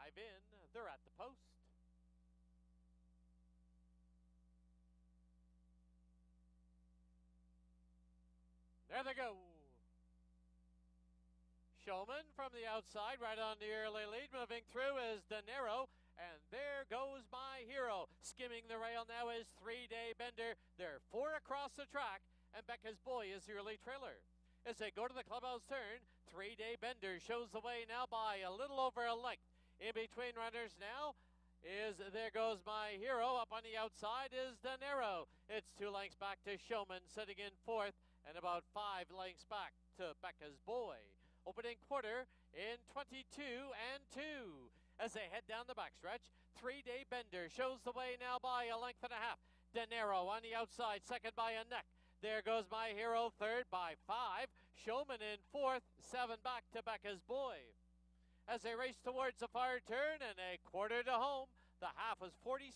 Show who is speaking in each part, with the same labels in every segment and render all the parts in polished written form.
Speaker 1: 5 in, they're at the post. There they go. Showman from the outside, right on the early lead. Moving through is De Niro. And there goes My Hero. Skimming the rail now is 3-Day Bender. They're 4 across the track, and Becca's Boy is the early trailer. As they go to the clubhouse turn, 3-Day Bender shows the way now by a little over a length. In between runners now is There Goes My Hero. Up on the outside is De Niro. It's 2 lengths back to Showman, sitting in 4th, and about 5 lengths back to Becca's Boy. Opening quarter in 22 and 2. As they head down the backstretch, 3-Day Bender shows the way now by a length and a half. De Niro on the outside, second by a neck. There goes My Hero, third by 5. Showman in 4th, 7 back to Becca's Boy. As they race towards the far turn and a quarter to home, the half was 46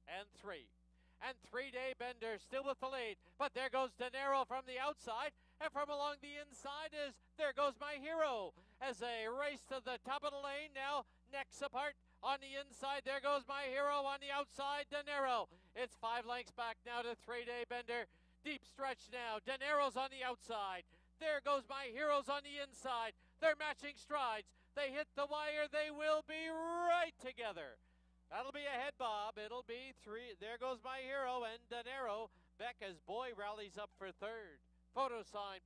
Speaker 1: and 3. And 3-Day Bender still with the lead, but there goes De Niro from the outside, and from along the inside is There Goes My Hero. As they race to the top of the lane now, necks apart on the inside. There goes My Hero on the outside, De Niro. It's 5 lengths back now to 3-Day Bender. Deep stretch now. De Niro's on the outside. There goes My Hero's on the inside. They're matching strides. They hit the wire. They will be right together. That'll be ahead, Bob. It'll be 3. There goes My Hero and De Niro. Becca's Boy rallies up for third. Photo sign.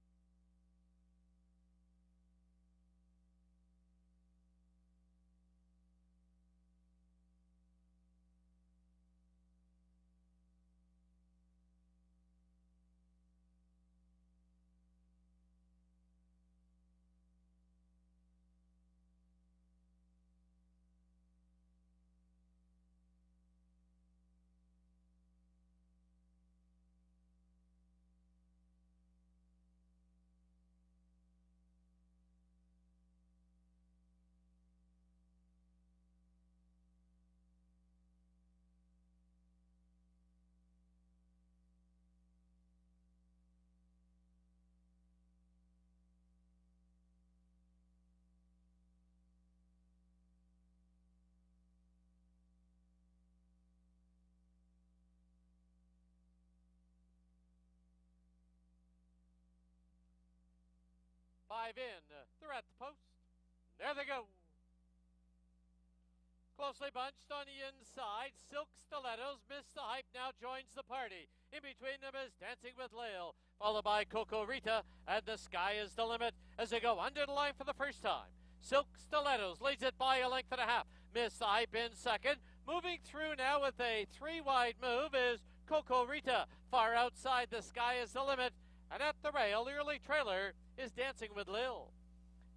Speaker 1: Five in. They're at the post. There they go. Closely bunched on the inside. Silk Stilettos. Miss the Hype now joins the party. In between them is Dancing with Lil, followed by Coco Rita, and The Sky is the Limit as they go under the line for the first time. Silk Stilettos leads it by a length and a half. Miss the Hype in second. Moving through now with a 3-wide move is Coco Rita. Far outside, The Sky is the Limit. And at the rail, the early trailer is Dancing with Lil.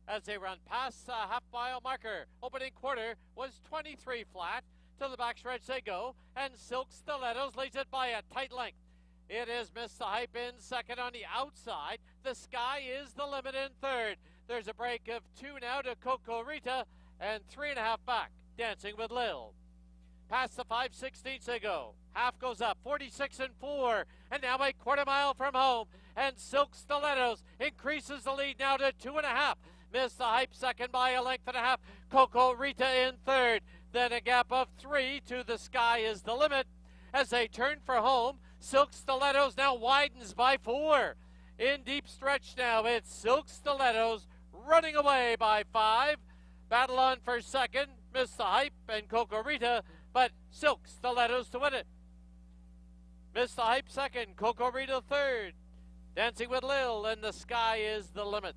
Speaker 1: As they run past the half-mile marker, opening quarter was 23 flat. To the backstretch they go, and Silk Stilettos leads it by a tight length. It is Miss the Hype in second on the outside. The Sky is the Limit in third. There's a break of 2 now to Coco Rita, and 3.5 back, Dancing with Lil. Past the 5/16 they go. Half goes up, 46 and 4, and now a quarter mile from home. And Silk Stilettos increases the lead now to 2.5. Miss the Hype second by a length and a half. Coco Rita in third. Then a gap of 3 to The Sky is the Limit. As they turn for home, Silk Stilettos now widens by 4. In deep stretch now, it's Silk Stilettos running away by 5. Battle on for second, Miss the Hype and Coco Rita, but Silk Stilettos to win it. Miss the Hype second, Coco Rita third. Dancing with Lil, and The Sky is the Limit.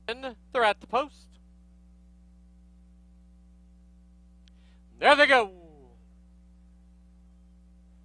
Speaker 1: They're at the post. There they go.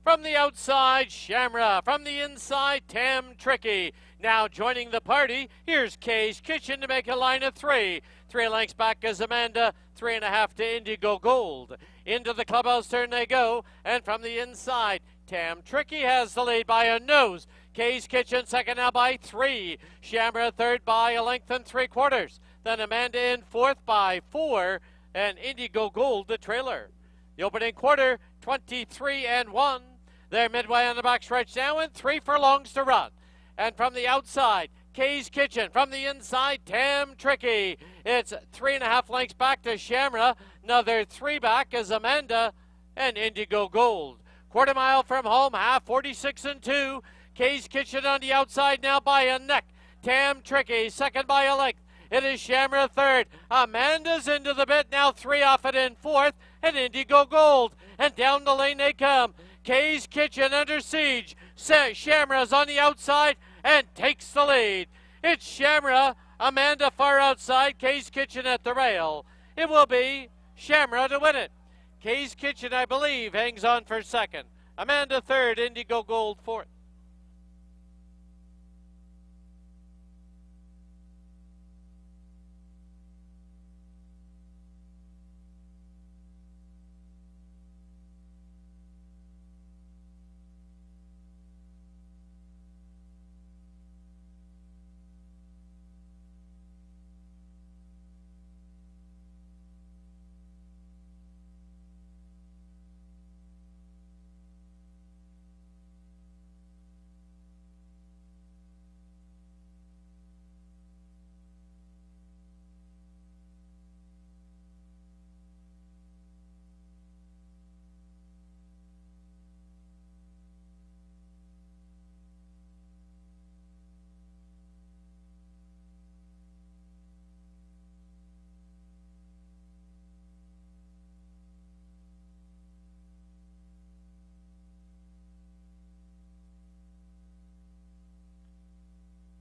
Speaker 1: From the outside, Shamra. From the inside, Tam Tricky. Now joining the party, here's Kay's Kitchen to make a line of 3. 3 lengths back is Amanda, 3.5 to Indigo Gold. Into the clubhouse turn they go, and from the inside, Tam Tricky has the lead by a nose. Kay's Kitchen second now by 3. Shamra third by a length and 3/4. Then Amanda in fourth by 4, and Indigo Gold the trailer. The opening quarter, 23-1. They're midway on the back stretch now, and 3 furlongs to run. And from the outside, Kay's Kitchen. From the inside, Tam Tricky. It's 3.5 lengths back to Shamra. Another 3 back is Amanda and Indigo Gold. Quarter mile from home, half 46-2. Kay's Kitchen on the outside now by a neck. Tam Tricky second by a length. It is Shamra third. Amanda's into the bit now, 3 off it in fourth, and Indigo Gold. And down the lane they come. Kay's Kitchen under siege. Shamra's on the outside and takes the lead. It's Shamra, Amanda far outside, Kay's Kitchen at the rail. It will be Shamra to win it. Kay's Kitchen, I believe, hangs on for second. Amanda third, Indigo Gold fourth.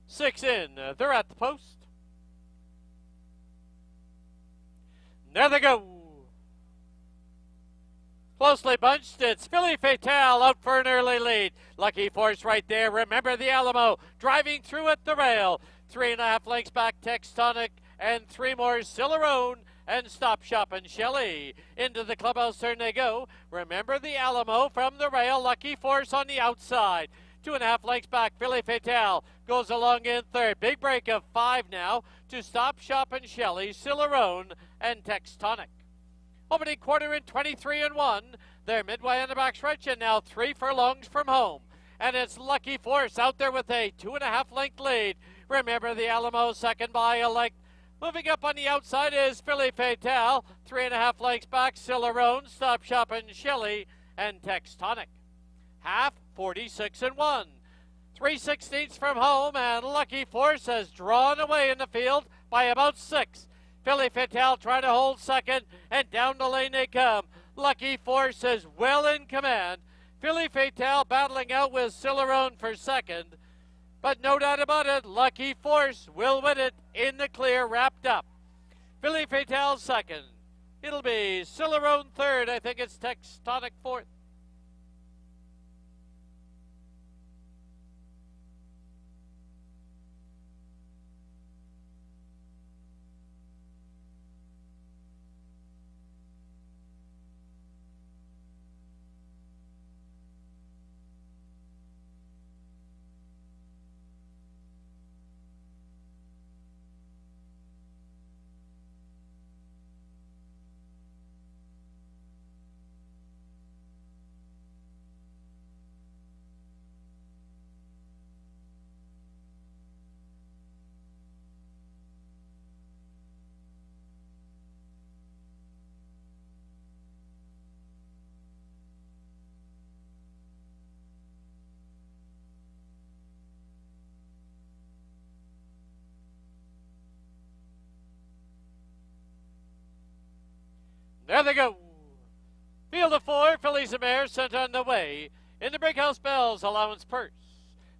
Speaker 1: Six in, they're at the post. There they go. Closely bunched, it's Philly Fatale out for an early lead. Lucky Force right there, Remember the Alamo, driving through at the rail. 3.5 lengths back, Textonic, and 3 more, Cilarone, and Stop Shop and Shelley. Into the clubhouse turn they go. Remember the Alamo from the rail, Lucky Force on the outside. 2.5 lengths back, Philly Fatale goes along in third. Big break of 5 now to Stop Shop and Shelley, Cilarone, and Textonic. Opening quarter in 23-1. They're midway on the back stretch and now 3 furlongs from home. And it's Lucky Force out there with a 2.5 length lead. Remember the Alamo second by a length. Moving up on the outside is Philly Fatale. 3.5 lengths back, Cilarone, Stop Shop and Shelley, and Textonic. Half 46-1. 3/16 from home, and Lucky Force has drawn away in the field by about 6. Philly Fatale trying to hold second, and down the lane they come. Lucky Force is well in command. Philly Fatale battling out with Cilarone for second. But no doubt about it, Lucky Force will win it in the clear, wrapped up. Philly Fatale second. It'll be Cilarone third. I think it's Textonic fourth. There they go. Field of 4, fillies and mares sent on the way. In the Brickhouse Bells allowance purse.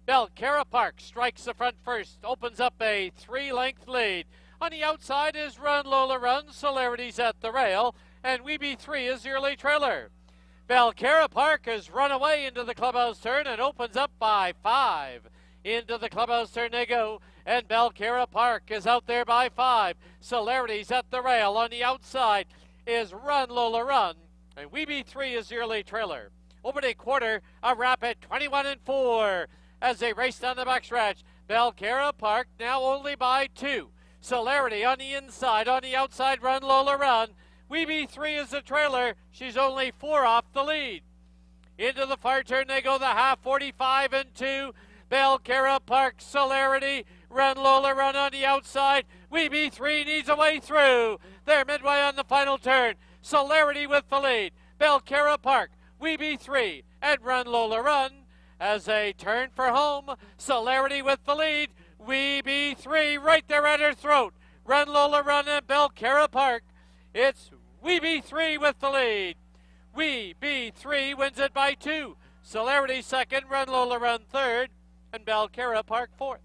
Speaker 1: Belcara Park strikes the front first, opens up a 3-length lead. On the outside is Run Lola Run, Celerity's at the rail, and We Be 3 is the early trailer. Belcara Park has run away into the clubhouse turn and opens up by 5. Into the clubhouse turn they go, and Belcara Park is out there by 5. Celerity's at the rail. On the outside is Run Lola Run, and We Be 3 is the early trailer. Opening quarter, a rapid 21-4 as they race down the backstretch. Belcara Park now only by 2. Celerity on the inside, on the outside, Run Lola Run. We Be 3 is the trailer. She's only 4 off the lead. Into the far turn they go, the half, 45-2. Belcara Park, Celerity, Run Lola Run on the outside. We Be 3 needs a way through. They're midway on the final turn. Celerity with the lead. Belcara Park, We Be 3, and Run Lola Run as they turn for home. Celerity with the lead. We Be 3 right there at her throat. Run Lola Run and Belcara Park. It's We Be 3 with the lead. We Be 3 wins it by 2. Celerity second, Run Lola Run third, and Belcara Park fourth.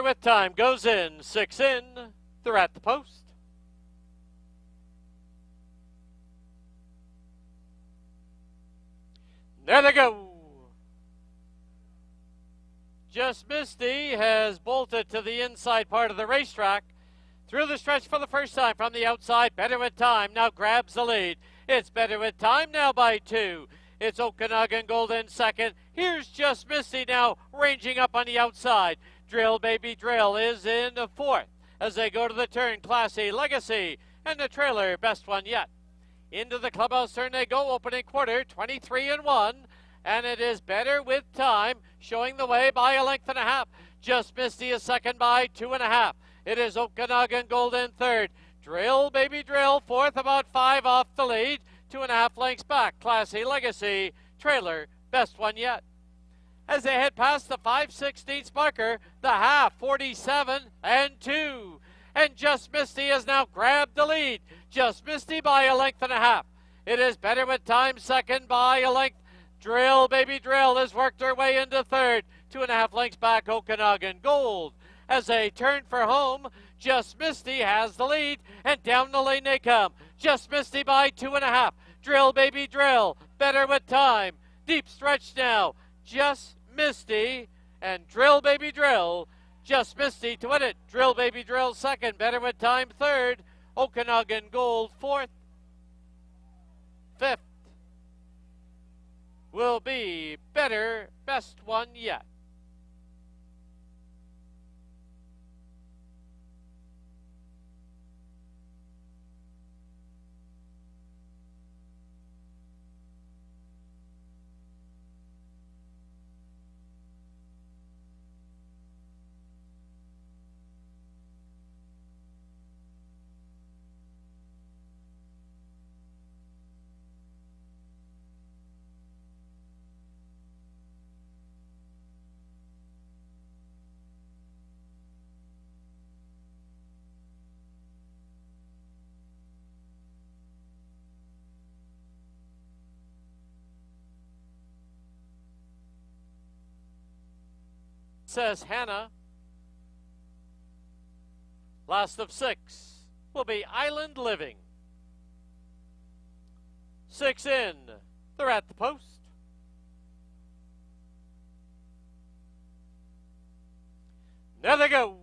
Speaker 1: With time goes in, 6 in, they're at the post. There they go. Just Misty has bolted to the inside part of the racetrack. Through the stretch for the first time from the outside. Better with time now grabs the lead. It's Better with time now by 2. It's Okanagan Gold in second. Here's Just Misty now ranging up on the outside. Drill Baby Drill is in the fourth as they go to the turn. Classy Legacy and the trailer, Best One Yet. Into the clubhouse turn they go, opening quarter, 23-1, and it is Better with time, showing the way by a length and a half. Just Misty is second by 2.5. It is Okanagan Gold in third. Drill Baby Drill fourth, about 5 off the lead, 2.5 lengths back. Classy Legacy, trailer, Best One Yet. As they head past the 5/16 marker, the half, 47-2. And Just Misty has now grabbed the lead. Just Misty by a length and a half. It is Better with time, second by a length. Drill Baby Drill has worked her way into third. 2.5 lengths back, Okanagan Gold. As they turn for home, Just Misty has the lead, and down the lane they come. Just Misty by 2.5. Drill Baby Drill, Better with time. Deep stretch now. Just Misty and Drill Baby Drill. Just Misty to win it. Drill Baby Drill second. Better with time third. Okanagan Gold fourth. Fifth will be Better, Best One Yet. Princess Hannah. Last of 6 will be Island Living. 6 in. They're at the post. There they go.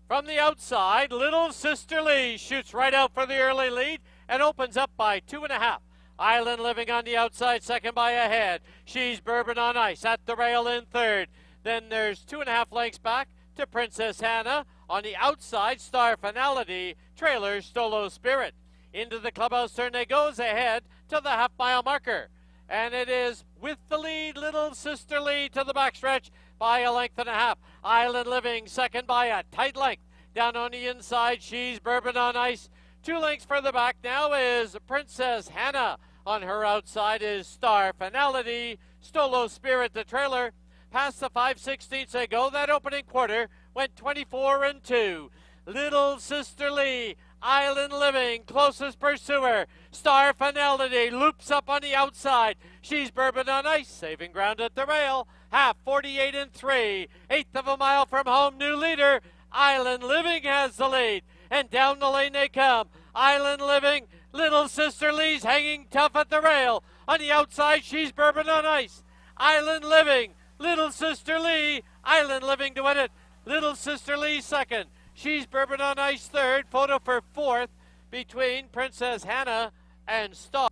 Speaker 1: From the outside, Little Sister Lee shoots right out for the early lead and opens up by 2.5. Island Living on the outside, second by a head. She's Bourbon on Ice at the rail in third. Then there's 2.5 lengths back to Princess Hannah. On the outside, Star Finality, trailer Stolo Spirit. Into the clubhouse turn they goes ahead to the half-mile marker. And it is with the lead, Little Sister Lee to the backstretch by a length and a half. Island Living second by a tight length. Down on the inside, she's Bourbon on Ice. 2 lengths further back now is Princess Hannah. On her outside is Star Finality, Stolo Spirit, the trailer. Past the 5/16 they go. That opening quarter went 24 and 2. Little Sister Lee, Island Living, closest pursuer. Star Finality loops up on the outside. She's Bourbon on Ice, saving ground at the rail. Half 48 and 3. 1/8 of a mile from home, new leader. Island Living has the lead. And down the lane they come. Island Living, Little Sister Lee's hanging tough at the rail. On the outside, she's Bourbon on Ice. Island Living, Little Sister Lee, Island Living to win it. Little Sister Lee second. She's Bourbon on Ice third. Photo for fourth between Princess Hannah and Star.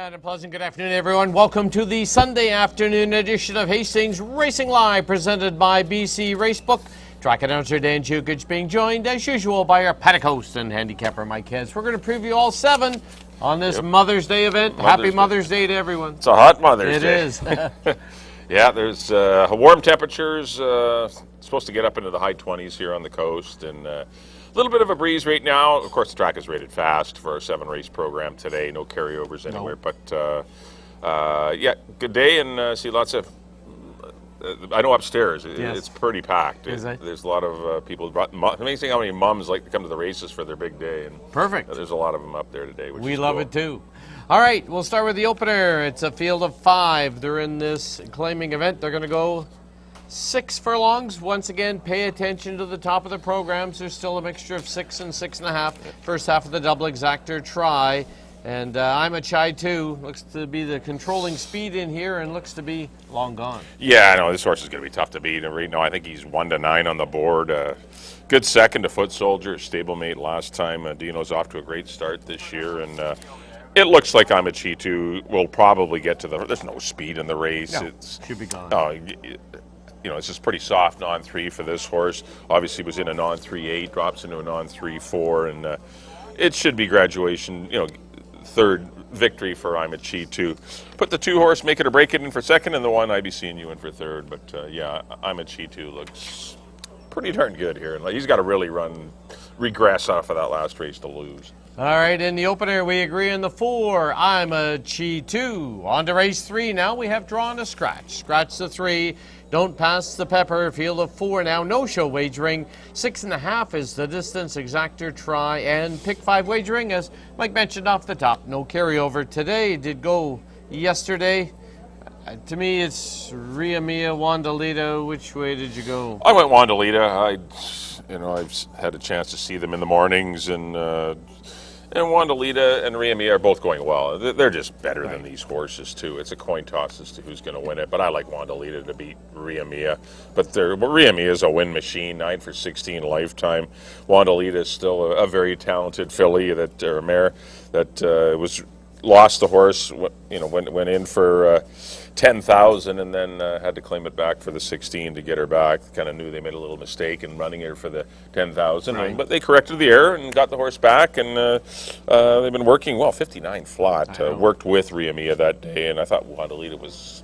Speaker 1: And a pleasant good afternoon, everyone. Welcome to the Sunday afternoon edition of Hastings Racing Live, presented by BC Racebook. Track announcer Dan Jukic being joined, as usual, by our paddock host and handicapper Mike Hez. We're going to preview all 7 on this Mother's Day event. Happy Mother's Day to everyone.
Speaker 2: It's a hot Mother's Day.
Speaker 1: It is.
Speaker 2: Yeah, there's warm temperatures. Supposed to get up into the high 20s here on the coast, and a little bit of a breeze right now. Of course, the track is rated fast for a 7-race program today. No carryovers anywhere, but yeah, good day, and see lots of. I know upstairs it's pretty packed. There's a lot of people. Amazing how many mums like to come to the races for their big day. And
Speaker 1: perfect.
Speaker 2: There's a lot of them up there today. Which
Speaker 1: we love it too. All right, we'll start with the opener. It's a field of 5. They're in this claiming event. They're going to go 6 furlongs. Once again, pay attention to the top of the programs. There's still a mixture of 6 and 6.5. First half of the double exactor try. And I'm a Chai too. Looks to be the controlling speed in here and looks to be long gone.
Speaker 2: Yeah, I know this horse is going to be tough to beat. Right now, I think he's 1-9 on the board. Good second to Foot Soldier, stablemate last time. Dino's off to a great start this year, and it looks like I'm a Chi2 will probably get to the. There's no speed in the race.
Speaker 1: No,
Speaker 2: it's
Speaker 1: should be gone.
Speaker 2: You know, it's just pretty soft non-3 for this horse. Obviously, was in a non-3.8, drops into a non-3.4, and it should be graduation. You know. Third victory for I'm a Chi2. Put the 2 horse, make it or break it in for second, and the 1 I'd be seeing you in for third. But yeah, I'm a Chi2 looks pretty darn good here. And he's got to really regress off of that last race to lose.
Speaker 1: All right, in the opener, we agree on the 4. I'm a Chi2. On to race 3 now. We have drawn a scratch. Scratch the 3. Don't pass the pepper. Field of 4 now. No-show wagering. 6.5 is the distance. Exactor try and pick 5 wagering, as Mike mentioned off the top. No carryover today. Did go yesterday. To me, it's Ria Mia, Wandalita. Which way did you go?
Speaker 2: I went Wandalita. I've had a chance to see them in the mornings, and Wandalita and Ria Mia are both going well. They're just better than these horses, too. It's a coin toss as to who's going to win it, but I like Wandalita to beat Ria Mia. But Ria Mia is a win machine, 9 for 16 lifetime. Wandalita is still a very talented filly, or mare, that was lost the horse, went in for 10,000 and then had to claim it back for the 16 to get her back. Kind of knew they made a little mistake in running her for the 10,000, right. But they corrected the error and got the horse back, and they've been working well. 59 flat. Worked with Ria Mia that day, and I thought Wandalita was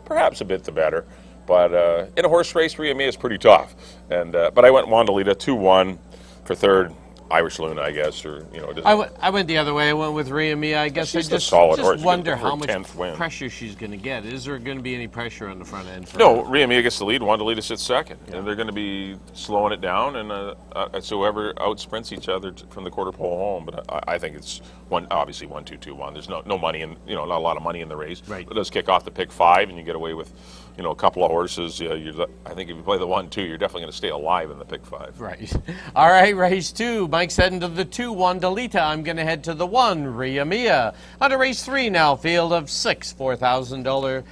Speaker 2: perhaps a bit the better. But in a horse race, Ria Mia is pretty tough. And but I went Wandalita 2-1 for third. Irish Luna, I guess, or
Speaker 1: I went the other way. I went with Ria Mia. I guess
Speaker 2: she's a solid horse.
Speaker 1: Wonder how much pressure she's going to get. Is there going to be any pressure on the front end?
Speaker 2: No, Ria Mia gets the lead. Wandalita sits second, and they're going to be slowing it down, and so whoever outsprints each other from the quarter pole home. But I think it's obviously 1-2-2-1. There's no money in not a lot of money in the race.
Speaker 1: Right.
Speaker 2: It does kick off the pick 5, and you get away with a couple of horses. I think if you play the 1-2, you're definitely going to stay alive in the pick 5.
Speaker 1: Right. All right, race 2. Mike's heading to the 2, Wandalita. I'm going to head to the 1, Ria Mia. On to race 3 now. Field of 6, $4,000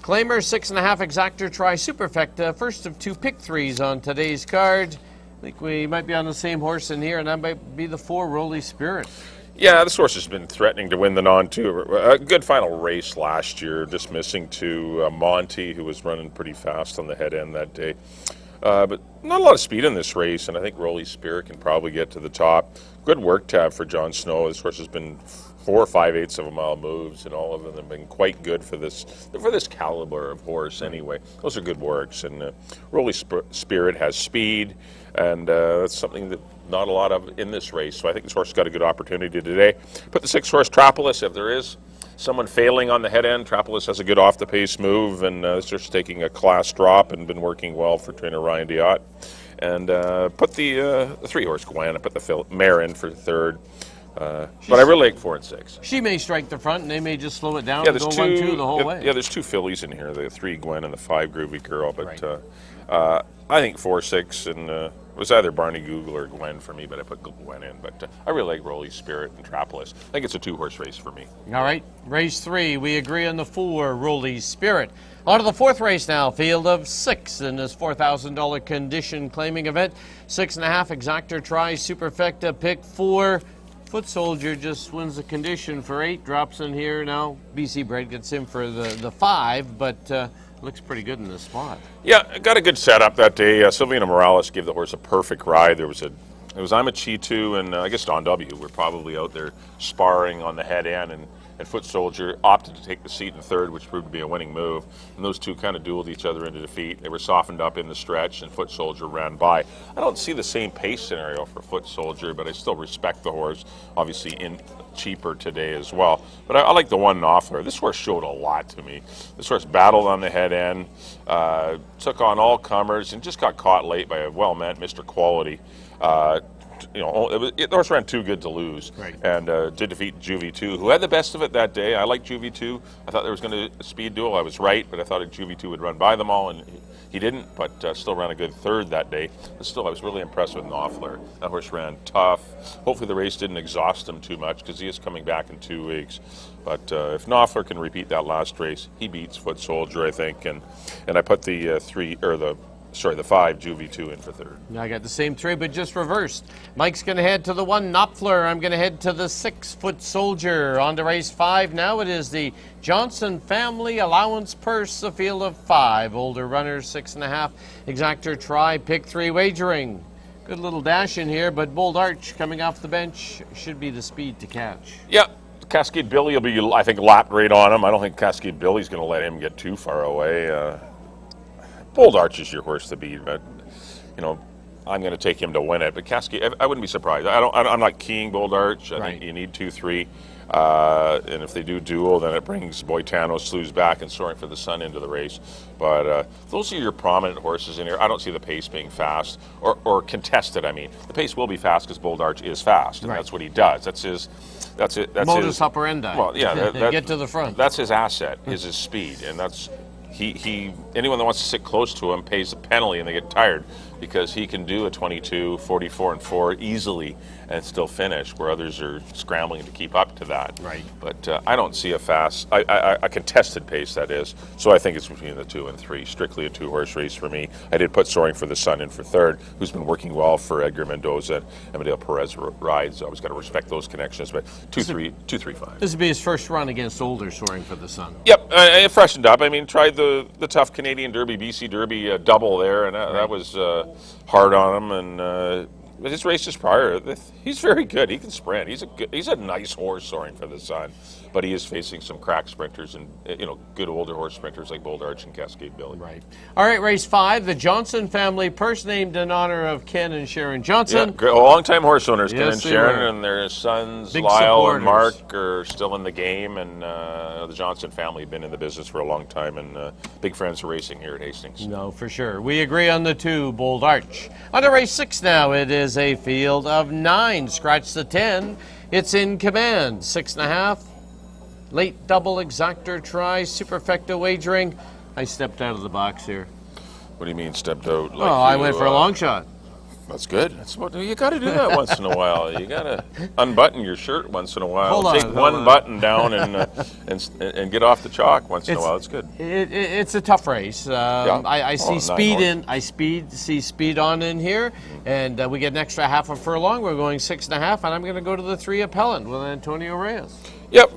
Speaker 1: claimer, 6.5 exactor try superfecta. First of 2 pick 3s on today's card. I think we might be on the same horse in here, and that might be the 4, Rolly Spirit.
Speaker 2: Yeah, this horse has been threatening to win the non-2. A good final race last year, just missing to Monty, who was running pretty fast on the head end that day. But not a lot of speed in this race, and I think Rolly Spirit can probably get to the top. Good work tab for John Snow. This horse has been 4 5/8 of a mile moves, and all of them have been quite good for this caliber of horse anyway. Those are good works, and Rolly Spirit has speed, and that's something that not a lot of in this race. So I think this horse has got a good opportunity today. Put the 6 horse Tropolis, if there is someone failing on the head end. Trapolis has a good off the pace move, and it's just taking a class drop and been working well for trainer Ryan Diott. And put the 3-horse Gwen. I put the mare in for third. But I really like 4 and 6.
Speaker 3: She may strike the front, and they may just slow it down and go 1-2 the whole way.
Speaker 2: Yeah, there's 2 fillies in here, the 3 Gwen and the 5 Groovy Girl. But I think 4, 6, and it was either Barney Google or Gwen for me, but I put Gwen in. But I really like Rolly's Spirit and Trapolis. I think it's a 2-horse race for me.
Speaker 3: All right, race 3. We agree on the 4, Rolly's Spirit. On to the 4th race now, field of 6 in this $4,000 condition claiming event. 6.5 Exactor Try, Superfecta, pick 4. Foot Soldier just wins the condition for 8, drops in here now. BC Bred gets in for the 5, but looks pretty good in this spot.
Speaker 2: Yeah, got a good setup that day. Silvina Morales gave the horse a perfect ride. It was I'm a Chitu and I guess Don W. were probably out there sparring on the head end, and Foot Soldier opted to take the seat in third, which proved to be a winning move. And those two kind of dueled each other into defeat. They were softened up in the stretch, and Foot Soldier ran by. I don't see the same pace scenario for Foot Soldier, but I still respect the horse. Obviously, cheaper today as well. But I like the 1 Knopfler. This horse showed a lot to me. This horse battled on the head end, took on all comers, and just got caught late by a well-meant Mr. Quality. The horse ran too good to lose, and did defeat Juvie 2, who had the best of it that day. I like Juvie 2. I thought there was going to be a speed duel. I was right, but I thought Juvie 2 would run by them all, and he didn't, but still ran a good third that day. But still, I was really impressed with Knopfler. That horse ran tough. Hopefully the race didn't exhaust him too much, because he is coming back in 2 weeks. But if Knopfler can repeat that last race, he beats Foot Soldier, I think. And I put the 5 Juvie 2 in for third.
Speaker 3: I got the same 3, but just reversed. Mike's going to head to the 1 Knopfler. I'm going to head to the 6 Foot Soldier. On to race 5 now. It is the Johnson Family Allowance Purse, a field of 5. Older runners, 6.5. Exactor Try, pick 3 wagering. Good little dash in here, but Bold Arch coming off the bench should be the speed to catch.
Speaker 2: Yeah. Cascade Billy will be, I think, lapped right on him. I don't think Cascade Billy's going to let him get too far away. Bold Arch is your horse to beat, but I'm going to take him to win it. But Cascade, I wouldn't be surprised. I'm not keying Bold Arch. I think you need 2, 3, and if they do duel, then it brings Boitano, Slews back, and Soaring for the Sun into the race. But those are your prominent horses in here. I don't see the pace being fast or contested. I mean, the pace will be fast because Bold Arch is fast, and that's what he does. That's his. That's it. That's
Speaker 3: modus operandi.
Speaker 2: Well, yeah,
Speaker 3: get to the front.
Speaker 2: That's his asset. Is his speed, and that's. Anyone that wants to sit close to him pays a penalty, and they get tired because he can do a 22, 44, and 4 easily and still finish, where others are scrambling to keep up to that.
Speaker 3: Right.
Speaker 2: But I don't see a contested pace, that is. So I think it's between the 2 and 3. Strictly a 2-horse race for me. I did put Soaring for the Sun in for third, who's been working well for Edgar Mendoza and Amadeo Perez rides. I always got to respect those connections. But 2, 3, 5.
Speaker 3: This would be his first run against older Soaring for the Sun.
Speaker 2: Yep, it freshened up. I mean, tried the tough Canadian Derby, BC Derby double there, and that was hard on him. And his races prior, he's very good. He can sprint. He's a nice horse, Soaring for the Sun, but he is facing some crack sprinters and good older horse sprinters like Bold Arch and Cascade Billy.
Speaker 3: Right. All right, race 5, the Johnson Family Purse, named in honor of Ken and Sharon Johnson.
Speaker 2: Yeah, long-time horse owners, Ken
Speaker 3: Yes,
Speaker 2: and
Speaker 3: they
Speaker 2: Sharon,
Speaker 3: were.
Speaker 2: and their sons
Speaker 3: Big
Speaker 2: Lyle and
Speaker 3: supporters.
Speaker 2: Mark are still in the game, and the Johnson family have been in the business for a long time, and big friends of racing here at Hastings.
Speaker 3: No, for sure. We agree on the 2, Bold Arch. On to race 6 now. It is a field of 9. Scratch the 10. It's in command. 6.5. Late double Exactor Try, Superfecta wagering. I stepped out of the box here.
Speaker 2: What do you mean stepped out?
Speaker 3: I went for a long shot.
Speaker 2: That's good. That's what you got to do that once in a while. You got to unbutton your shirt once in a while. Take one button down and get off the chalk once in a while. It's good.
Speaker 3: It's a tough race. I see speed in. See speed on in here, and we get an extra half a furlong. We're going 6.5, and I'm going to go to the 3 Appellant with Antonio Reyes.
Speaker 2: Yep,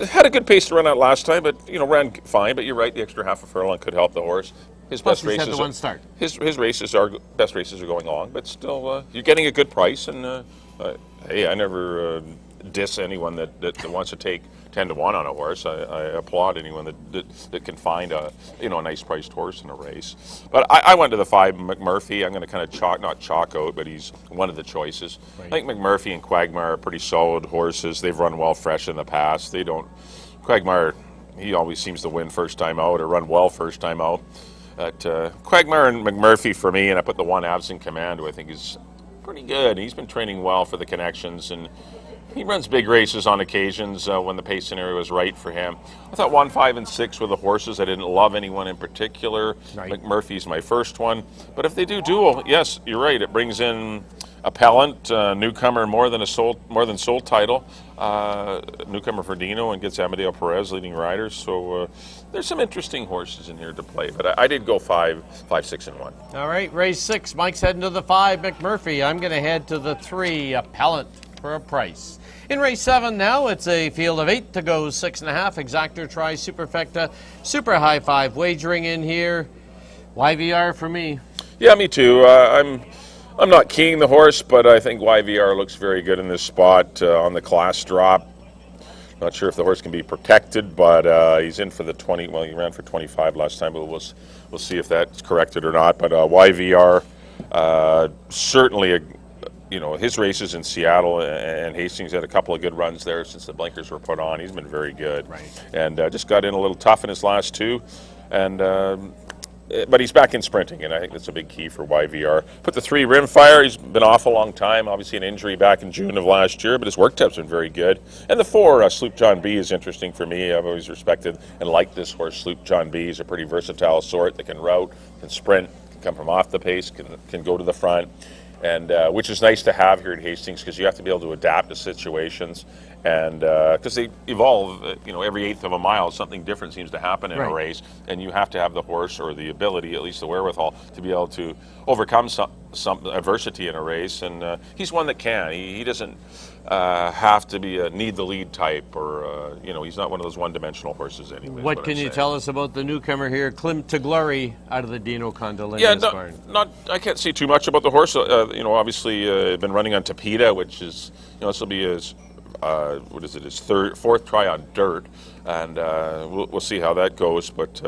Speaker 2: had a good pace to run out last time, but ran fine. But you're right, the extra half a furlong could help the horse. His
Speaker 3: Plus
Speaker 2: best races.
Speaker 3: Had the 1 start.
Speaker 2: His best races are going long, but still, you're getting a good price. And hey, I never diss anyone that wants to take 10 to 1 on a horse. I applaud anyone that can find a nice priced horse in a race. But I went to the 5 McMurphy. I'm going to kind of not chalk out, but he's one of the choices. Right. I think McMurphy and Quagmire are pretty solid horses. They've run well fresh in the past. Quagmire, he always seems to win first time out or run well first time out. Quagmire and McMurphy for me, and I put the one Absent Command, who I think is pretty good. He's been training well for the Connections, and he runs big races on occasions when the pace scenario is right for him. I thought 1, 5, and 6 were the horses. I didn't love anyone in particular.
Speaker 3: Right.
Speaker 2: McMurphy's my first one. But if they do duel, yes, you're right. It brings in Appellant, newcomer, more than sold title, newcomer for Dino, and gets Amadeo Perez leading riders. So there's some interesting horses in here to play. But I did go 5, 6, and 1.
Speaker 3: All right, race 6. Mike's heading to the 5, McMurphy. I'm going to head to the 3, Appellant, for a price. In race 7 now, it's a field of 8 to go, 6.5. Exactor Tri Superfecta, super high 5 wagering in here. YVR for me.
Speaker 2: Yeah, me too. I'm not keying the horse, but I think YVR looks very good in this spot on the class drop. Not sure if the horse can be protected, but he's in for the 20. Well, he ran for 25 last time, but we'll see if that's corrected or not. But YVR certainly his races in Seattle and Hastings had a couple of good runs there since the blinkers were put on. He's been very good.
Speaker 3: Right.
Speaker 2: And just got in a little tough in his last 2. But he's back in sprinting, and I think that's a big key for YVR. Put the 3, Rimfire. He's been off a long time. Obviously an injury back in June of last year, but his work temp's been very good. And the 4, Sloop John B, is interesting for me. I've always respected and liked this horse, Sloop John B. He's a pretty versatile sort that can route, can sprint, can come from off the pace, can go to the front. And which is nice to have here at Hastings, because you have to be able to adapt to situations, and because they evolve, every 1/8 of a mile, something different seems to happen in a race, and you have to have the horse, or the ability, at least the wherewithal, to be able to overcome some adversity in a race. And he's one that can. He doesn't have to be a need the lead type, or he's not one of those one-dimensional horses anyway.
Speaker 3: What can you tell us about the newcomer here, Klim to Glory, out of the Dino Condolini?
Speaker 2: Yeah, I can't say too much about the horse. Obviously, been running on Tapeta, which is, this will be his, his 4th try on dirt, and we'll see how that goes. But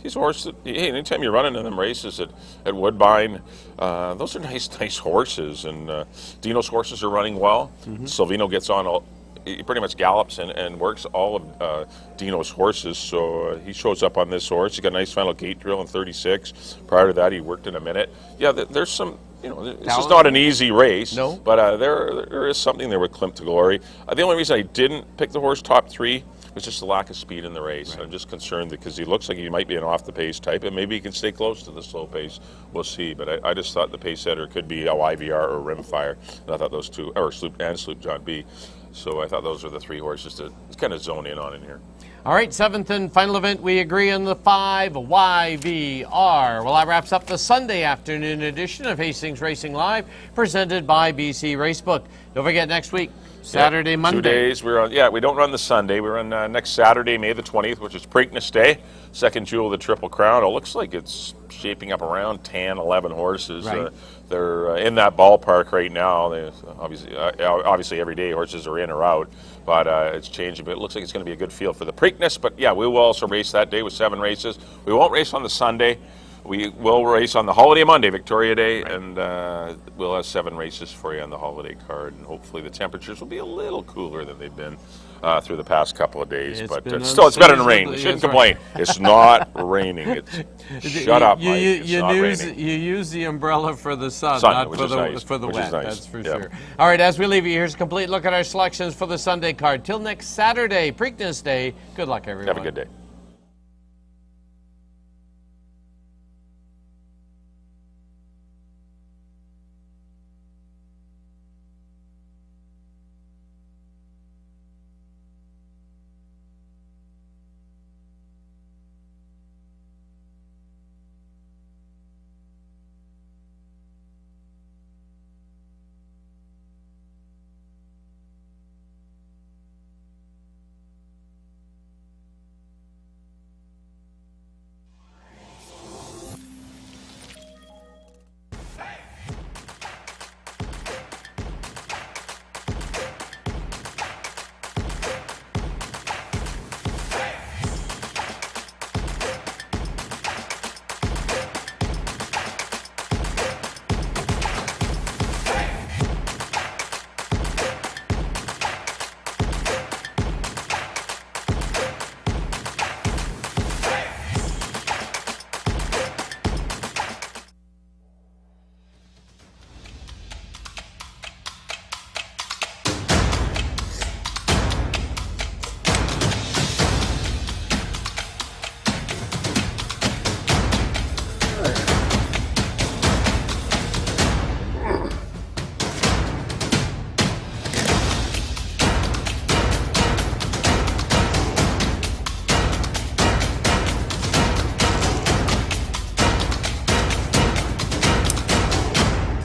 Speaker 2: he's a horse that, anytime you're running in them races at Woodbine, those are nice horses, and Dino's horses are running well. Mm-hmm. Silvino gets on he pretty much gallops and works all of Dino's horses, so he shows up on this horse. He got a nice final gate drill in 36. Prior to that, he worked in a minute. Yeah, there's some, this is not an easy race,
Speaker 3: no.
Speaker 2: But there is something there with Klim to Glory. The only reason I didn't pick the horse top 3 was just the lack of speed in the race. Right. I'm just concerned because he looks like he might be an off-the-pace type, and maybe he can stay close to the slow pace. We'll see, but I just thought the pace setter could be a YVR or Rimfire, and I thought those 2, or Sloop John B. So I thought those were the 3 horses to kind of zone in on in here.
Speaker 3: All right, 7th and final event, we agree on the 5, YVR. Well, that wraps up the Sunday afternoon edition of Hastings Racing Live, presented by BC Racebook. Don't forget, next week, Saturday, Monday.
Speaker 2: 2 days. We're on. We don't run the Sunday. We run next Saturday, May the 20th, which is Preakness Day, second jewel of the Triple Crown. It looks like it's shaping up around 10, 11 horses.
Speaker 3: Right.
Speaker 2: They're in that ballpark right now. Obviously, every day horses are in or out, but it's changing. But it looks like it's going to be a good field for the Preakness. But yeah, we will also race that day with 7 races. We won't race on the Sunday. We will race on the holiday Monday, Victoria Day, right. And we'll have 7 races for you on the holiday card. And hopefully the temperatures will be a little cooler than they've been through the past couple of days. But still, it's better than rain. You shouldn't complain. Right. It's not raining. Shut up, Mike. It's not raining. You
Speaker 3: use the umbrella for the sun, not for the wet.
Speaker 2: Nice.
Speaker 3: That's for sure. All right, as we leave you, here's a complete look at our selections for the Sunday card. Till next Saturday, Preakness Day. Good luck, everyone.
Speaker 2: Have a good day.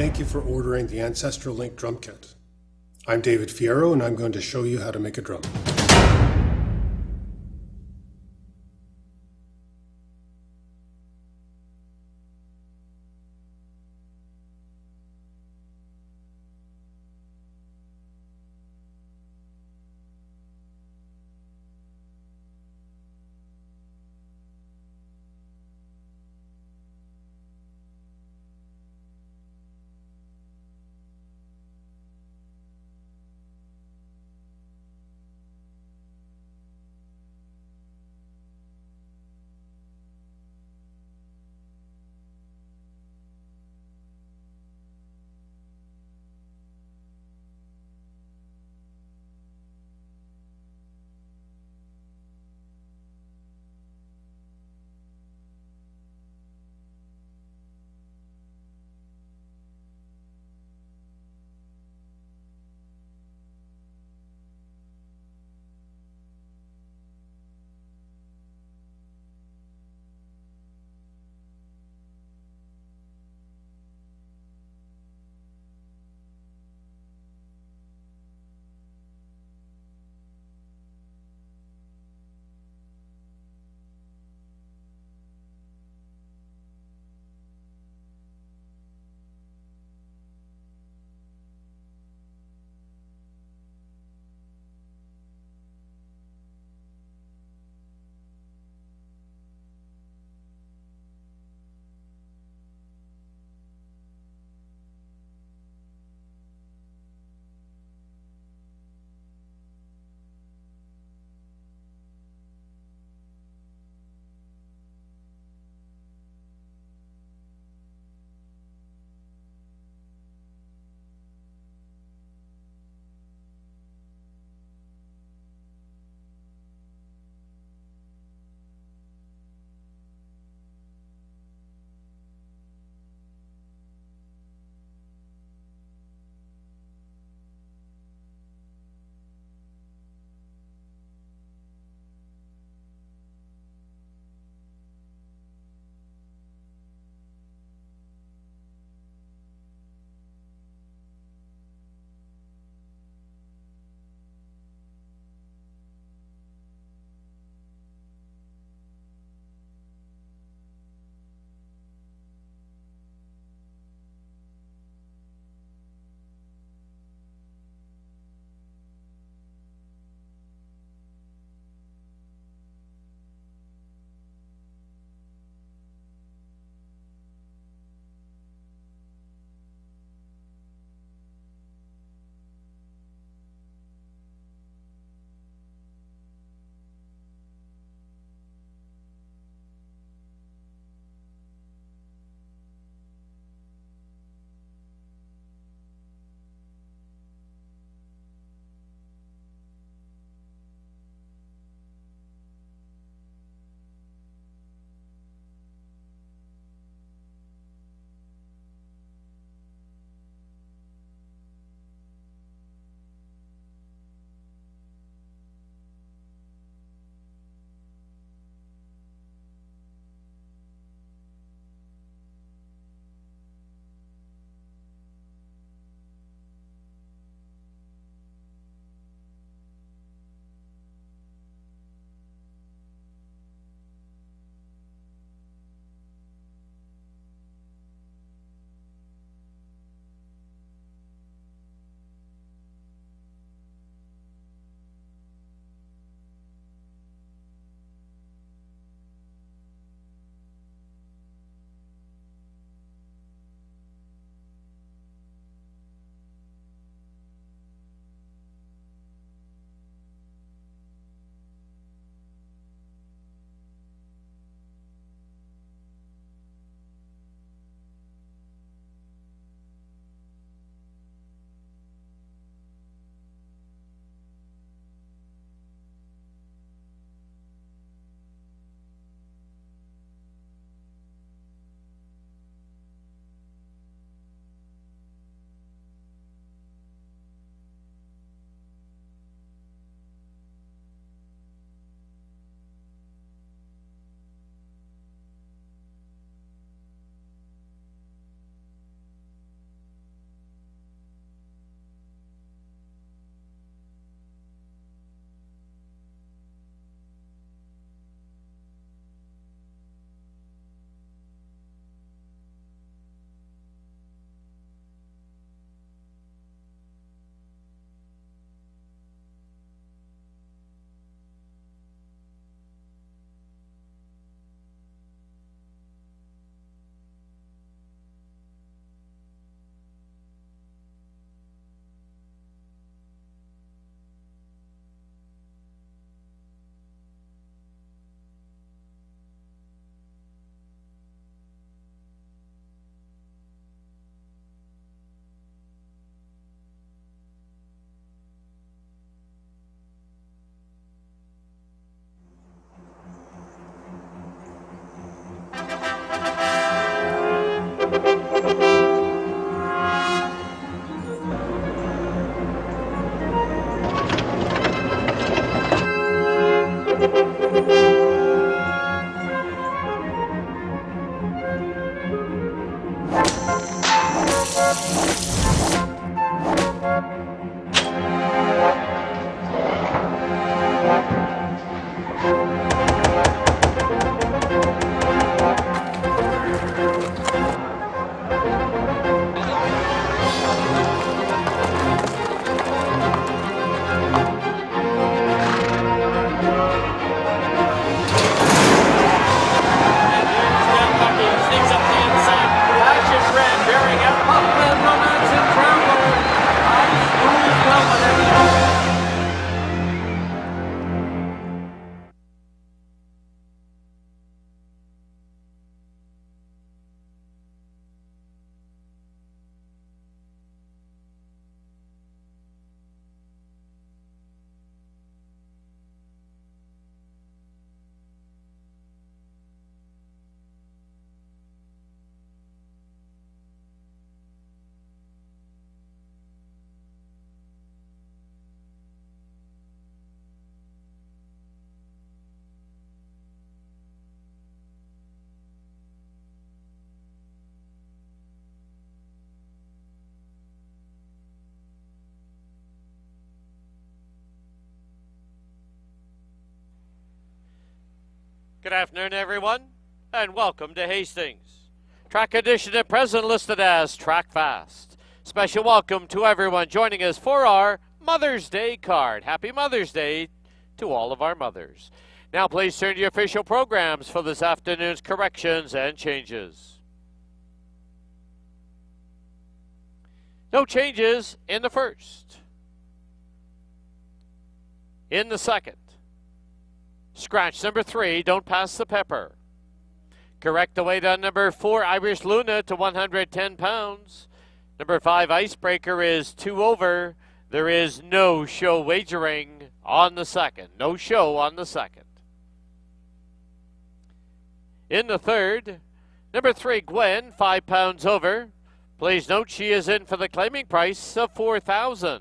Speaker 4: thank you for ordering the Ancestral Link drum kit. I'm David Fierro, and I'm going to show you how to make a drum.
Speaker 3: Good afternoon, everyone, and welcome to Hastings. Track condition at present listed as Track Fast. Special welcome to everyone joining us for our Mother's Day card. Happy Mother's Day to all of our mothers. Now please turn to your official programs for this afternoon's corrections and changes. No changes in the first. In the second. Scratch number 3, Don't Pass the Pepper. Correct the weight on number 4, Irish Luna, to 110 pounds. Number 5, Icebreaker, is 2 over. There is no show wagering on the second. No show on the second. In the third, number 3, Gwen, 5 pounds over. Please note she is in for the claiming price of $4,000.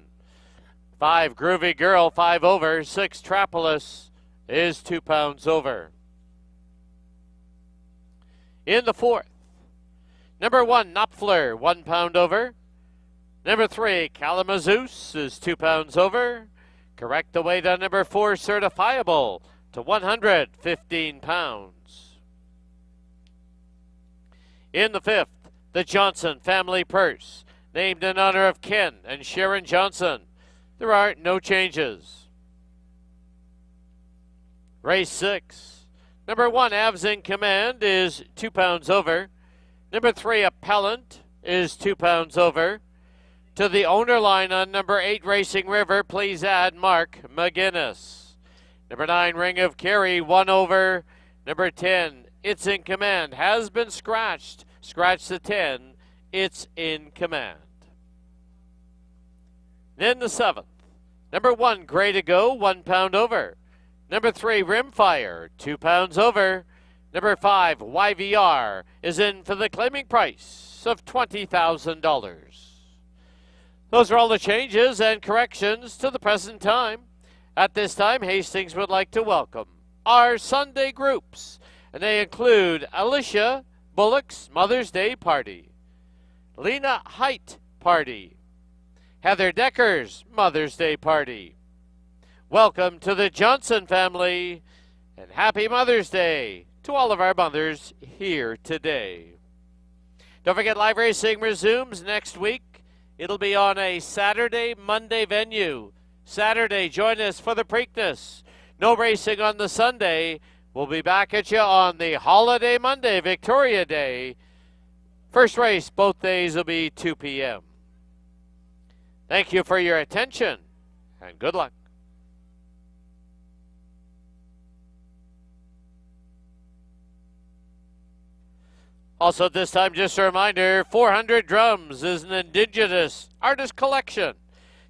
Speaker 3: 5, Groovy Girl, 5 over. 6, Trapolis, is 2 pounds over. In the fourth, number 1, Knopfler, 1 pound over. Number 3, Kalamazoo, is 2 pounds over. Correct the weight on number 4, Certifiable, to 115 pounds. In the fifth, the Johnson Family Purse, named in honor of Ken and Sharon Johnson. There are no changes. Race 6. Number 1, Avs in Command, is 2 pounds over. Number 3, Appellant, is 2 pounds over. To the owner line on number 8, Racing River, please add Mark McGinnis. Number 9, Ring of Kerry, 1 over. Number 10, It's in Command, has been scratched. Scratch the 10, It's in Command. Then the 7th. Number 1, Gray to Go, 1 pound over. Number 3, Rimfire, 2 pounds over. Number 5, YVR, is in for the claiming price of $20,000. Those are all the changes and corrections to the present time. At this time, Hastings would like to welcome our Sunday groups, and they include Alicia Bullock's Mother's Day Party, Lena Height Party, Heather Decker's Mother's Day Party. Welcome to the Johnson family, and happy Mother's Day to all of our mothers here today. Don't forget, live racing resumes next week. It'll be on a Saturday, Monday venue. Saturday, join us for the Preakness. No racing on the Sunday. We'll be back at you on the holiday Monday, Victoria Day. First race, both days will be 2 p.m. Thank you for your attention, and good luck. Also at this time, just a reminder, 400 Drums is an Indigenous artist collection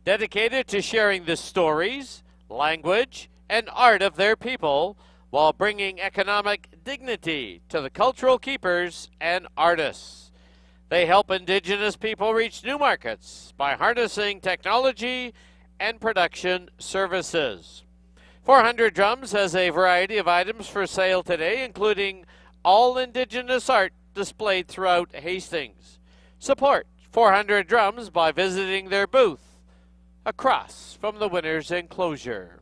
Speaker 3: dedicated to sharing the stories, language, and art of their people while bringing economic dignity to the cultural keepers and artists. They help Indigenous people reach new markets by harnessing technology and production services. 400 Drums has a variety of items for sale today, including all Indigenous art displayed throughout Hastings. Support
Speaker 1: 400 drums by visiting their booth across from the winner's enclosure.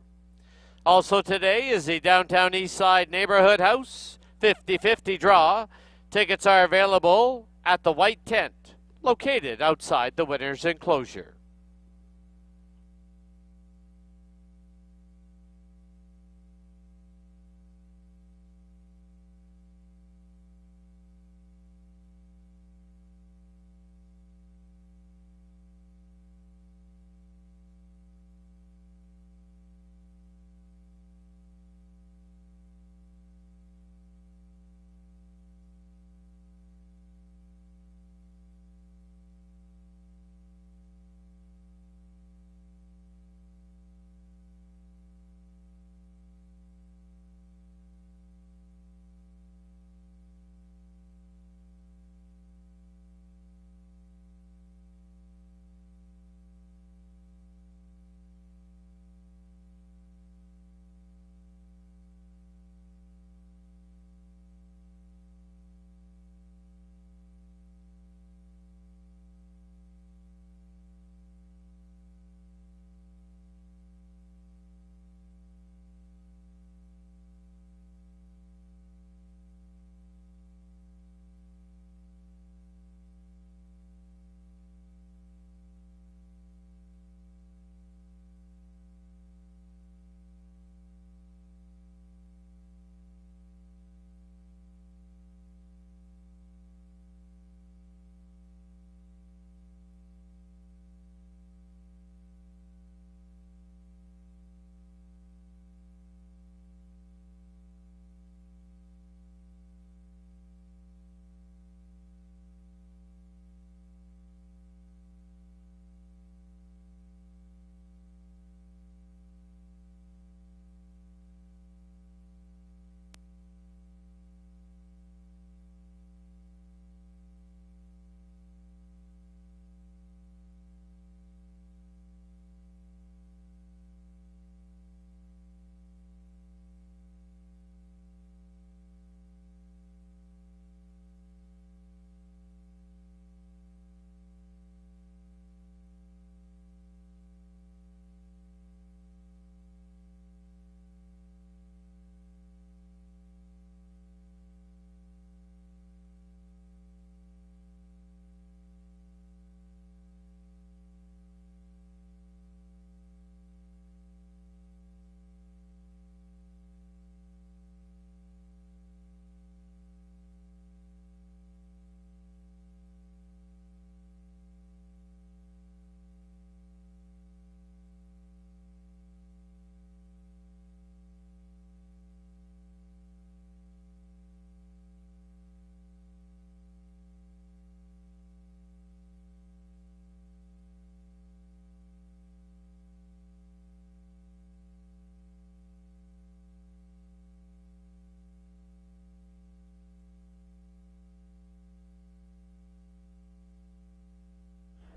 Speaker 1: Also today is the Downtown Eastside Neighborhood House 50-50 draw. Tickets are available at the White Tent, located outside the winner's enclosure.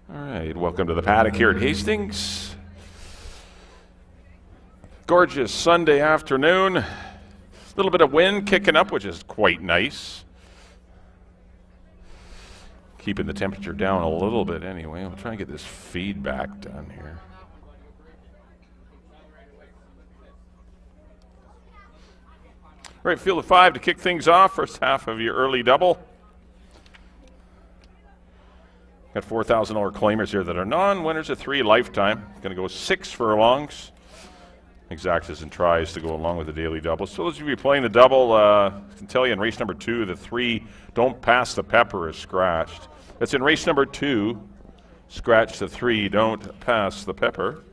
Speaker 2: All right, welcome to the paddock here at Hastings. Gorgeous Sunday afternoon. A little bit of wind kicking up, which is quite nice. Keeping the temperature down a little bit anyway. We'll try and get this feedback done here. All right, field of 5 to kick things off. First half of your early double. Got $4,000 claimers here that are non-winners at 3 lifetime. Going to go 6 furlongs. Exactas and tries to go along with the daily double. So those of you playing the double, I can tell you in race number 2, the 3 don't pass the pepper is scratched. That's in race number 2. Scratch the 3, don't pass the pepper.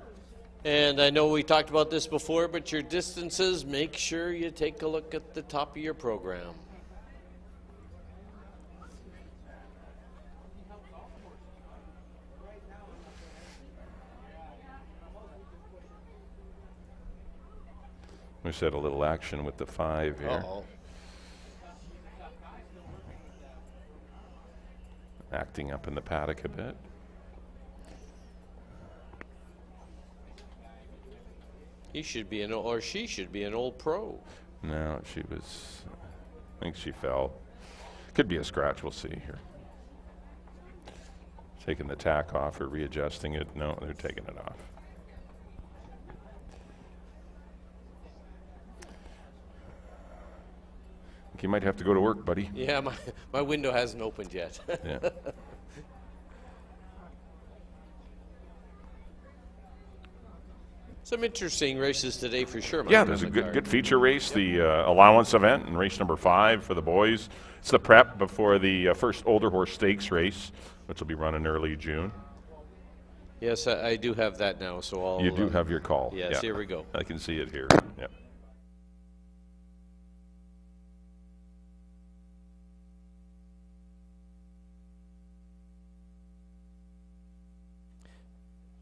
Speaker 3: And I know we talked about this before, but your distances, make sure you take a look at the top of your program.
Speaker 2: We said a little action with the 5 here.
Speaker 3: Uh-oh.
Speaker 2: Acting up in the paddock a bit.
Speaker 3: He should be or she should be an old pro.
Speaker 2: No, she was, I think she fell. Could be a scratch, we'll see here. taking the tack off or readjusting it. No, they're taking it off. You might have to go to work, buddy.
Speaker 3: Yeah, my window hasn't opened yet.
Speaker 2: Yeah.
Speaker 3: Some interesting races today for sure.
Speaker 2: Yeah, there's a good feature race, the allowance event in race number 5 for the boys. It's the prep before the first older horse stakes race, which will be running early June.
Speaker 3: Yes, I do have that now, so I'll...
Speaker 2: You do have your call.
Speaker 3: Yes,
Speaker 2: yeah.
Speaker 3: here we go.
Speaker 2: I can see it here. Yeah.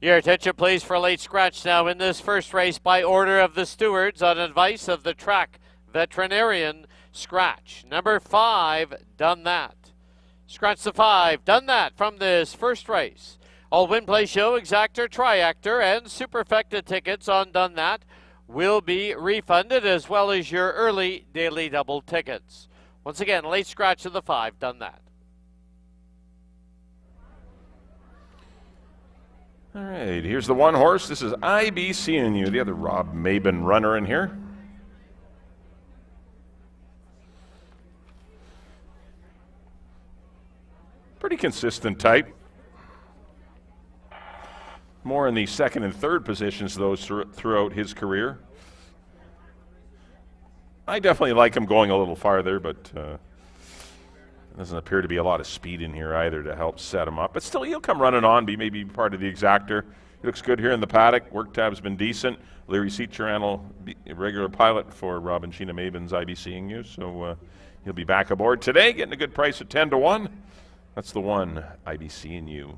Speaker 1: Your attention, please, for a late scratch now in this first race by order of the stewards on advice of the track veterinarian. Scratch number 5, Done That. Scratch the 5, Done That from this first race. All win, play, show, exactor, triactor, and superfecta tickets on Done That will be refunded, as well as your early daily double tickets. Once again, late scratch of the 5, Done That.
Speaker 2: All right, here's the one horse. This is IBCNU, the other Rob Mabin runner in here. Pretty consistent type. More in the second and third positions, though, throughout his career. I definitely like him going a little farther, but there doesn't appear to be a lot of speed in here either to help set him up. But still, he'll come running on, be maybe part of the exactor. He looks good here in the paddock. Work tab's been decent. Larry Seacharan will be a regular pilot for Rob and Sheena Mabin's IBCNU, so he'll be back aboard today, getting a good price at 10-1. That's the one, IBCNU.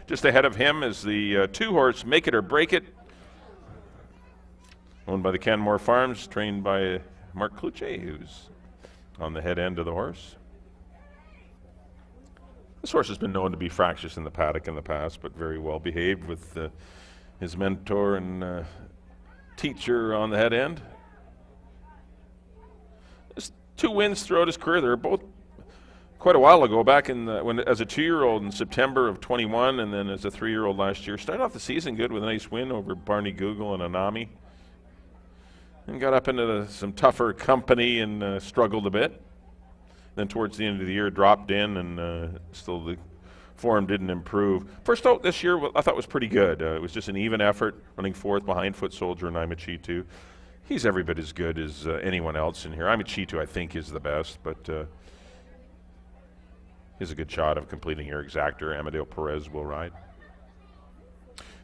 Speaker 2: Just ahead of him is the 2-horse Make It or Break It, owned by the Canmore Farms, trained by Mark Kluche, who's on the head end of the horse. This horse has been known to be fractious in the paddock in the past, but very well behaved with his mentor and teacher on the head end. There's 2 wins throughout his career. They're both quite a while ago, back in as a 2-year-old in September of 21, and then as a 3-year-old last year. Started off the season good with a nice win over Barney Google and Anami, and got up into some tougher company and struggled a bit. Then towards the end of the year, dropped in, and still the form didn't improve. First out this year, I thought was pretty good. It was just an even effort, running 4th behind Foot Soldier and I'm a Cheetu. He's every bit as good as anyone else in here. I'm a Cheetu, I think, is the best, but he's a good shot of completing your exactor. Amadeo Perez will ride.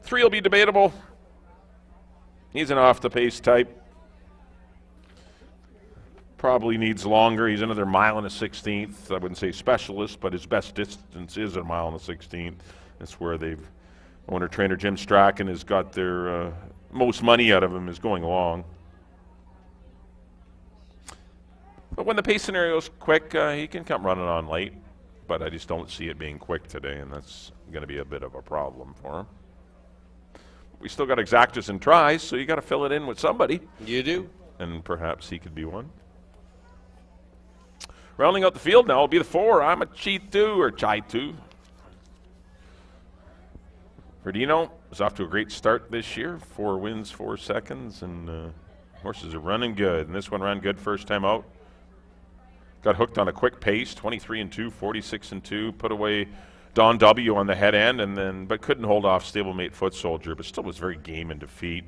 Speaker 2: 3 will be debatable. He's an off-the-pace type. Probably needs longer. He's another 1 1/16. I wouldn't say specialist, but his best distance is 1 1/16. That's where owner-trainer Jim Strachan has got their most money out of him, is going long. But when the pace scenario is quick, he can come running on late. But I just don't see it being quick today, and that's going to be a bit of a problem for him. We still got exactas and tries, so you got to fill it in with somebody.
Speaker 3: You do.
Speaker 2: And perhaps he could be one. Rounding out the field now will be the 4. I'm a Cheetu, or Chaitu. Verdino is off to a great start this year. 4 wins, 4 seconds, and horses are running good. And this one ran good first time out. Got hooked on a quick pace, 23-2, 46-2. Put away Don W on the head end, but couldn't hold off stablemate Foot Soldier, but still was very game in defeat.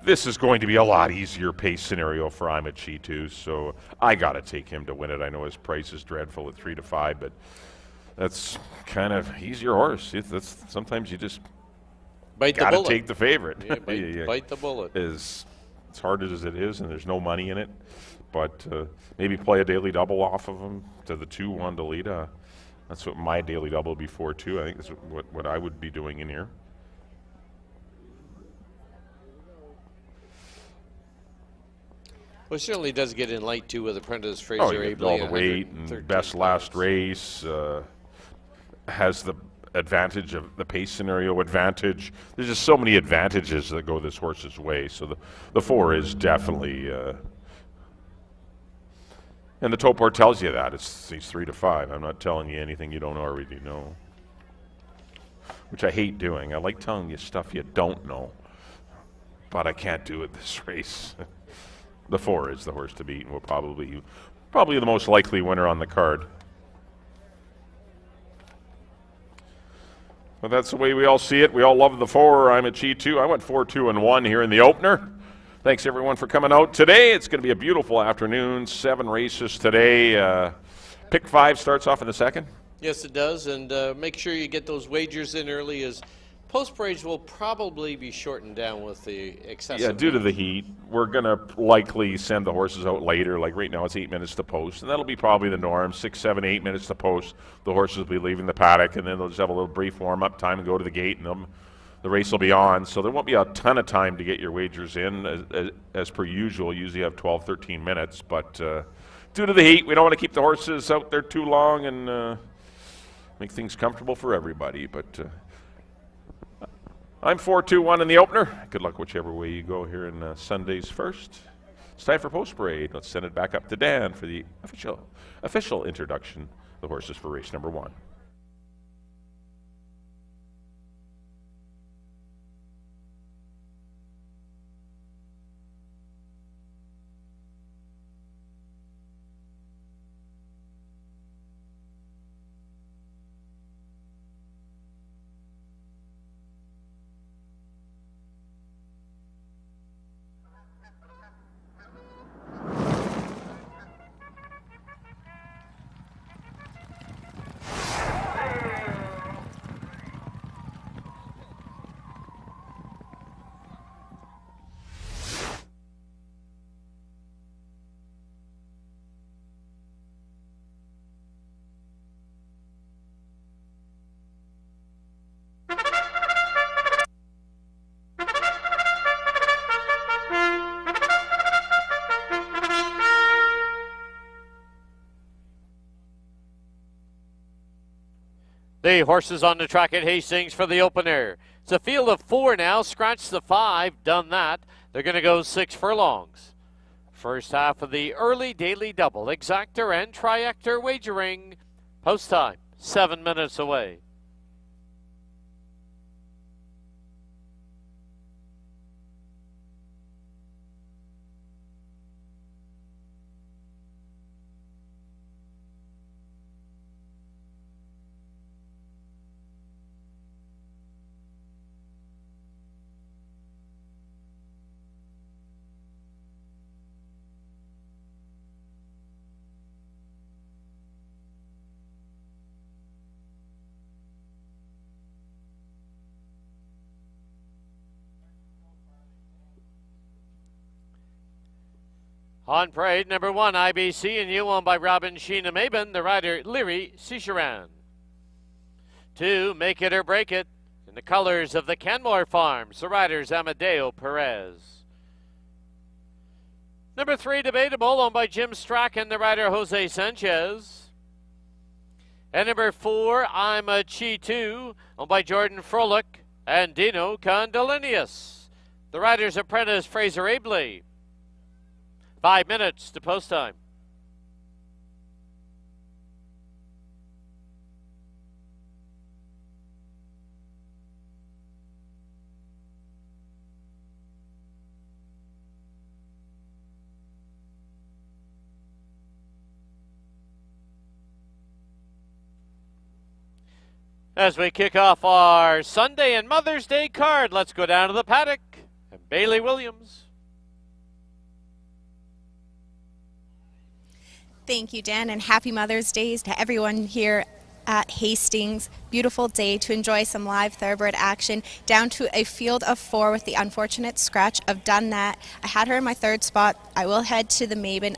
Speaker 2: This is going to be a lot easier pace scenario for I'm a Cheetu, so I got to take him to win it. I know his price is dreadful at 3-5, but that's kind of, he's your horse. Sometimes you just got to take the favorite.
Speaker 3: Yeah, bite the bullet.
Speaker 2: As hard as it is, and there's no money in it, but maybe play a daily double off of him to the 2 Wandalita. That's what my daily double would be for, too. I think that's what I would be doing in here.
Speaker 3: Well, it certainly does get in light, too, with Apprentice Fraser Abley.
Speaker 2: All the weight and best last race. Has the advantage of the pace scenario advantage. There's just so many advantages that go this horse's way. So the 4 is definitely... and the Topor tells you that. He's 3-5. I'm not telling you anything you don't already know. which I hate doing. I like telling you stuff you don't know, but I can't do it this race. The 4 is the horse to beat and will probably the most likely winner on the card. But that's the way we all see it. We all love the 4. I'm at G2. I went 4-2-1 here in the opener. Thanks, everyone, for coming out today. It's going to be a beautiful afternoon. 7 races today. Pick 5 starts off in the second.
Speaker 3: Yes, it does, and make sure you get those wagers in early, as post parades will probably be shortened down with the excessive.
Speaker 2: Yeah, due to the heat, we're going to likely send the horses out later. Like right now, it's 8 minutes to post, and that'll be probably the norm. 6, 7, 8 minutes to post. The horses will be leaving the paddock, and then they'll just have a little brief warm-up time and go to the gate, and the race will be on. So there won't be a ton of time to get your wagers in. As per usual, usually have 12, 13 minutes, but due to the heat, we don't want to keep the horses out there too long and make things comfortable for everybody. But I'm 4-2-1 in the opener. Good luck whichever way you go here in Sunday's first. It's time for post parade. Let's send it back up to Dan for the official introduction of the horses for race number 1.
Speaker 1: The horses on the track at Hastings for the opener. It's a field of 4 now. Scratch the 5. Done that. They're going to go 6 furlongs. First half of the early daily double. Exactor and triactor wagering. Post time. 7 minutes away. On parade, number 1, IBC, and you owned by Robin Sheena Mabin, the rider Leary Cicheran. 2, Make It or Break It, in the colors of the Canmore Farms, the riders Amadeo Perez. Number 3, Debatable, owned by Jim Strachan, the rider Jose Sanchez. And number 4, I'm a Chi 2, owned by Jordan Frolick and Dino Condolinius, the rider's apprentice Fraser Abley. 5 minutes to post time. As we kick off our Sunday and Mother's Day card, let's go down to the paddock and Bailey Williams.
Speaker 5: Thank you, Dan, and happy Mother's Day to everyone here at Hastings. Beautiful day to enjoy some live thoroughbred action. Down to a field of 4 with the unfortunate scratch of Done That. I had her in my 3rd spot. I will head to the Mabin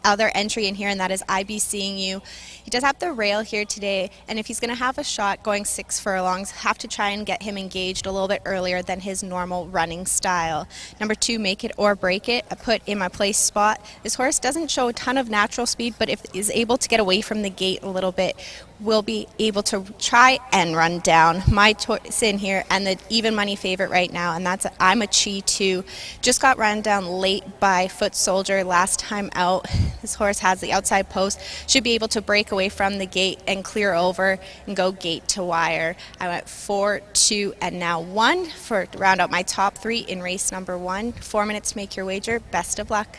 Speaker 5: other entry in here, and that is I Be Seeing You. He does have the rail here today, and if he's going to have a shot going 6 furlongs, have to try and get him engaged a little bit earlier than his normal running style. Number 2, Make It or Break It, I put in my place spot. This horse doesn't show a ton of natural speed, but if is able to get away from the gate a little bit, will be able to try and run down my choice in here and the even money favorite right now, and that's I'm a Chi 2. Just got run down late by Foot Soldier last time out. This horse has the outside post, should be able to break away from the gate and clear over and go gate to wire. I went 4, 2, and now 1 to round out my top 3 in race number 1. 4 minutes to make your wager. Best of luck.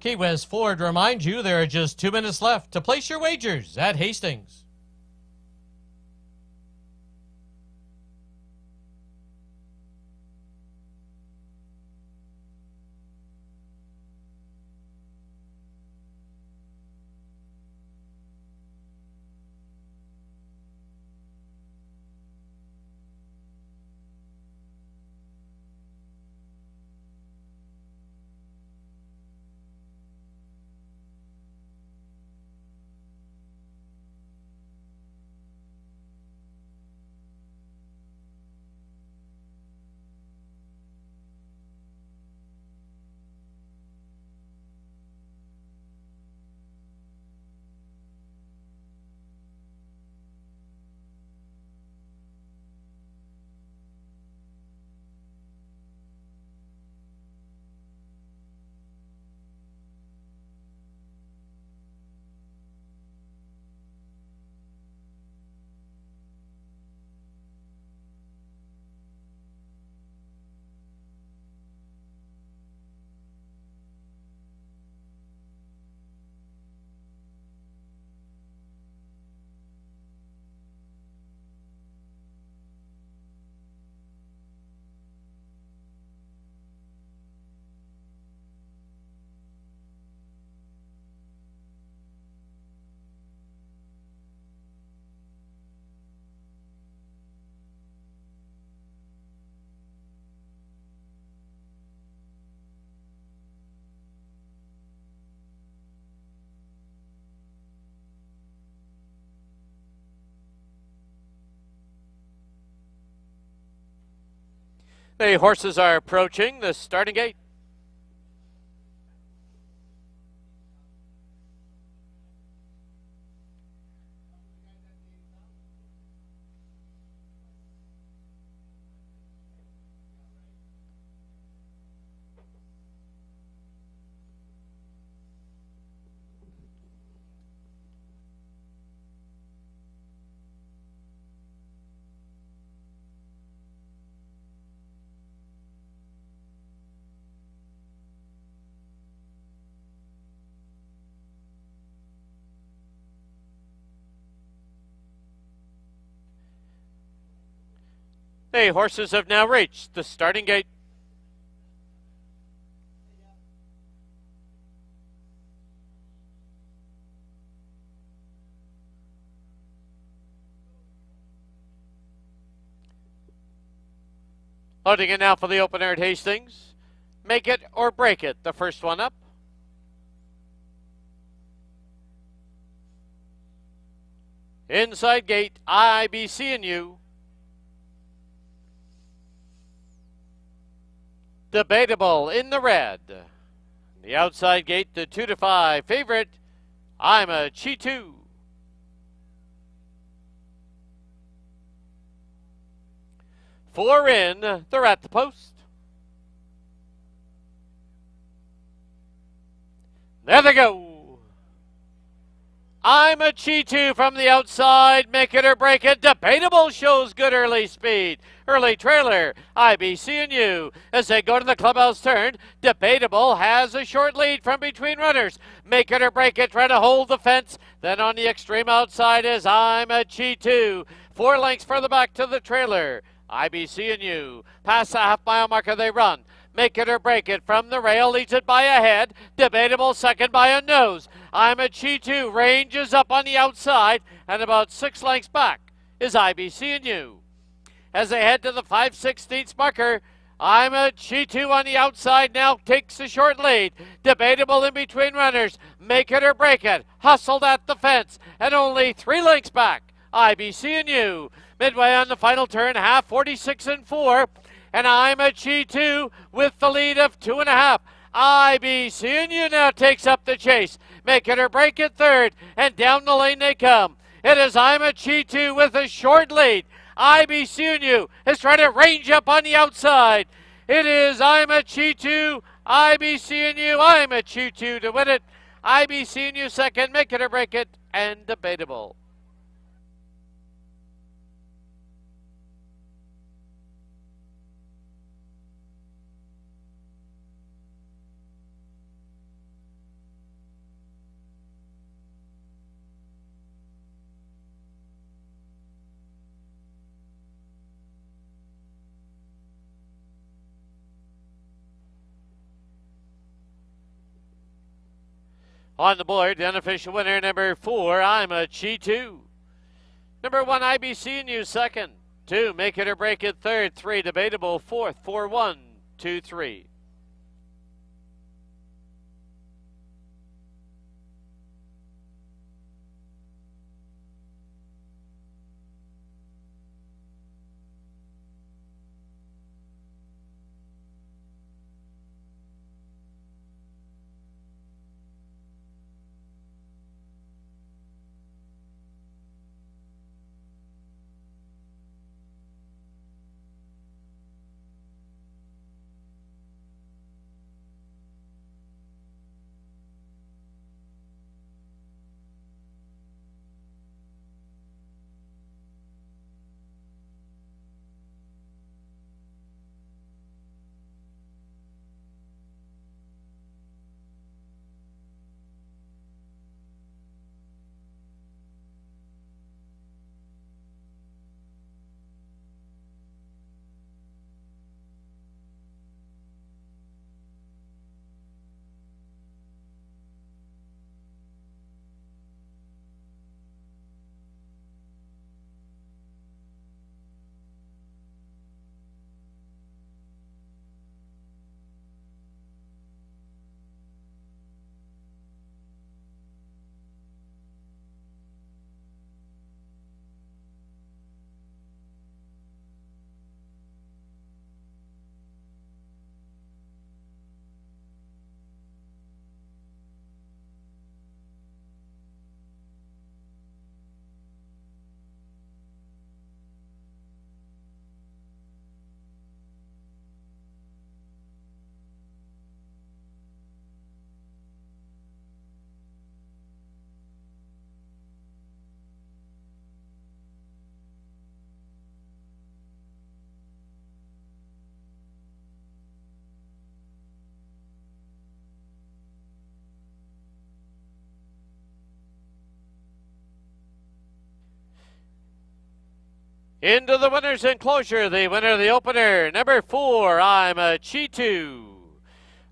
Speaker 3: Key West Ford reminds you there are just 2 minutes left to place your wagers at Hastings.
Speaker 1: The horses are approaching the starting gate. The horses have now reached the starting gate. Loading in now for the opener at Hastings. Make It or Break It, the first one up. Inside gate, IBC and you. Debatable in the red. The outside gate, the 2-5 favorite, I'm a Cheetah. Four in, they're at the post. There they go. I'm a Cheetah from the outside. Make It or Break It. Debatable shows good early speed. Early trailer, IBC and you. As they go to the clubhouse turn, Debatable has a short lead from between runners. Make It or Break It, trying to hold the fence. Then on the extreme outside is I'm a Cheetah. 4 lengths further back to the trailer. IBC and you. Past the half-mile marker they run. Make It or Break It from the rail, leads it by a head. Debatable second by a nose. I'm a Cheetah ranges up on the outside, and about 6 lengths back is IBC and you. As they head to the 5/16 marker, I'm a Cheetah on the outside now takes a short lead. Debatable in between runners. Make It or Break It. Hustled at the fence, and only 3 lengths back. IBC and you. Midway on the final turn, half 46 and 4. And I'm a Cheetah with the lead of 2.5. IBC and you now takes up the chase. Make It or Break It third, and down the lane they come. It is I'm a Cheetah with a short lead. IBC and you is trying to range up on the outside. It is I'm a Cheetah, IBC and you. I'm a Cheetah to win it. IBC and you second. Make It or Break It, and Debatable. On the board, the unofficial winner, number 4, I'm a Cheetah. Number 1, IBC and you second. 2, Make It or Break It third. 3, Debatable fourth. 4, 1, 2, 3. Into the winner's enclosure, the winner of the opener, number 4, I'm a Cheetah.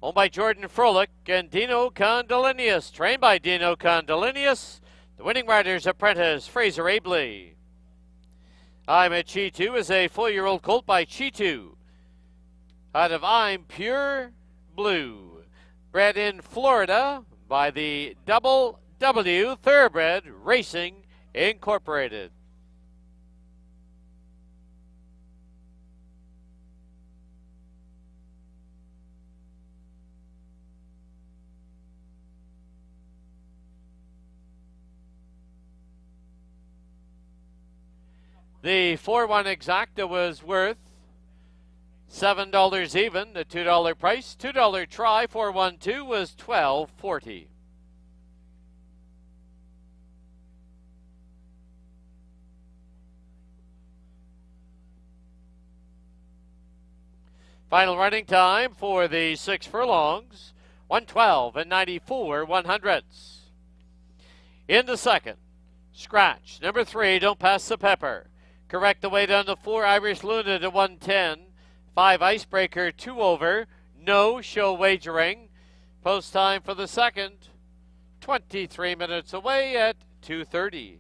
Speaker 1: Owned by Jordan Froelich and Dino Condolinius. Trained by Dino Condolinius. The winning rider's apprentice, Fraser Abley. I'm a Cheetah is a 4-year-old colt by Cheetah. out of I'm Pure Blue, bred in Florida by the Double W Thoroughbred Racing Incorporated. The 4-1 exacta was worth $7 even, the $2 price. $2 try, 4-1-2 was $12.40. Final running time for the 6 furlongs, 1:12 and 94 100ths. In the second, scratch. Number 3, Don't Pass the Pepper. Correct the weight on the 4, Irish Luna to 110. 5, Icebreaker, 2 over. No show wagering. Post time for the second, 23 minutes away at 2:30.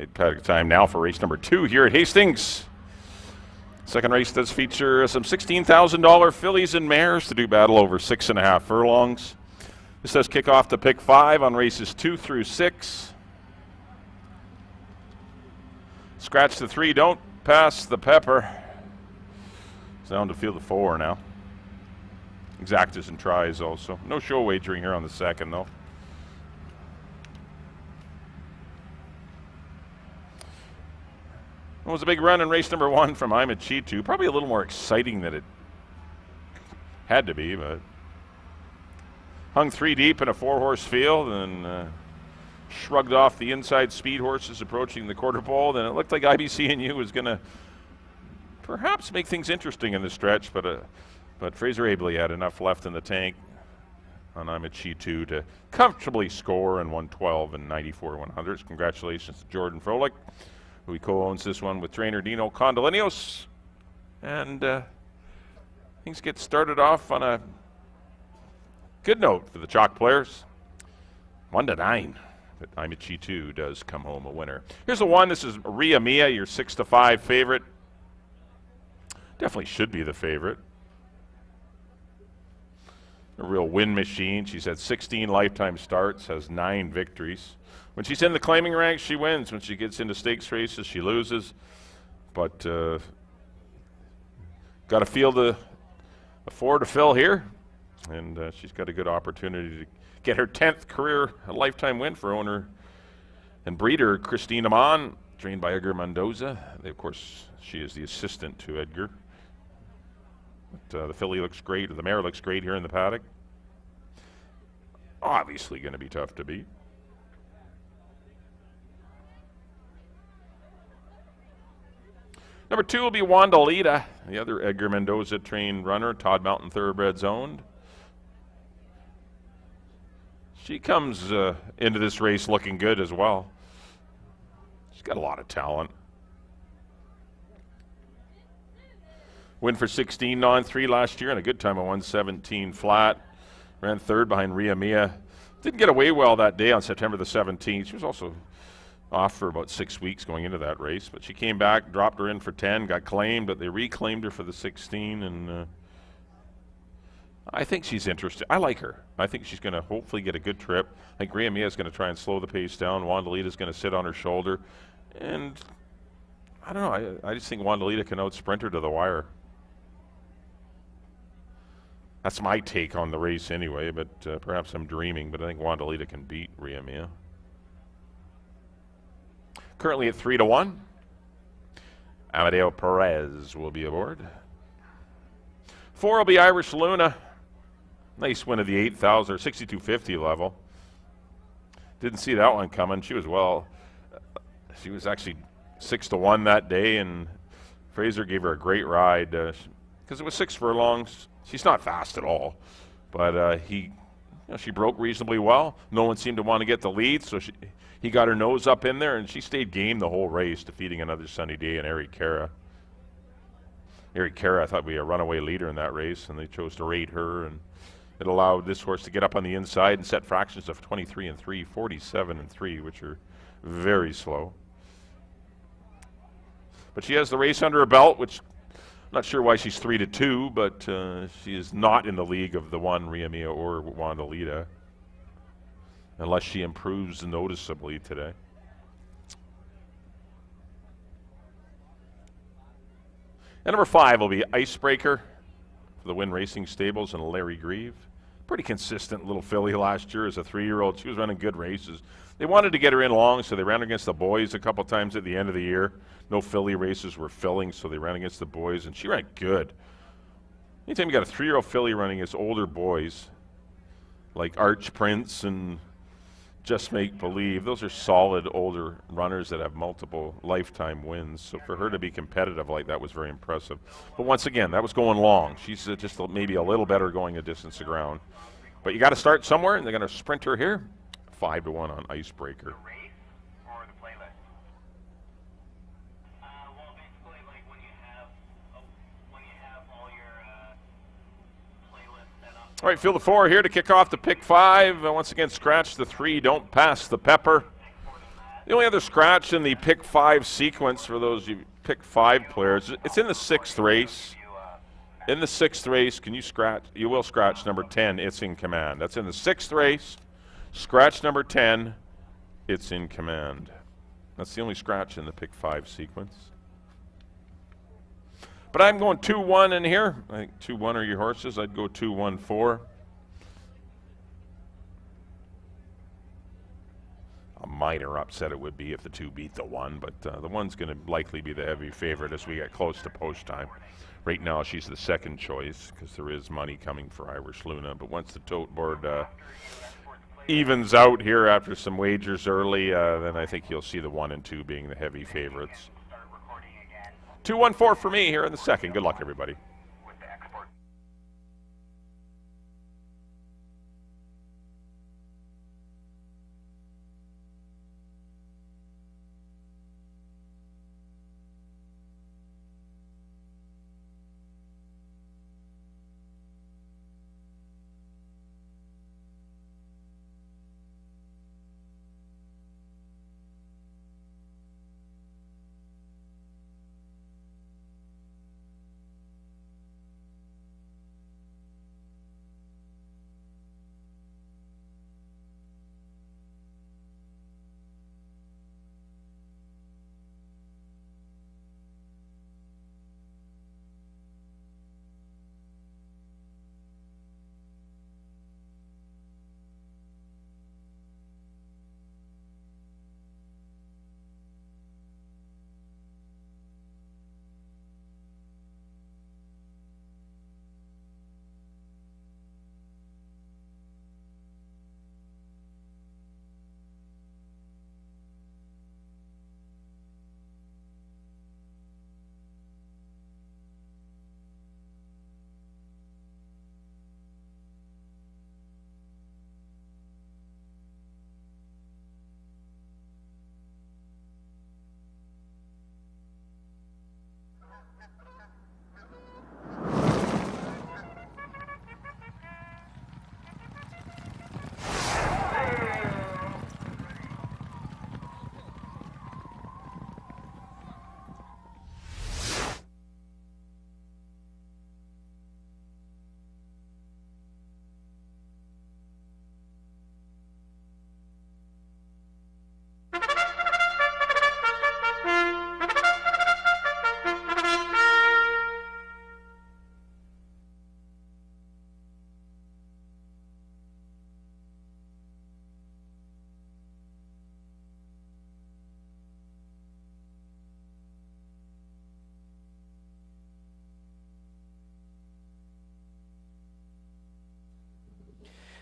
Speaker 6: Paddock time now for race number 2 here at Hastings. Second race does feature some $16,000 fillies and mares to do battle over 6.5 furlongs. This does kick off the pick 5 on races 2 through 6. Scratch the 3, don't pass the pepper. It's down to field of 4 now. Exactas and tries also. No show wagering here on the second, though. It was a big run in race number 1 from Imachitu. Probably a little more exciting than it had to be, but hung 3 deep in a 4-horse field and shrugged off the inside speed horses approaching the quarter pole. Then it looked like IBC&U was going to perhaps make things interesting in the stretch, but Fraser Abley had enough left in the tank on Imachitu to comfortably score in 112 and 94 100s. Congratulations to Jordan Froelich, who he co-owns this one with trainer Dino Condolenios. And things get started off on a good note for the chalk players. 1-9, but Imachitu does come home a winner. Here's the one. This is Ria Mia, your 6-5 favorite. Definitely should be the favorite. A real win machine. She's had 16 lifetime starts, has 9 victories. When she's in the claiming ranks, she wins. When she gets into stakes races, she loses. But got a field of 4 to fill here, and she's got a good opportunity to get her 10th career lifetime win for owner and breeder Christine Amon, trained by Edgar Mendoza. Of course, she is the assistant to Edgar. But, the filly looks great. The mare looks great here in the paddock. Obviously going to be tough to beat. Number 2 will be Wanda Lita, the other Edgar Mendoza trained runner, Todd Mountain Thoroughbreds owned. She comes into this race looking good as well. She's got a lot of talent. Win for 16 non-3 last year and a good time of 117 flat. Ran 3rd behind Ria Mia. Didn't get away well that day on September the 17th. She was also off for about 6 weeks going into that race, but she came back, dropped her in for 10, got claimed, but they reclaimed her for the 16, and I think she's interested. I like her. I think she's going to hopefully get a good trip. I think Ria Mia is going to try and slow the pace down. Wanda Lita is going to sit on her shoulder, and I don't know. I just think Wanda Lita can out-sprint her to the wire. That's my take on the race anyway, but perhaps I'm dreaming, but I think Wanda Lita can beat Ria Mia. Currently at 3-1. Amadeo Perez will be aboard. 4 will be Irish Luna. Nice win of the 8,000 or 6,250 level. Didn't see that one coming. She was actually 6-1 that day, and Fraser gave her a great ride because it was 6 furlongs. She's not fast at all, but she broke reasonably well. No one seemed to want to get the lead, so he got her nose up in there, and she stayed game the whole race, defeating Another Sunny Day and Eric Cara. Eric Cara, I thought, would be a runaway leader in that race, and they chose to rate her, and it allowed this horse to get up on the inside and set fractions of 23 and 3, 47 and 3, which are very slow. But she has the race under her belt, which I'm not sure why she's 3-2, but she is not in the league of the one Ria Mia or Wanda Lita, unless she improves noticeably today. And number 5 will be Icebreaker for the Wynn Racing Stables and Larry Grieve. Pretty consistent little filly last year as a 3-year-old. She was running good races. They wanted to get her in long, so they ran against the boys a couple times at the end of the year. No filly races were filling, so they ran against the boys, and she ran good. Anytime you got a 3-year-old filly running against older boys, like Arch Prince and Just Make Believe, those are solid older runners that have multiple lifetime wins. So for her to be competitive like that was very impressive. But once again, that was going long. She's just maybe a little better going a distance of ground. But you got to start somewhere, and they're going to sprint her here. 5-1 on Icebreaker. All right, field of 4 here to kick off the pick 5. Once again, scratch the 3, don't pass the pepper. The only other scratch in the pick 5 sequence for those you pick 5 players, it's in the 6th race. In the 6th race, can you scratch? You will scratch number 10, It's in Command. That's in the 6th race. Scratch number 10, It's in Command. That's the only scratch in the pick 5 sequence. But I'm going 2-1 in here. I think 2-1 are your horses. I'd go 2-1-4. A minor upset it would be if the 2 beat the 1, but the 1's going to likely be the heavy favorite as we get close to post time. Right now she's the second choice because there is money coming for Irish Luna, but once the tote board evens out here after some wagers early, then I think you'll see the 1 and 2 being the heavy favorites. 2-1-4 for me here in the second. Good luck, everybody.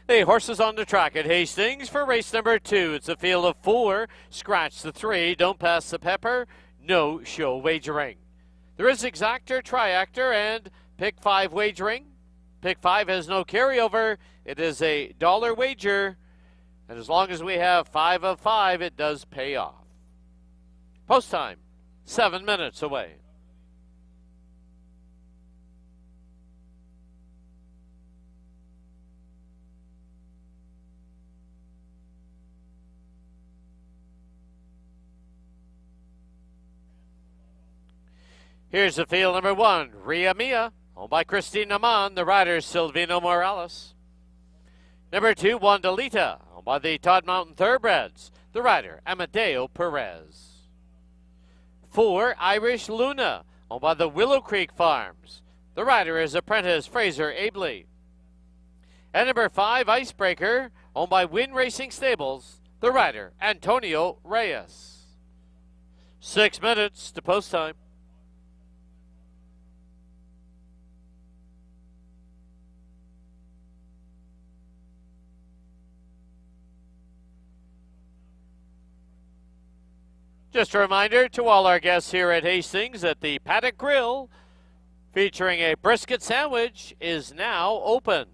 Speaker 1: The horses on the track at Hastings for race number 2. It's a field of 4. Scratch the 3. Don't pass the pepper. No show wagering. There is exactor, triactor, and pick 5 wagering. Pick 5 has no carryover. It is a $1 wager. And as long as we have 5 of 5, it does pay off. Post time, 7 minutes away. Here's the field number 1, Ria Mia, owned by Christine Aman, the rider Silvino Morales. Number 2, Wandalita, owned by the Todd Mountain Thoroughbreds, the rider Amadeo Perez. 4, Irish Luna, owned by the Willow Creek Farms, the rider is apprentice Fraser Abley. And number 5, Icebreaker, owned by Win Racing Stables, the rider Antonio Reyes. 6 minutes to post time. Just a reminder to all our guests here at Hastings that the Paddock Grill, featuring a brisket sandwich, is now open.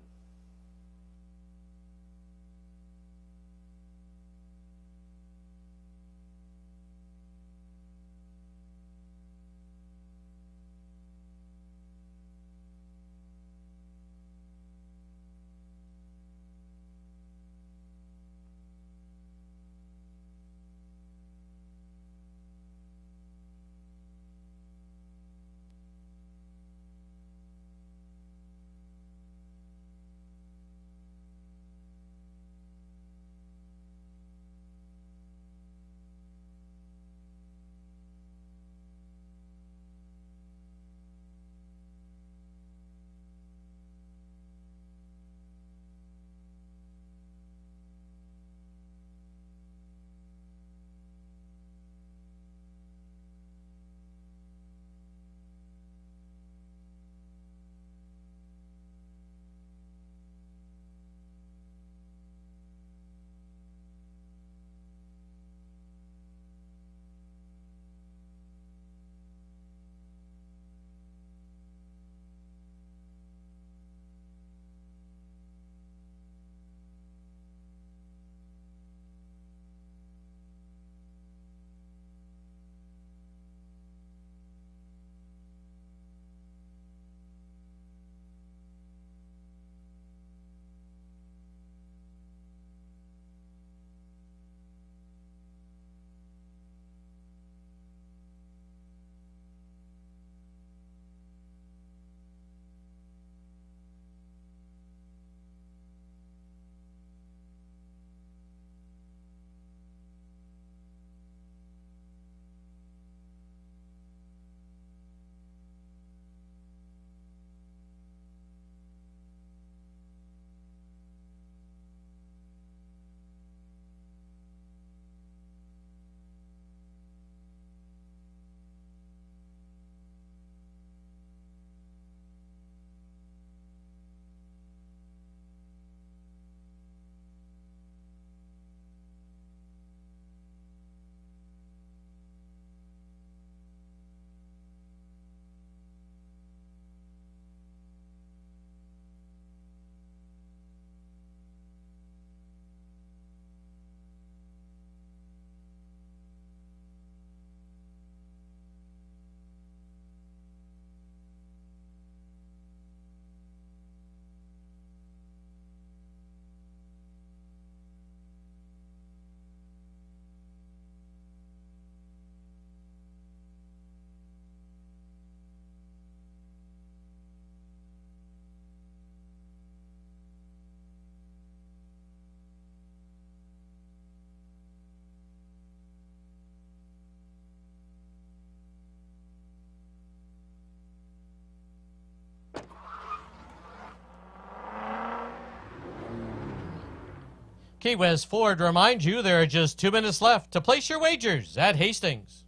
Speaker 3: Key West Ford reminds you there are just 2 minutes left to place your wagers at Hastings.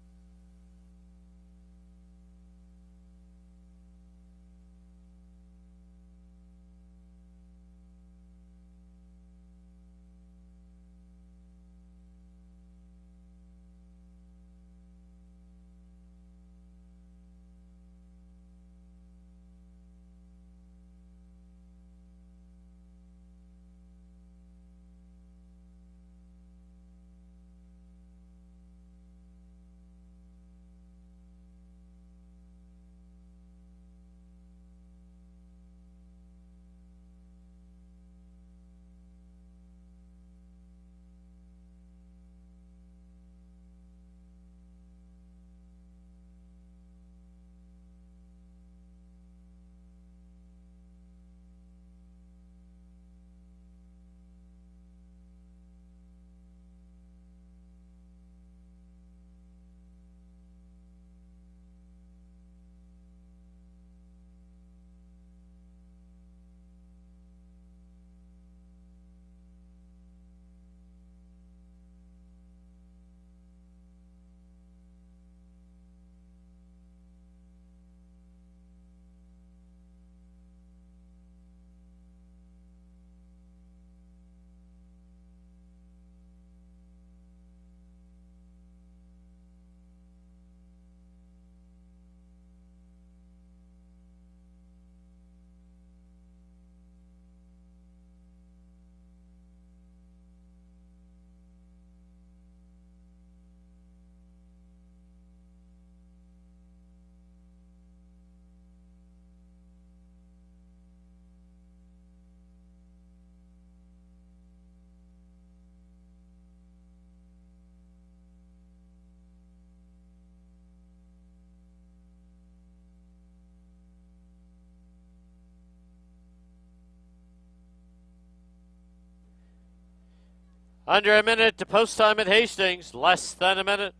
Speaker 1: Under a minute to post time at Hastings. Less than a minute.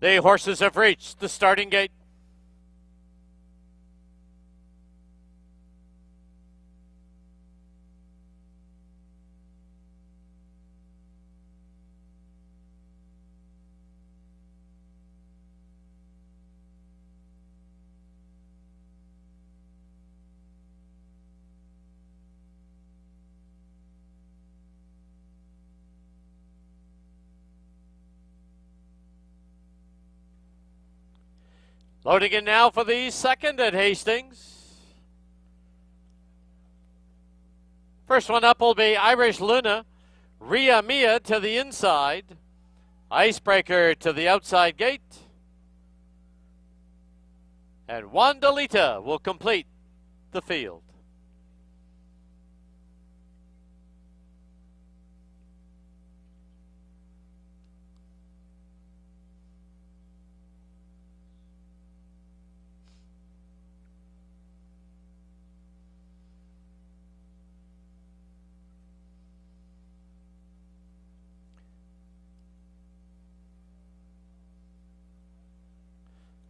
Speaker 1: The horses have reached the starting gate. Loading in now for the second at Hastings. First one up will be Irish Luna. Ria Mia to the inside. Icebreaker to the outside gate. And Wandalita will complete the field.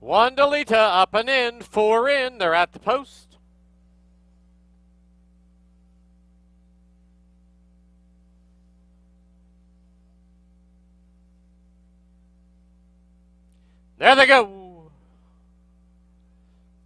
Speaker 1: Wandalita up and in, 4 in, they're at the post. There they go.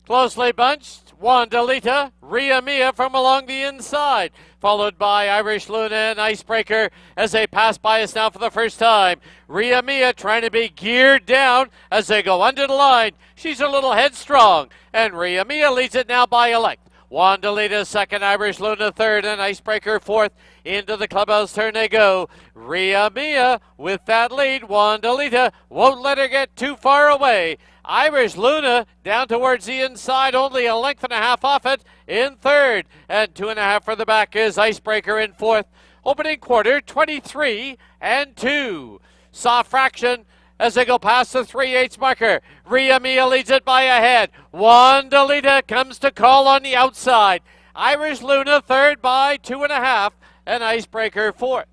Speaker 1: Closely bunched, Wandalita, Ria Mia from along the inside, followed by Irish Luna and Icebreaker as they pass by us now for the first time. Ria Mia trying to be geared down as they go under the line. She's a little headstrong, and Ria Mia leads it now by elect. Wandalita second, Irish Luna third, and Icebreaker fourth. Into the clubhouse turn they go. Ria Mia with that lead. Wandalita won't let her get too far away. Irish Luna down towards the inside, only a length and a half off it in third. And 2.5 for the back is Icebreaker in fourth. Opening quarter, 23-2. Soft fraction as they go past the 3/8 marker. Ria Mia leads it by a head. Wandalita comes to call on the outside. Irish Luna third by 2.5, and Icebreaker fourth.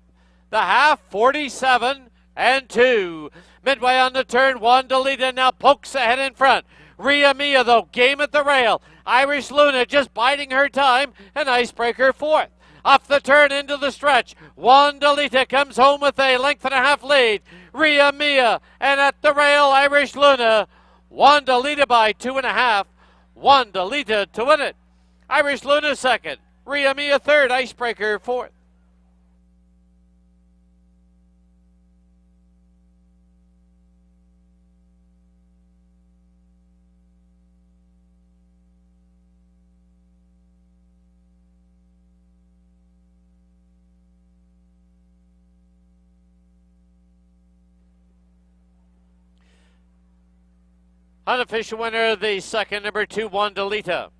Speaker 1: The half, 47-2. Midway on the turn, Wandalita now pokes ahead in front. Ria Mia, though, game at the rail. Irish Luna just biding her time, and Icebreaker fourth. Off the turn into the stretch, Wandalita comes home with a length and a half lead. Ria Mia, and at the rail, Irish Luna. Wandalita by 2.5. Wandalita to win it. Irish Luna second. Ria Mia third. Icebreaker fourth. Unofficial winner of the second, number 2, Wandalita.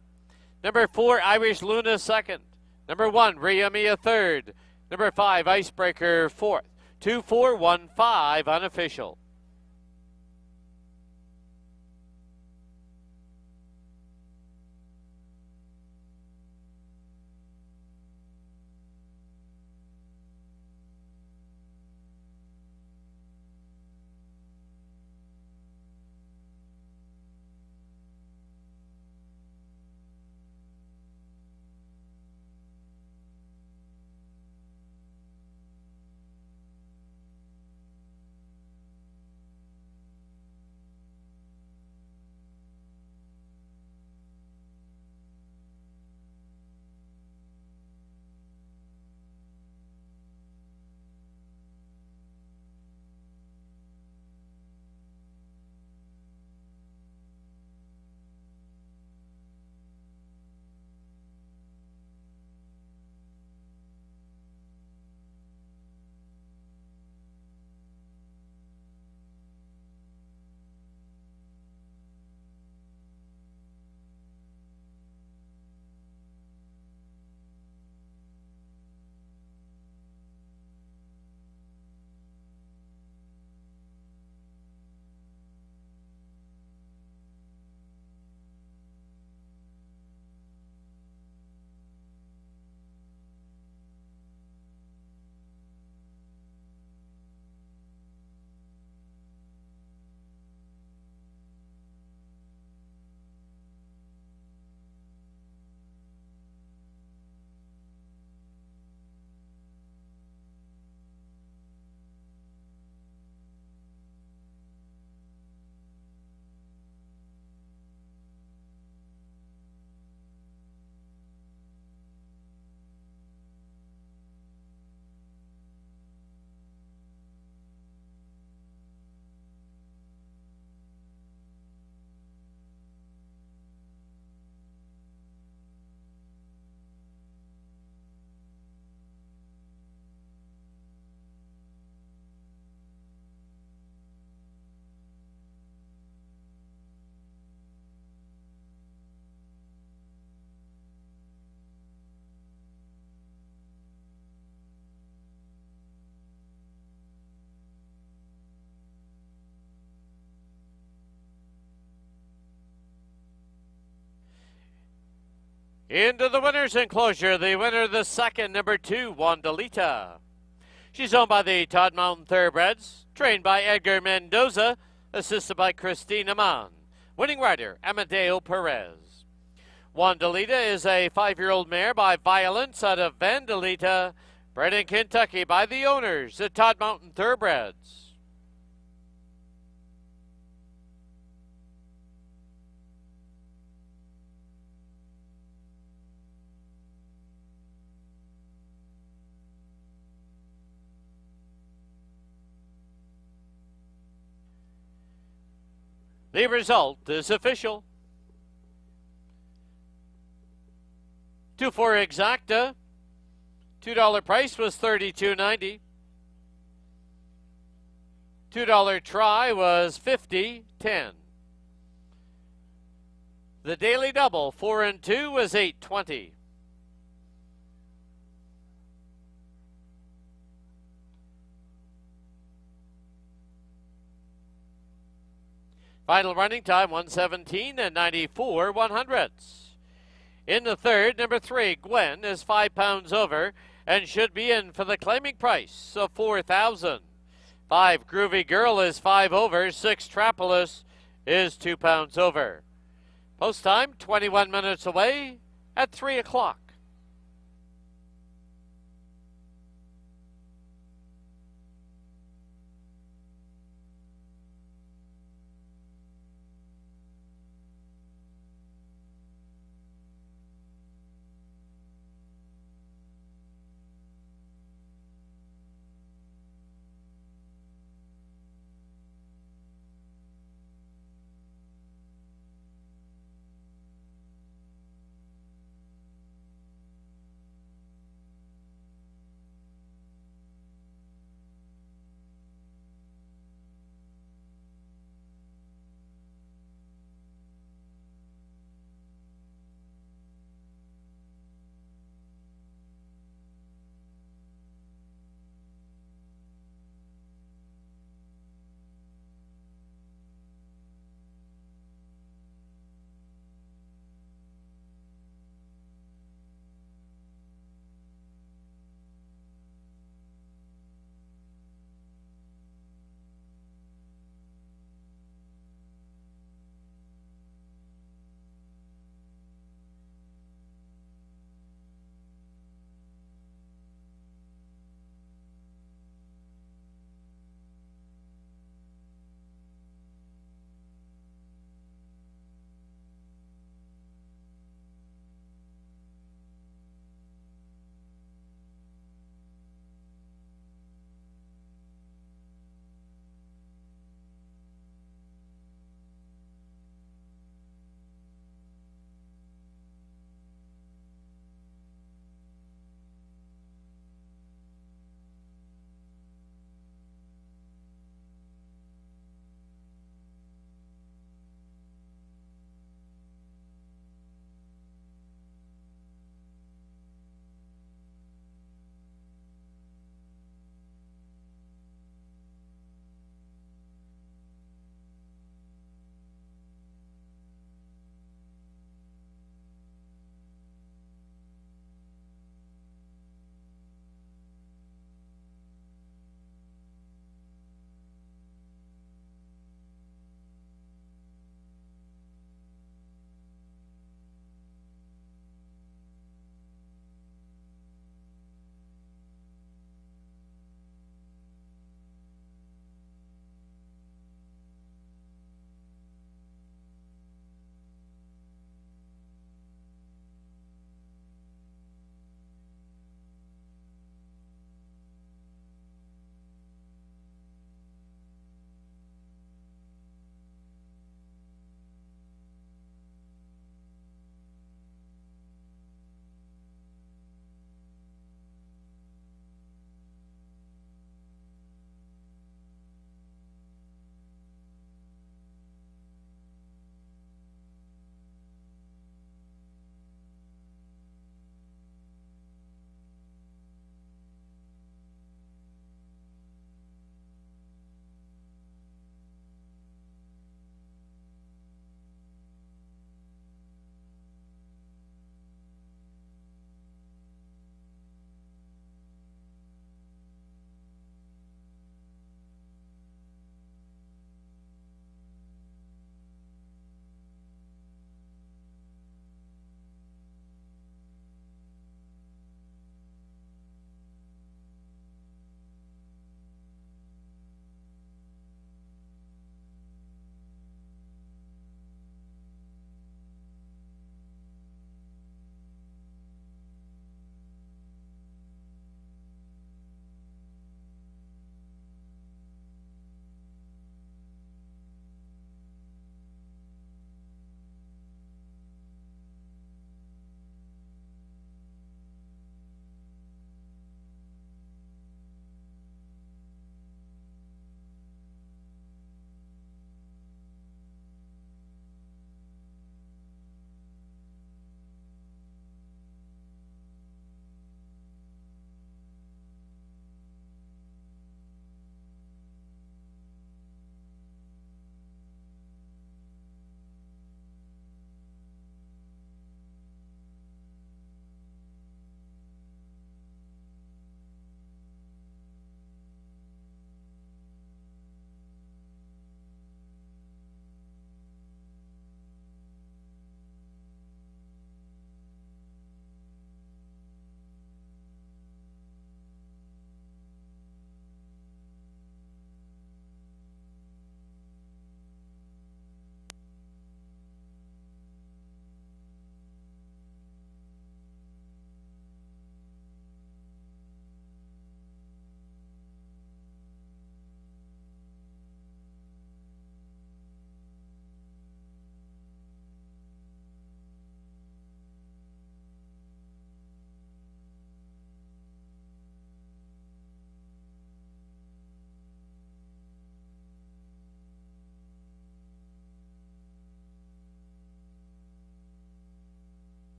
Speaker 1: Number 4, Irish Luna second. Number 1, Ria Mia third. Number 5, Icebreaker fourth. 2-4-1-5 unofficial. Into the winner's enclosure, the winner of the second, number 2, Wandalita. She's owned by the Todd Mountain Thoroughbreds, trained by Edgar Mendoza, assisted by Christine Aman. Winning rider, Amadeo Perez. Wandalita is a 5-year-old mare by Violence out of Vandalita, bred in Kentucky by the owners, the Todd Mountain Thoroughbreds. The result is official. 2 for exacta. $2 price was $32.90. $2 try was $50.10. The daily double, 4 and 2, was $8.20. Final running time, 1:17 and 94 100ths. In the third, number 3, Gwen, is 5 pounds over and should be in for the claiming price of $4,000. 5, Groovy Girl, is 5 over. 6, Trapolis is 2 pounds over. Post time, 21 minutes away at 3 o'clock.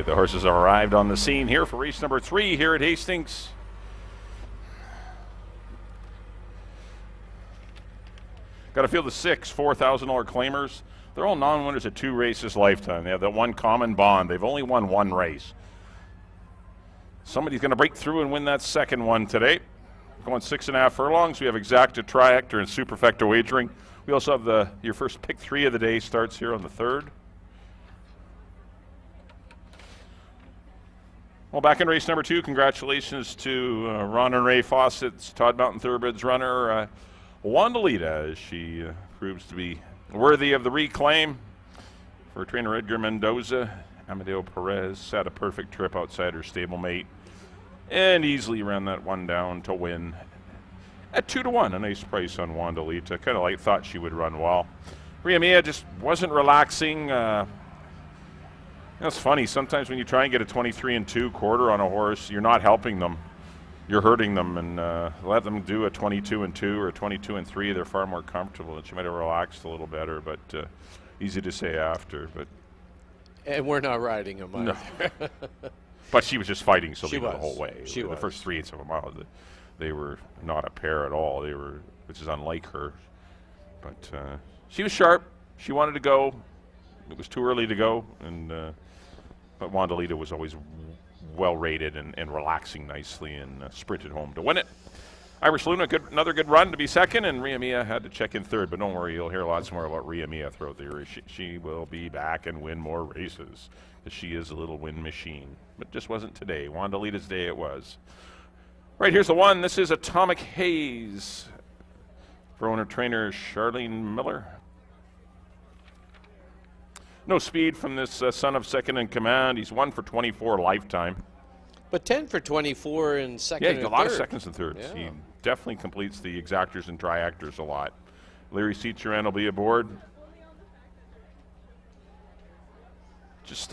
Speaker 6: right, the horses have arrived on the scene here for race number 3 here at Hastings. Got a field of 6 $4,000 claimers. They're all non-winners at 2 races lifetime. They have that one common bond. They've only won 1 race. Somebody's going to break through and win that second one today. Going 6.5 furlongs. We have exacta, triactor, and superfecta wagering. We also have your first pick 3 of the day starts here on the 3rd. Well, back in race number 2, congratulations to Ron and Ray Fawcett's Todd Mountain Thoroughbreds runner, Wandalita, as she proves to be worthy of the reclaim. For trainer Edgar Mendoza, Amadeo Perez had a perfect trip outside her stablemate and easily ran that one down to win at 2-1. A nice price on Wandalita. Kind of thought she would run well. Ria Mia just wasn't relaxing. That's funny. Sometimes when you try and get a 23-2 quarter on a horse, you're not helping them. You're hurting them, and let them do a 22-2 or a 22-3. They're far more comfortable, and she might have relaxed a little better, but easy to say after. But
Speaker 3: and we're not riding them either.
Speaker 6: No. But she was just fighting Sylvina the whole way.
Speaker 3: She was.
Speaker 6: The first 3/8 of a mile, they were not a pair at all. They were, which is unlike her. But she was sharp. She wanted to go. It was too early to go, and but Wandalita was always well rated and relaxing nicely and sprinted home to win it. Irish Luna, another good run to be second, and Ria Mia had to check in third. But don't worry, you'll hear lots more about Ria Mia throughout the year. She will be back and win more races because she is a little win machine. But just wasn't today. Wandalita's day it was. Right, here's the one. This is Atomic Haze for owner-trainer Charlene Miller. No speed from this son of second in command. He's 1 for 24 lifetime.
Speaker 3: But 10 for 24 in second and
Speaker 6: third. Yeah, a lot of seconds and thirds. Yeah. He definitely completes the exactors and triactors a lot. Larry Seacheran will be aboard. Just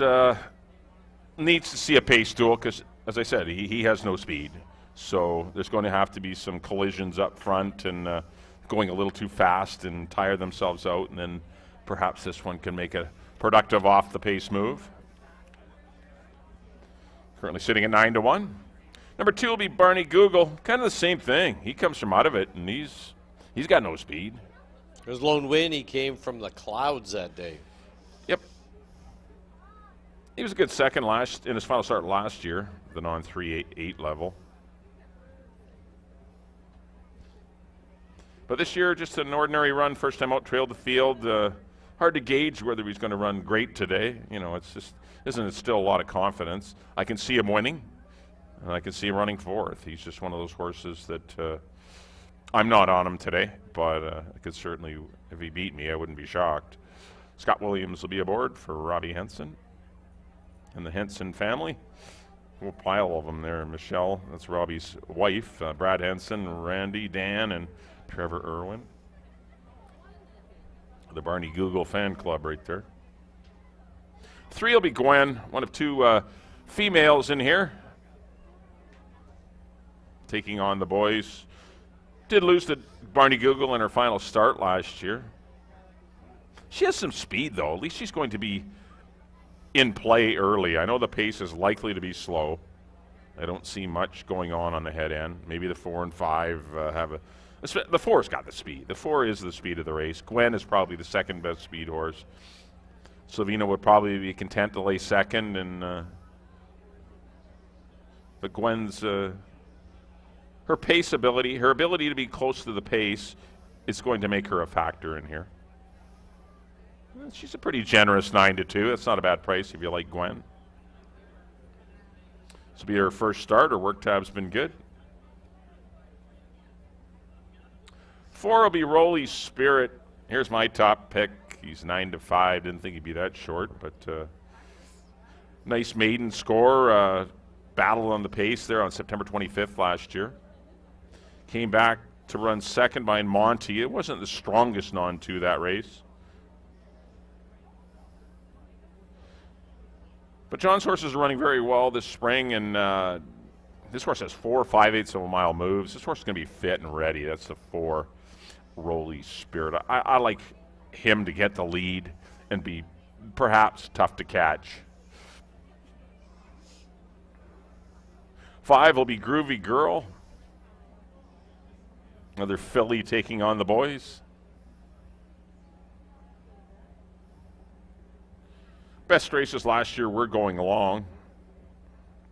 Speaker 6: needs to see a pace duel because, as I said, he has no speed. So there's going to have to be some collisions up front and going a little too fast and tire themselves out, and then perhaps this one can make a productive off-the-pace move. Currently sitting at 9-1. Number 2 will be Barney Google. Kind of the same thing. He comes from out of it, and he's got no speed.
Speaker 3: His lone win, he came from the clouds that day.
Speaker 6: Yep. He was a good second in his final start last year, the non-3-8 level. But this year, just an ordinary run, first time out, trailed the field. Hard to gauge whether he's going to run great today. You know, it's just, isn't it still a lot of confidence? I can see him winning, and I can see him running fourth. He's just one of those horses that I'm not on him today, but I could certainly, if he beat me, I wouldn't be shocked. Scott Williams will be aboard for Robbie Henson and the Henson family. A whole pile of them there. Michelle, that's Robbie's wife, Brad Henson, Randy, Dan, and Trevor Irwin. The Barney Google fan club right there. 3 will be Gwen, one of 2 females in here. Taking on the boys. Did lose to Barney Google in her final start last year. She has some speed, though. At least she's going to be in play early. I know the pace is likely to be slow. I don't see much going on the head end. Maybe the 4 and 5 have a... The 4's got the speed. The 4 is the speed of the race. Gwen is probably the second best speed horse. Sylvina would probably be content to lay second, and but Gwen's her pace ability, her ability to be close to the pace, is going to make her a factor in here. She's a pretty generous 9-2. That's not a bad price if you like Gwen. This will be her first start. Her work tab's been good. 4 will be Rolly Spirit. Here's my top pick. He's 9-5. Didn't think he'd be that short, but nice maiden score. Battled on the pace there on September 25th last year. Came back to run second behind Monty. It wasn't the strongest non-2 that race. But John's horses are running very well this spring, and this horse has 4 5/8 of a mile moves. This horse is going to be fit and ready. That's the 4. Rolly Spirit. I like him to get the lead and be perhaps tough to catch. 5 will be Groovy Girl. Another filly taking on the boys. Best races last year were Going Along.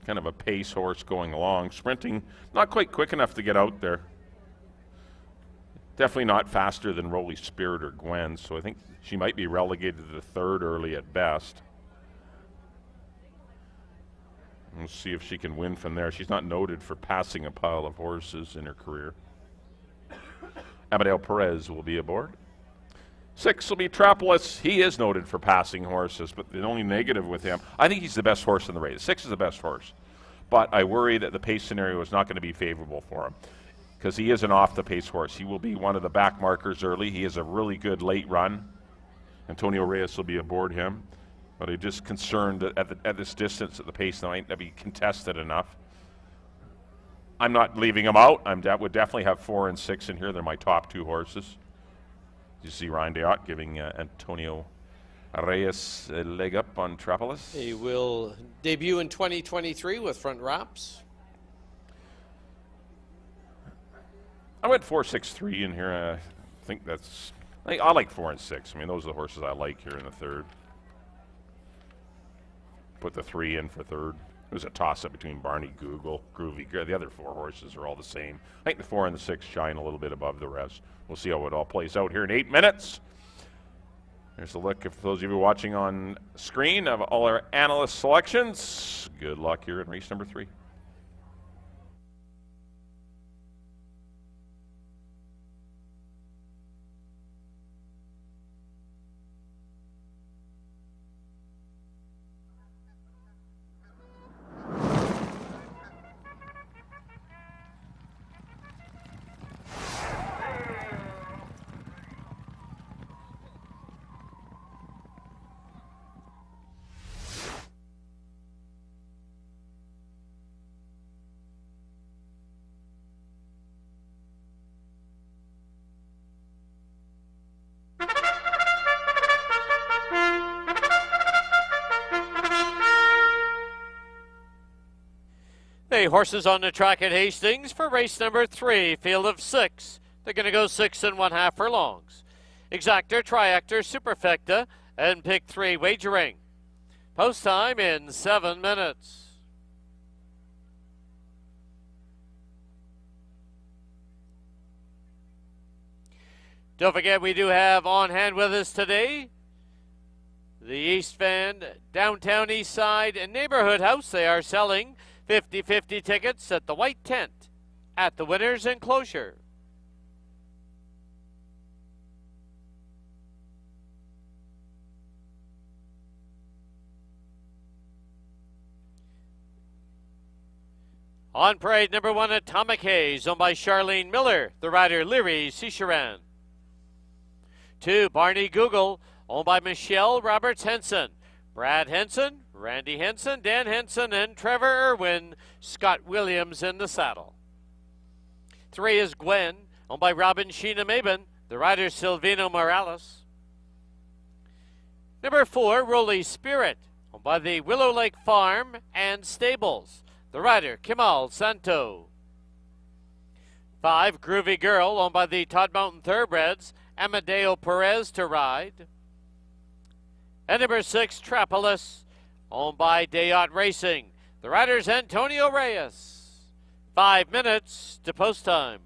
Speaker 6: Kind of a pace horse going along. Sprinting, not quite quick enough to get out there. Definitely not faster than Rolly Spirit or Gwen, so I think she might be relegated to the 3rd early at best. We'll see if she can win from there. She's not noted for passing a pile of horses in her career. Amadeo Perez will be aboard. 6 will be Trapolis. He is noted for passing horses, but the only negative with him, I think he's the best horse in the race. 6 is the best horse, but I worry that the pace scenario is not going to be favorable for him because he is an off-the-pace horse. He will be one of the back markers early. He has a really good late run. Antonio Reyes will be aboard him, but I'm just concerned that at this distance at the pace might not be contested enough. I'm not leaving him out. I would definitely have 4 and 6 in here. They're my top 2 horses. You see Ryan Deot giving Antonio Reyes a leg up on Trapolis.
Speaker 3: He will debut in 2023 with front wraps.
Speaker 6: I went 4, 6, 3 in here. I think that's. I like 4 and 6. I mean, those are the horses I like here in the 3rd. Put the 3 in for 3rd. It was a toss-up between Barney, Google, Groovy. The other 4 horses are all the same. I think the 4 and the 6 shine a little bit above the rest. We'll see how it all plays out here in 8 minutes. Here's a look, if those of you watching on screen, of all our analyst selections. Good luck here in race number 3.
Speaker 1: The horses on the track at Hastings for race number 3, field of 6. They're going to go 6 1/2 furlongs. Exactor, Triactor, Superfecta, and pick 3 wagering. Post time in 7 minutes. Don't forget, we do have on hand with us today the East Van Downtown East Side Neighborhood House. They are selling 50-50 tickets at the White Tent at the Winners Enclosure. On parade, number 1, Atomic Haze, owned by Charlene Miller, the rider Leary Cicheran. 2, Barney Google, owned by Michelle Roberts Henson. Brad Henson, Randy Henson, Dan Henson, and Trevor Irwin. Scott Williams in the saddle. 3 is Gwen, owned by Robin Sheena Maben, the rider Silvino Morales. Number 4, Rolly Spirit, owned by the Willow Lake Farm and Stables, the rider Kimal Santo. 5, Groovy Girl, owned by the Todd Mountain Thoroughbreds, Amadeo Perez to ride. And number 6, Trapolis, owned by Deot Racing. The rider's Antonio Reyes. 5 minutes to post time.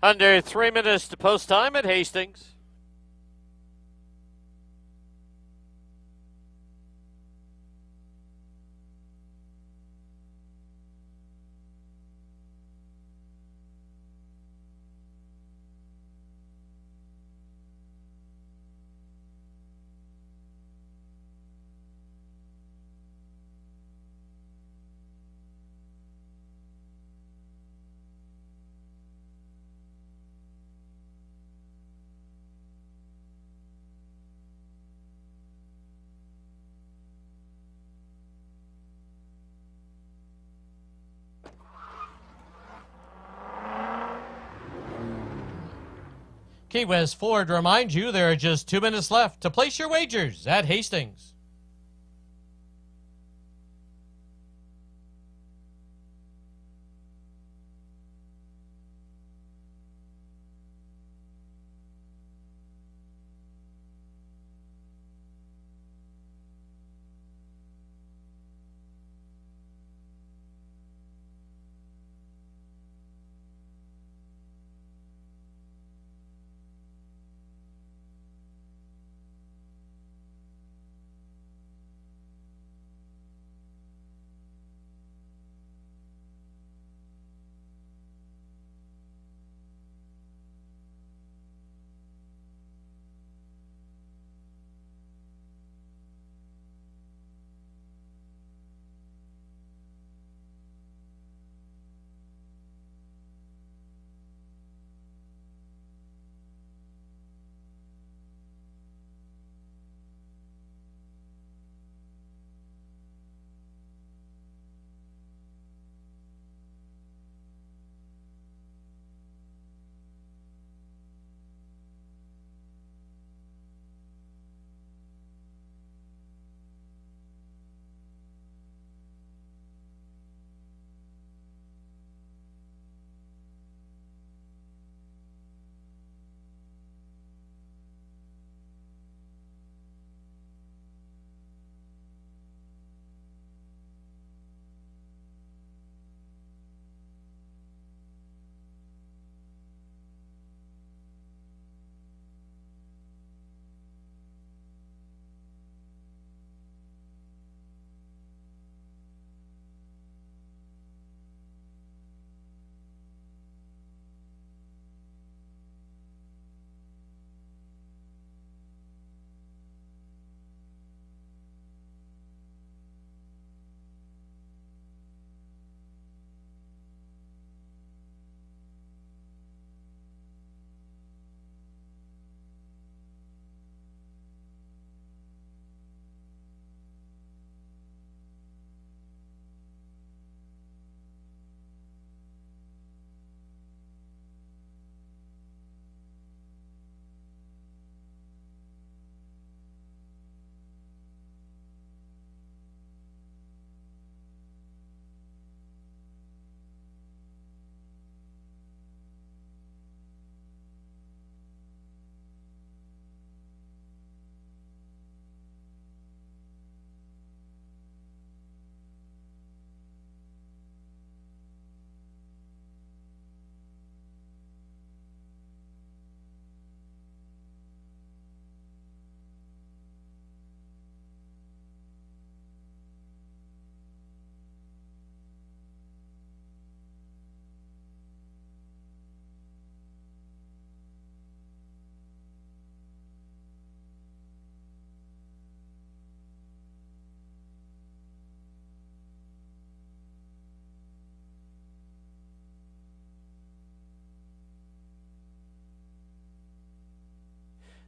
Speaker 1: Under 3 minutes to post time at Hastings.
Speaker 3: Key West Ford reminds you there are just 2 minutes left to place your wagers at Hastings.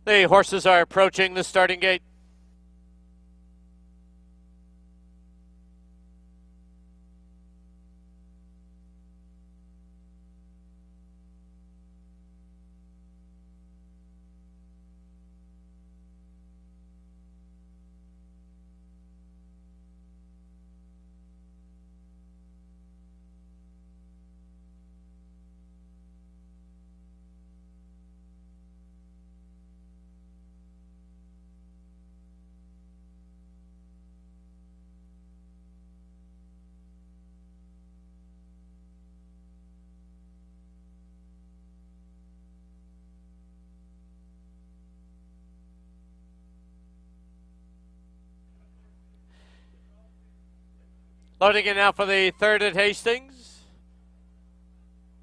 Speaker 1: The horses are approaching the starting gate. Loading in now for the third at Hastings.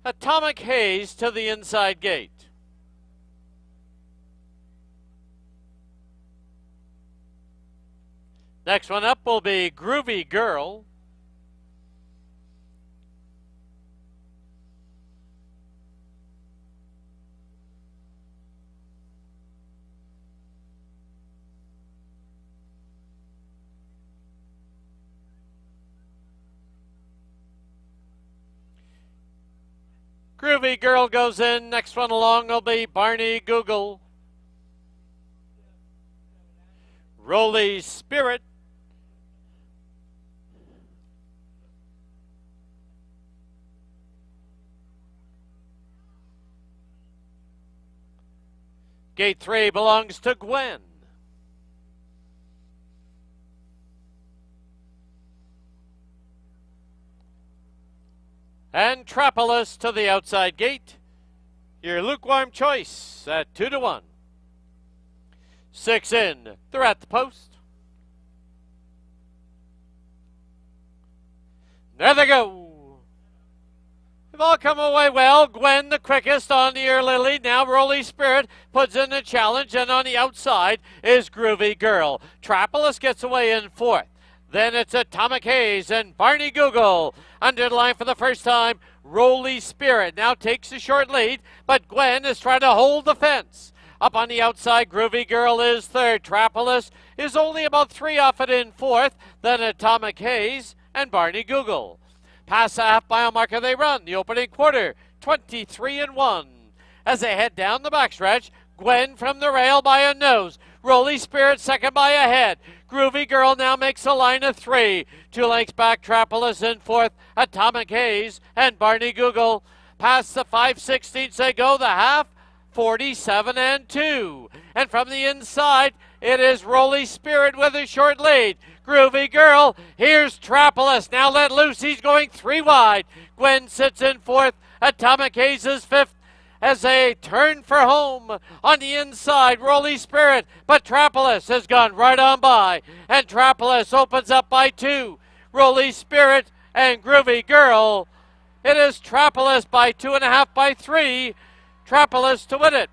Speaker 1: Atomic Haze to the inside gate. Next one up will be Groovy Girl. Groovy Girl goes in. Next one along will be Barney Google. Rolly Spirit. Gate 3 belongs to Gwen. And Trapolis to the outside gate. Your lukewarm choice at 2-1. 6 in. They're at the post. There they go. They've all come away well. Gwen the quickest on the early lead. Now Rolly Spirit puts in the challenge, and on the outside is Groovy Girl. Trapolis gets away in fourth. Then it's Atomic Haze and Barney Google. Under the line for the first time, Rolly Spirit now takes a short lead, but Gwen is trying to hold the fence. Up on the outside, Groovy Girl is third. Trapolis is only about 3 off it in fourth. Then Atomic Haze and Barney Google. Past the half-mile marker they run. The opening quarter, 23-1. As they head down the backstretch, Gwen from the rail by a nose. Rolly Spirit second by a head. Groovy Girl now makes a line of 3. 2 lengths back, Trapolis in fourth. Atomic Haze and Barney Google. Past the 5/16 they go the half, 47-2. And from the inside, it is Rolly Spirit with a short lead. Groovy Girl, here's Trapolis, now let loose, he's going 3 wide. Gwen sits in fourth, Atomic Haze is fifth as they turn for home. On the inside, Rolly Spirit, but Trapolis has gone right on by, and Trapolis opens up by 2. Rolly Spirit and Groovy Girl. It is Trapolis by 2.5 by 3. Trapolis to win it.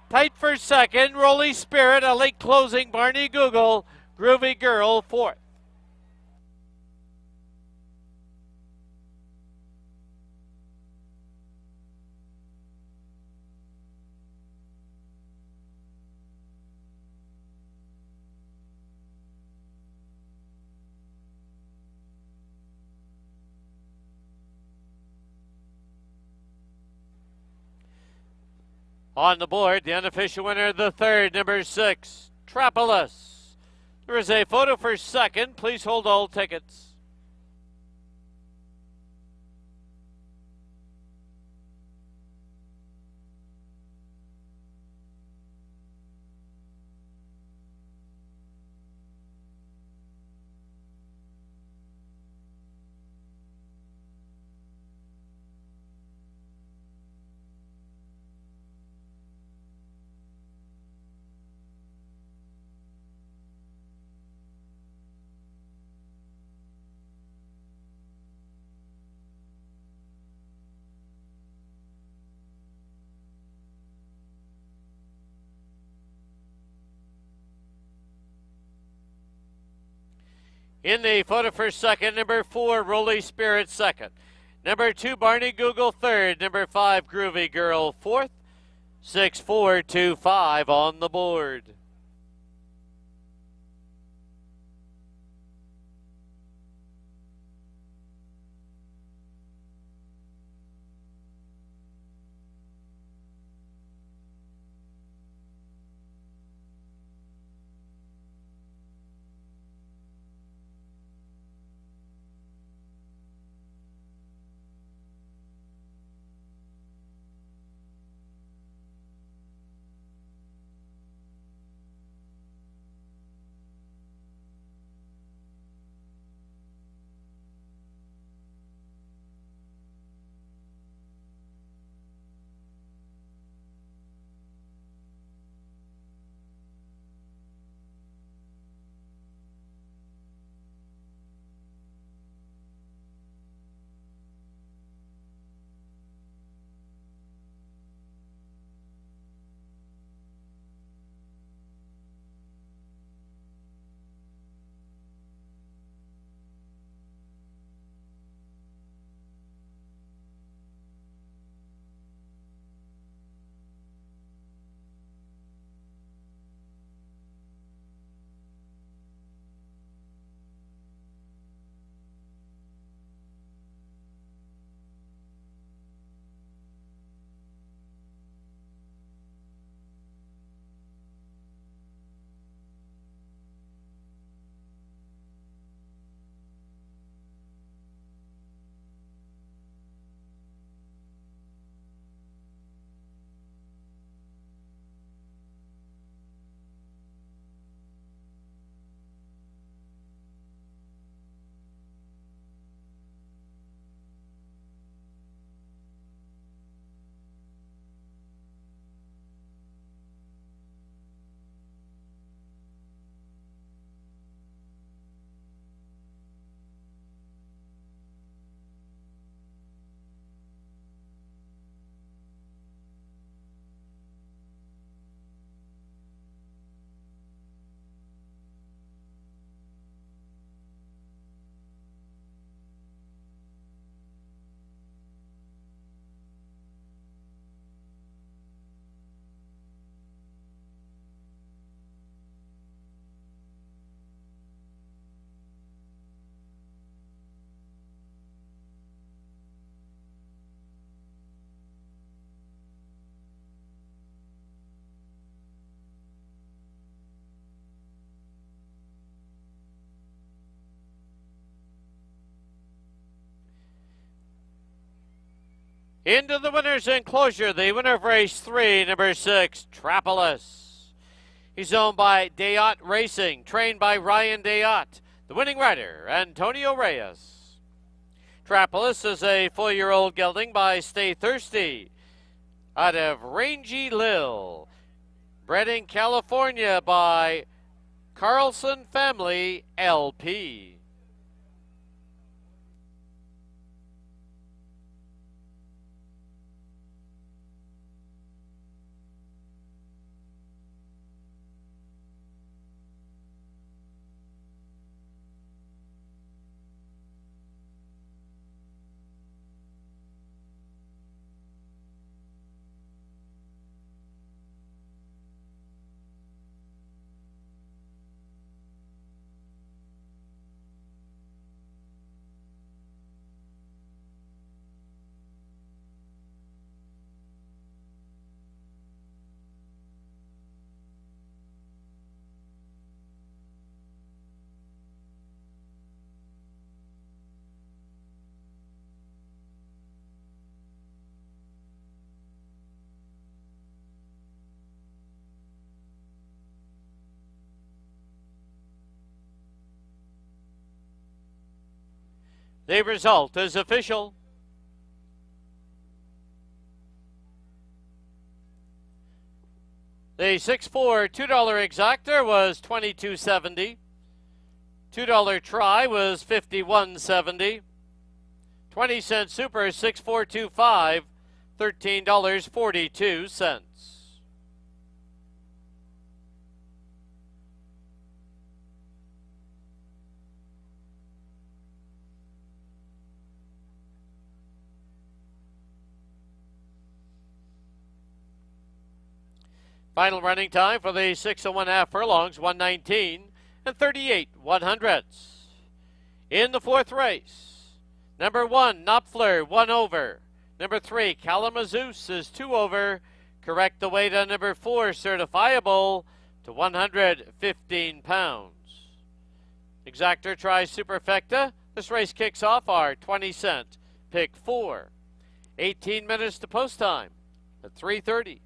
Speaker 1: Tight for second, Rolly Spirit, a late closing Barney Google. Groovy Girl fourth. On the board, the unofficial winner, the third, number 6, Trapolis. There is a photo for second. Please hold all tickets. In the photo for second, number 4, Rolly Spirit second. Number 2, Barney Google third. Number 5, Groovy Girl fourth. 6, 4, 2, 5 on the board. Into the winner's enclosure, the winner of race 3, number 6, Trapolis. He's owned by Dayot Racing, trained by Ryan Dayot. The winning rider, Antonio Reyes. Trapolis is a 4-year-old gelding by Stay Thirsty out of Rangy Lil. Bred in California by Carlson Family LP. The result is official. The 6'4", $2 exactor was $22.70. $2 try was $51.70. 20-cent super 6.425, $13.42. Final running time for the 6 1/2 furlongs, 1:19 and 38/100. In the 4th race, number 1, Knopfler, 1 over. Number 3, Kalamazoo is 2 over. Correct the weight on number 4, Certifiable, to 115 pounds. Exactor tries Superfecta. This race kicks off our 20-cent pick 4. 18 minutes to post time at 3:30.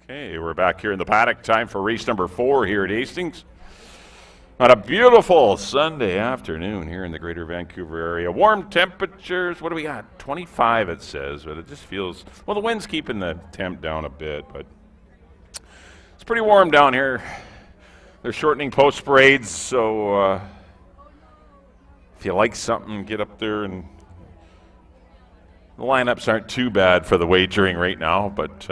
Speaker 6: Okay, we're back here in the paddock. Time for race number 4 here at Hastings. On a beautiful Sunday afternoon here in the greater Vancouver area. Warm temperatures, what do we got? 25 it says, but it just feels, well, the wind's keeping the temp down a bit, but it's pretty warm down here. They're shortening post parades, so if you like something, get up there. And the lineups aren't too bad for the wagering right now, but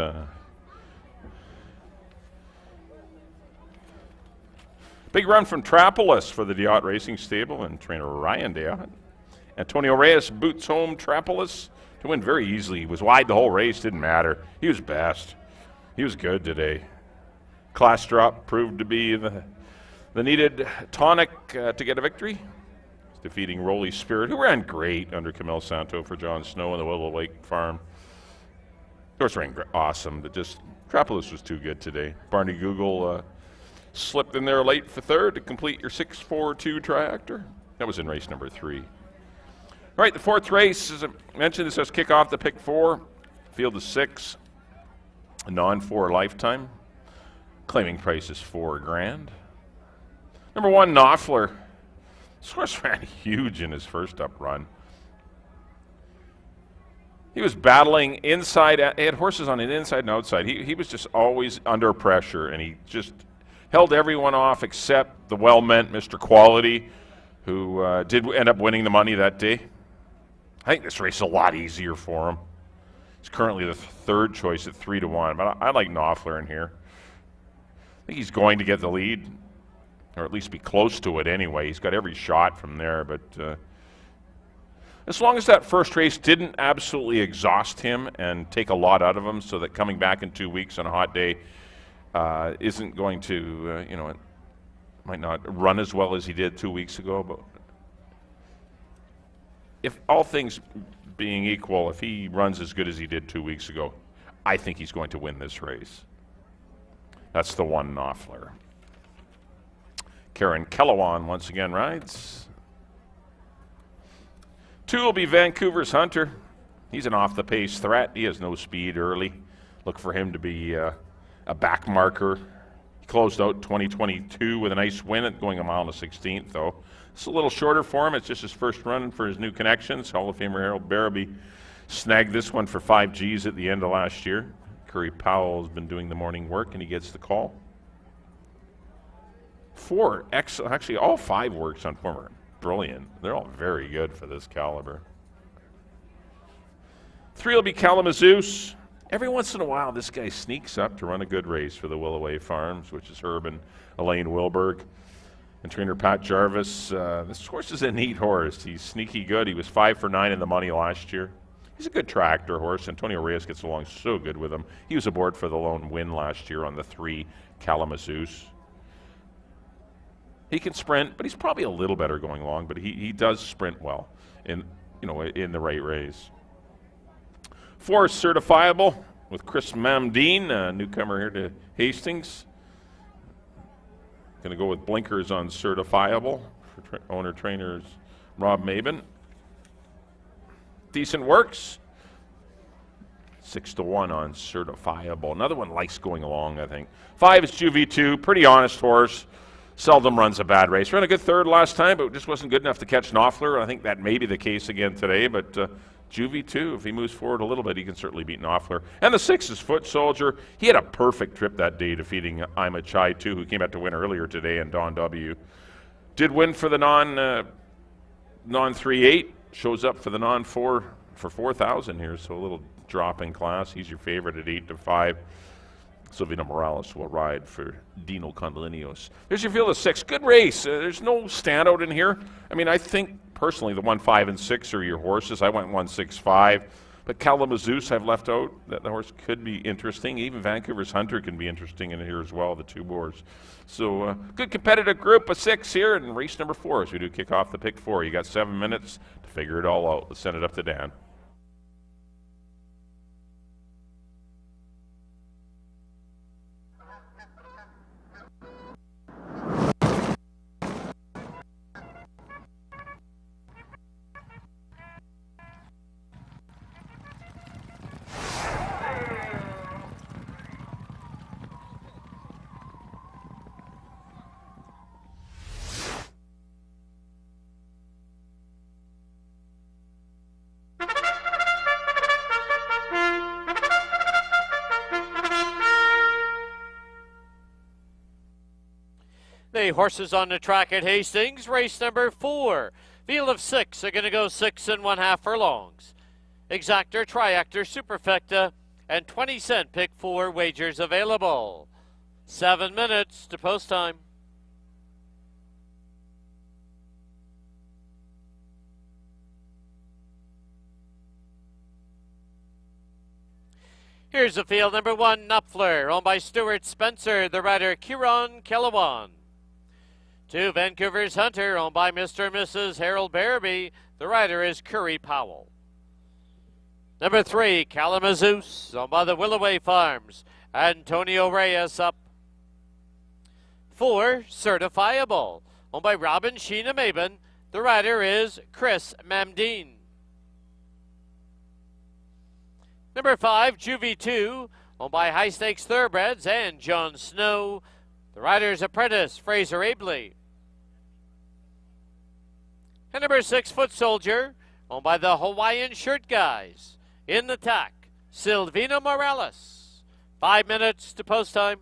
Speaker 6: big run from Trapolis for the Diot Racing Stable and trainer Ryan Diot. Antonio Reyes boots home Trapolis to win very easily. He was wide the whole race, didn't matter. He was best. He was good today. Class drop proved to be the needed tonic to get a victory. He's defeating Rolly Spirit, who ran great under Camille Santo for John Snow in the Willow Lake Farm. Of course, ran awesome, but just Trapolis was too good today. Barney Google slipped in there late for third to complete your 6-4-2 triactor. That was in race number 3. All right, the 4th race, as I mentioned, this has kick off the pick 4. Field is 6, a non-4 lifetime. Claiming price is $4,000. Number 1, Knopfler. This horse ran huge in his first up run. He was battling inside. He had horses on the inside and outside. He was just always under pressure, and he just held everyone off except the well-meant Mr. Quality, who did end up winning the money that day. I think this race is a lot easier for him. He's currently the 3rd choice at 3-1, but I like Knopfler in here. I think he's going to get the lead, or at least be close to it anyway. He's got every shot from there, but as long as that first race didn't absolutely exhaust him and take a lot out of him, so that coming back in 2 weeks on a hot day isn't going to, it might not run as well as he did 2 weeks ago. But if all things being equal, if he runs as good as he did 2 weeks ago, I think he's going to win this race. That's the 1, Knopfler. Karen Kellowan once again rides. 2 will be Vancouver's Hunter. He's an off-the-pace threat. He has no speed early. Look for him to be a back marker. He closed out 2022 with a nice win at going 1 mile and 1/16th, though. It's a little shorter for him. It's just his first run for his new connections. Hall of Famer Harold Barabee snagged this one for 5 Gs at the end of last year. Curry Powell has been doing the morning work, and he gets the call. 4, excellent. Actually, all 5 works on former. Brilliant. They're all very good for this caliber. 3 will be Kalamazoo's. Every once in a while, this guy sneaks up to run a good race for the Willoway Farms, which is Herb and Elaine Wilberg. And trainer Pat Jarvis. This horse is a neat horse. He's sneaky good. He was 5 for 9 in the money last year. He's a good tractor horse. Antonio Reyes gets along so good with him. He was aboard for the lone win last year on the 3 Kalamazoo's. He can sprint, but he's probably a little better going long, but he does sprint well in the right race. 4 is Certifiable with Chris Mamdine, a newcomer here to Hastings. Going to go with blinkers on Certifiable for owner-trainers Rob Maben. Decent works. 6-1 on Certifiable. Another one likes going along, I think. 5 is Juvie2, pretty honest horse. Seldom runs a bad race. Ran a good 3rd last time, but just wasn't good enough to catch Knopfler. I think that may be the case again today, but Juvie2, if he moves forward a little bit, he can certainly beat Knopfler. And the 6 is Foot Soldier. He had a perfect trip that day defeating Ima Chai, too, who came out to win earlier today, and Don W. Did win for the non-3-8. Shows up for the non-4 for $4,000 here, so a little drop in class. He's your favorite at 8-5. Silvina Morales will ride for Dino Condolinos. There's your field of 6. Good race. There's no standout in here. I mean, I think personally the 1, 5, and 6 are your horses. I went 1, 6, 5. But Kalamazoo's I've left out. That horse could be interesting. Even Vancouver's Hunter can be interesting in here as well, the 2 boars. So good competitive group of 6 here in race number 4 as we do kick off the pick 4. You got 7 minutes to figure it all out. Let's send it up to Dan.
Speaker 1: The horses on the track at Hastings, race number 4. Field of 6 are going to go 6 1/2 furlongs. Exactor, Triactor, Superfecta, and 20-cent pick 4 wagers available. 7 minutes to post time. Here's the field. Number 1, Knopfler, owned by Stuart Spencer, the rider Kieran Kellawan. 2, Vancouver's Hunter, owned by Mr. and Mrs. Harold Barabee, the rider is Curry Powell. Number 3, Kalamazoo, owned by the Willoway Farms, Antonio Reyes up. 4, Certifiable, owned by Robin Sheena Maben, the rider is Chris Mamdeen. Number 5, Juvie 2, owned by High Stakes Thoroughbreds and John Snow. The rider's apprentice, Fraser Abley. And number 6, Foot Soldier, owned by the Hawaiian Shirt Guys. In the tack, Silvino Morales. 5 minutes to post time.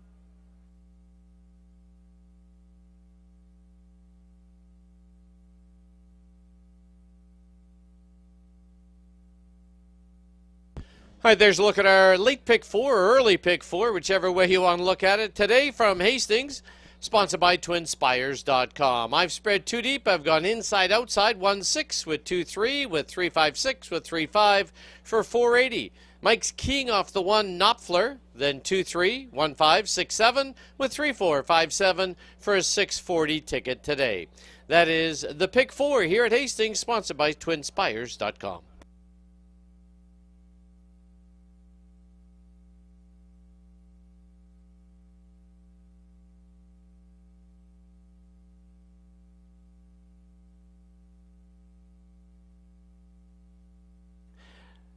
Speaker 3: All right, there's a look at our late pick 4 or early pick 4, whichever way you want to look at it. Today from Hastings, sponsored by TwinSpires.com. I've spread 2 deep. I've gone inside, outside, 1-6 with 2-3, with 3-5-6, with 3-5 for 480. Mike's keying off the 1 Knopfler, then 2-3, 1-5, 6-7, with 3-4, 5-7 for a 640 ticket today. That is the pick 4 here at Hastings, sponsored by TwinSpires.com.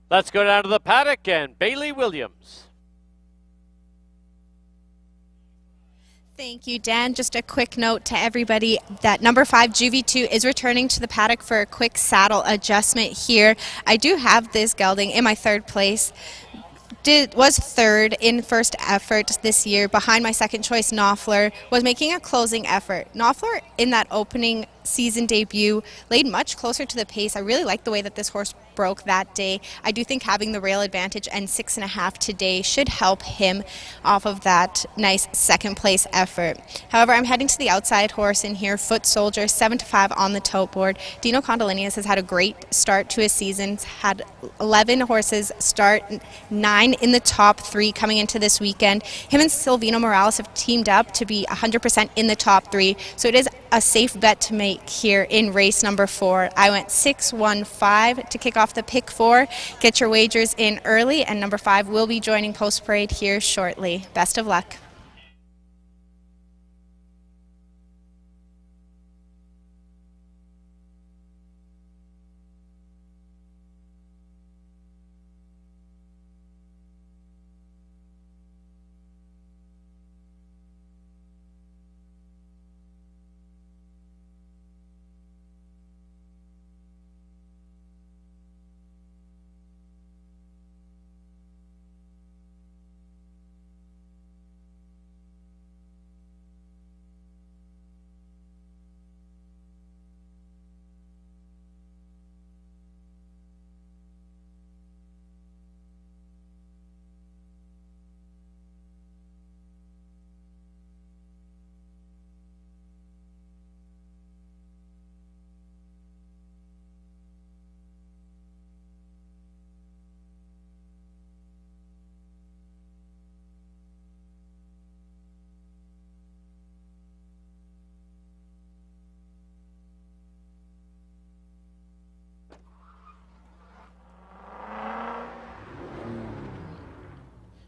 Speaker 1: Let's go down to the paddock and Bailey Williams.
Speaker 5: Thank you, Dan. Just a quick note to everybody that number 5, Juvie 2, is returning to the paddock for a quick saddle adjustment here. I do have this gelding in my 3rd place. Was 3rd in first effort this year behind my second choice, Knopfler, was making a closing effort. Knopfler, in that opening season debut, laid much closer to the pace. I really like the way that this horse broke that day. I do think having the rail advantage and 6.5 today should help him off of that nice second place effort. However, I'm heading to the outside horse in here, Foot Soldier, 7-5 on the tote board. Dino Condolinius has had a great start to his season, had 11 horses start, 9 in the top 3 coming into this weekend. Him and Silvino Morales have teamed up to be 100% in the top 3, so it is a safe bet to make here in race number 4. I went 6-1-5 to kick off the pick 4. Get your wagers in early, and number 5 will be joining post parade here shortly. Best of luck.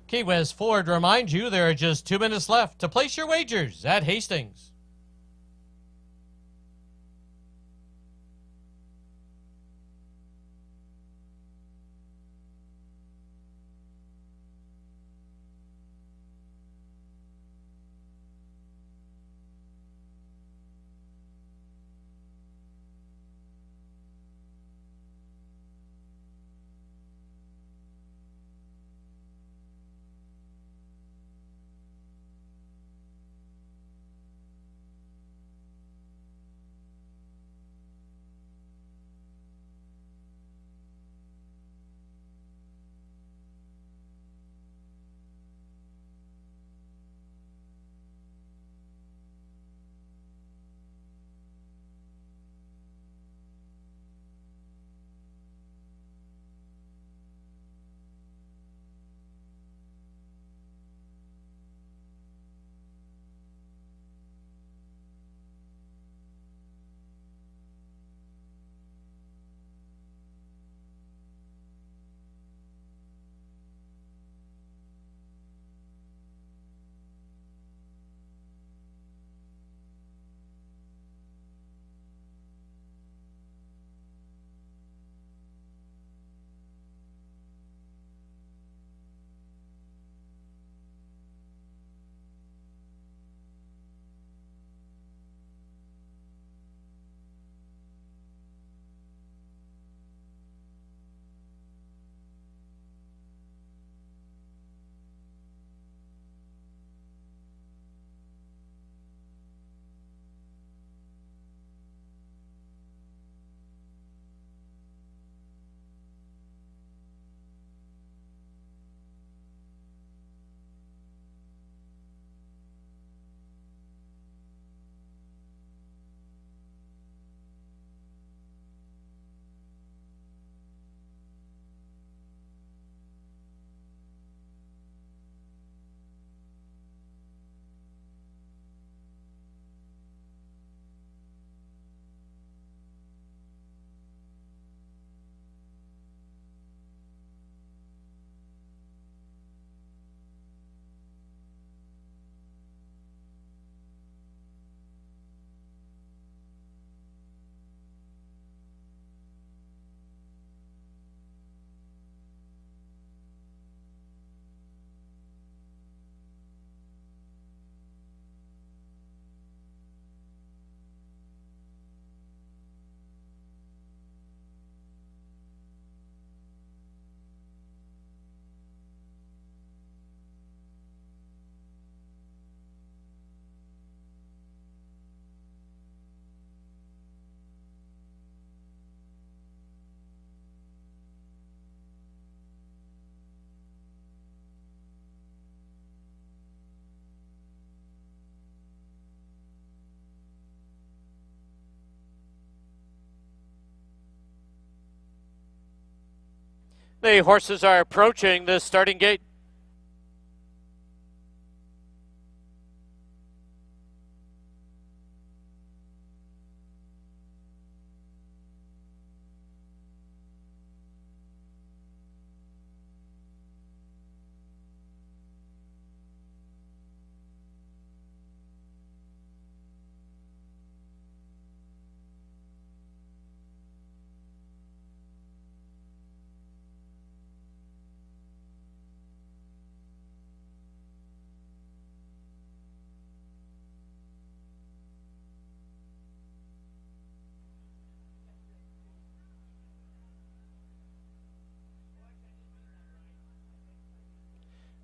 Speaker 3: Key West Ford reminds you there are just 2 minutes left to place your wagers at Hastings.
Speaker 1: The horses are approaching the starting gate.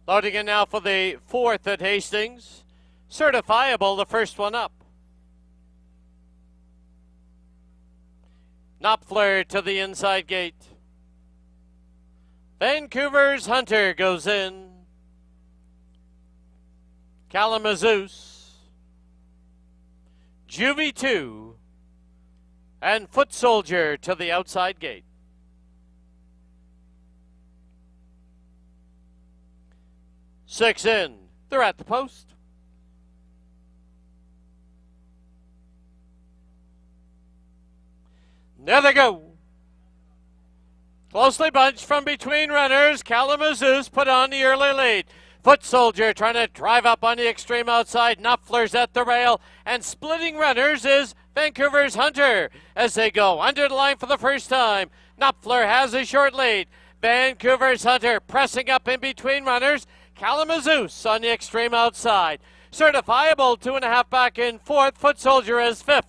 Speaker 1: Loading in now for the 4th at Hastings. Certifiable, the first one up. Knopfler to the inside gate. Vancouver's Hunter goes in. Kalamazoo's. Juvie 2. And Foot Soldier to the outside gate. Six in. They're at the post. There they go. Closely bunched from between runners. Kalamazoo's put on the early lead. Foot Soldier trying to drive up on the extreme outside. Knopfler's at the rail. And splitting runners is Vancouver's Hunter as they go under the line for the first time. Knopfler has a short lead. Vancouver's Hunter pressing up in between runners. Kalamazoo's on the extreme outside. Certifiable 2.5 back in 4th. Foot Soldier is 5th.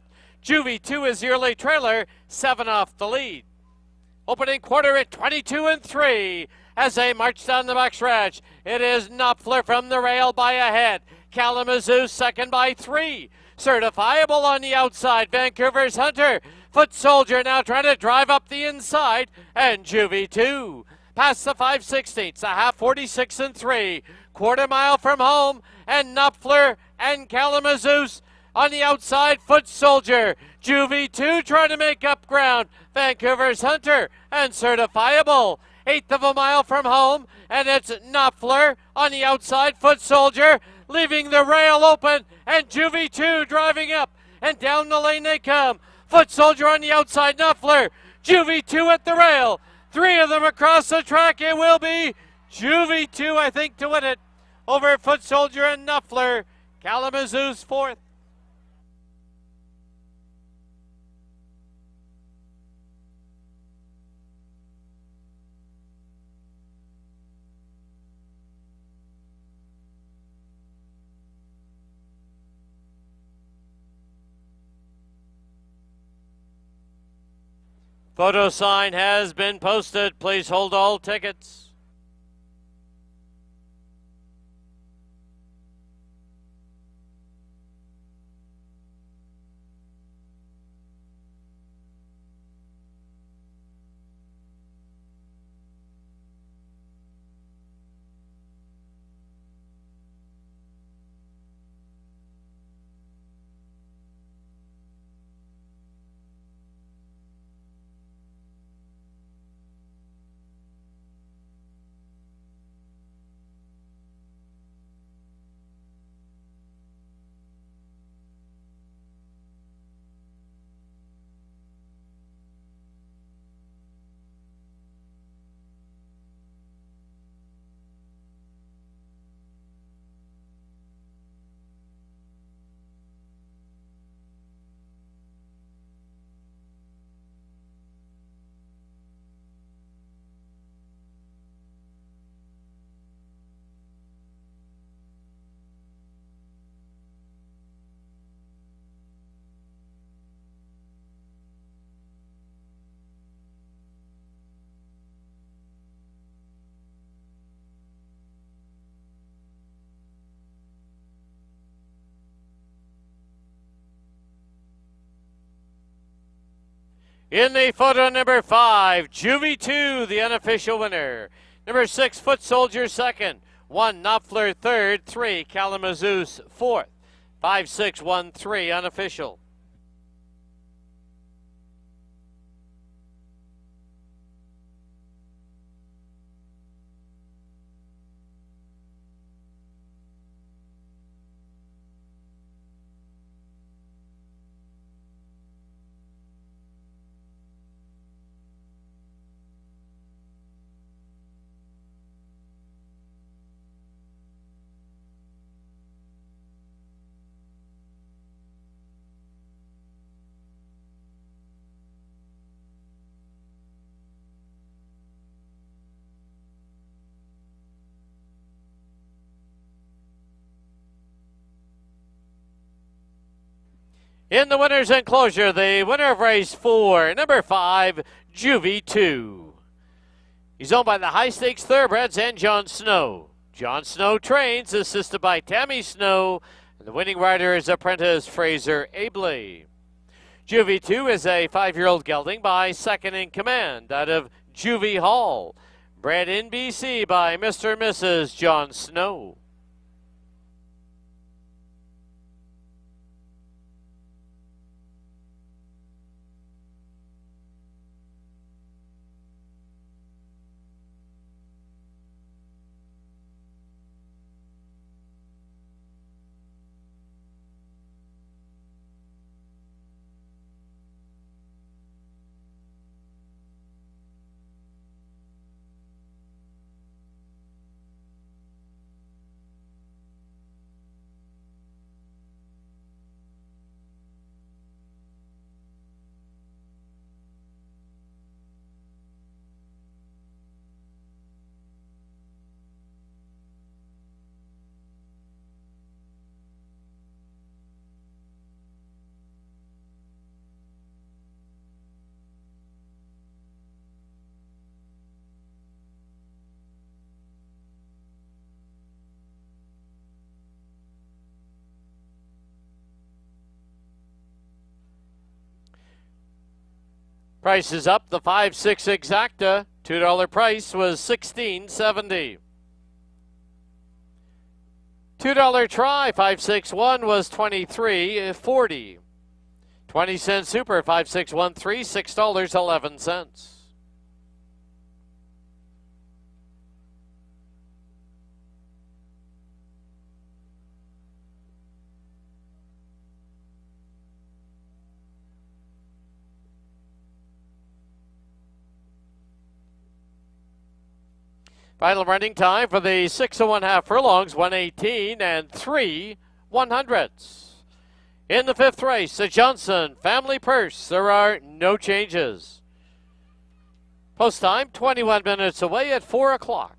Speaker 1: Juvie 2 is the early trailer, 7 off the lead. Opening quarter at 22 and 3 as they march down the backstretch. It is Knopfler from the rail by a head. Kalamazoo second by 3. Certifiable on the outside. Vancouver's Hunter. Foot Soldier now trying to drive up the inside. And Juvie 2. Past the 5/16, a half 46 and 3. Quarter mile from home. And Knopfler and Kalamazoo's on the outside. Foot Soldier. Juvie 2 trying to make up ground. Vancouver's Hunter and Certifiable. 1/8 of a mile from home. And it's Knopfler on the outside. Foot Soldier leaving the rail open. And Juvie 2 driving up. And down the lane they come. Foot Soldier on the outside. Knopfler. Juvie 2 at the rail. 3 of them across the track. It will be Juvie 2, I think, to win it. Over Foot Soldier and Knopfler. Kalamazoo's 4th. Photo sign has been posted. Please hold all tickets. In the photo, number 5, Juvie 2, the unofficial winner. Number 6, Foot Soldier second. 1, Knopfler third. 3, Kalamazoo's 4th. 5, 6, 1, 3, unofficial. In the winner's enclosure, the winner of race 4, number 5, Juvie 2. He's owned by the High Stakes Thoroughbreds and John Snow. John Snow trains, assisted by Tammy Snow, and the winning rider is apprentice Fraser Abley. Juvie 2 is a 5-year-old gelding by second in command out of Juvie Hall, bred in BC by Mr. and Mrs. John Snow. Price is up. The 5-6 exacta, $2 price was $16.70. $2 try 5-6-1 was $23.40. 20-cent super 5-6-1-3, $6.11. Final running time for the 6 1/2 furlongs, 1:18 and 3/100ths. In the 5th race, the Johnson Family Purse, there are no changes. Post time, 21 minutes away at 4 o'clock.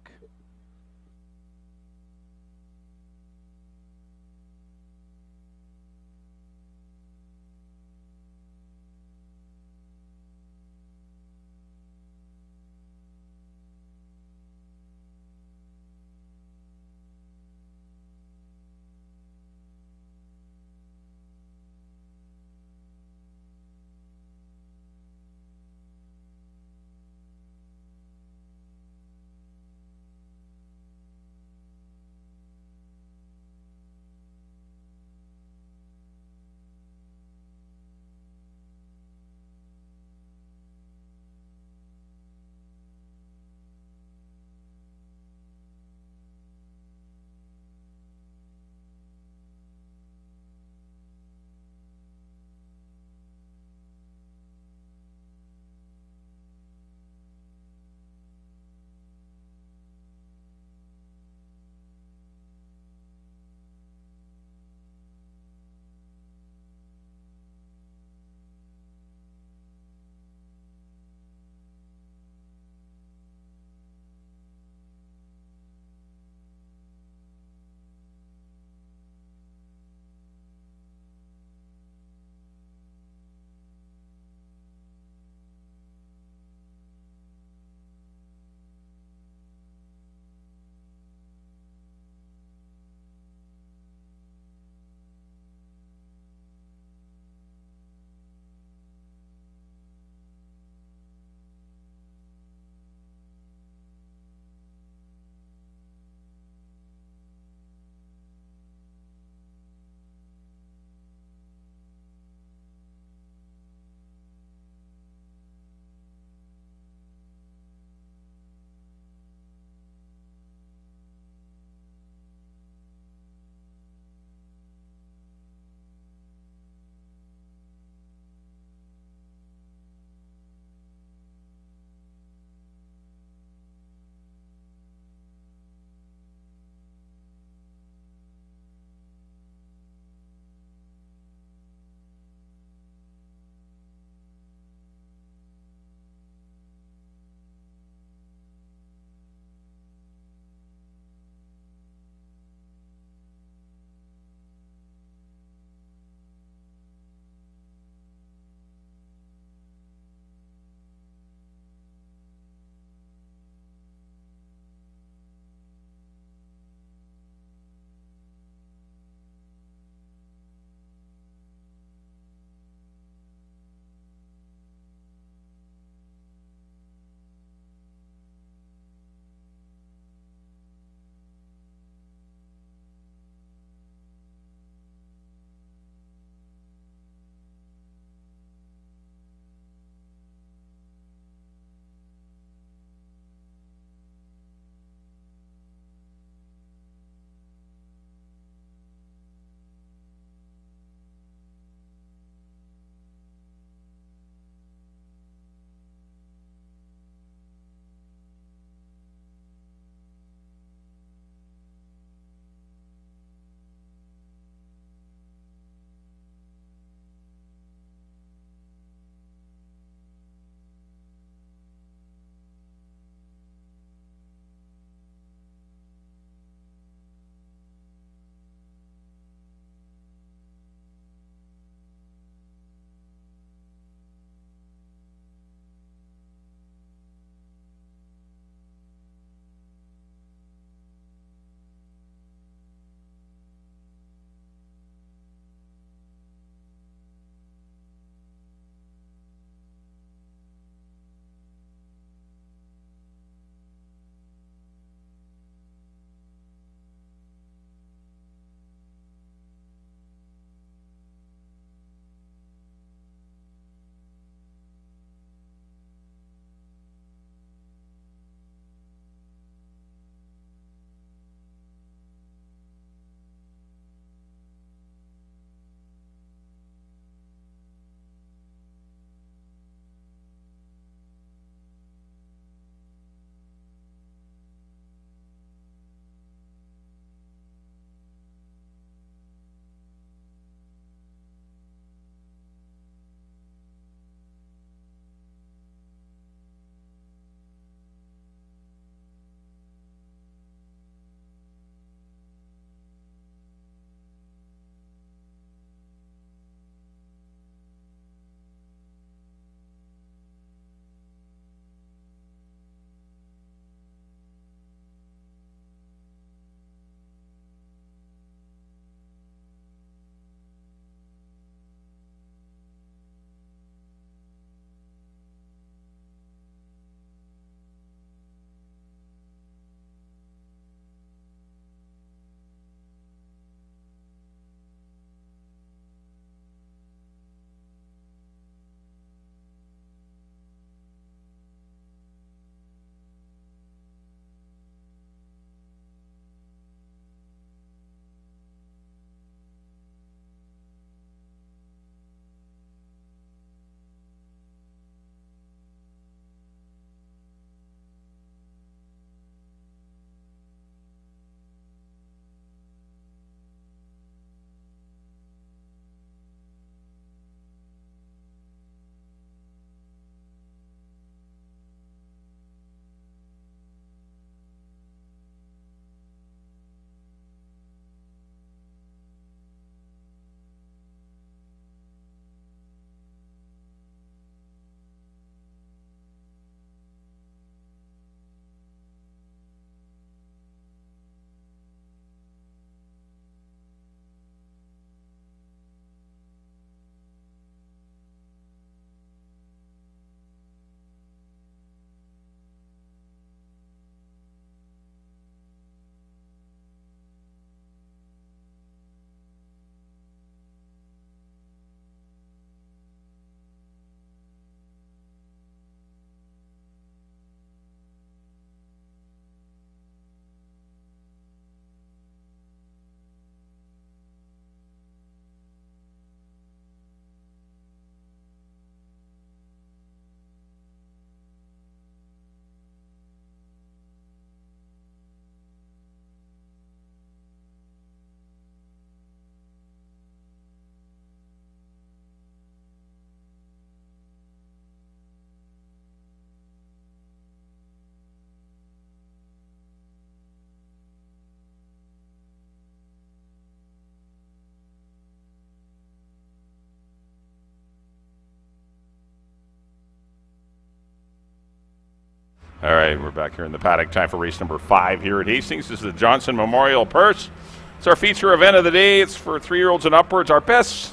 Speaker 6: All right, we're back here in the paddock. Time for race number 5 here at Hastings. This is the Johnson Memorial Purse. It's our feature event of the day. It's for 3-year-olds and upwards. Our best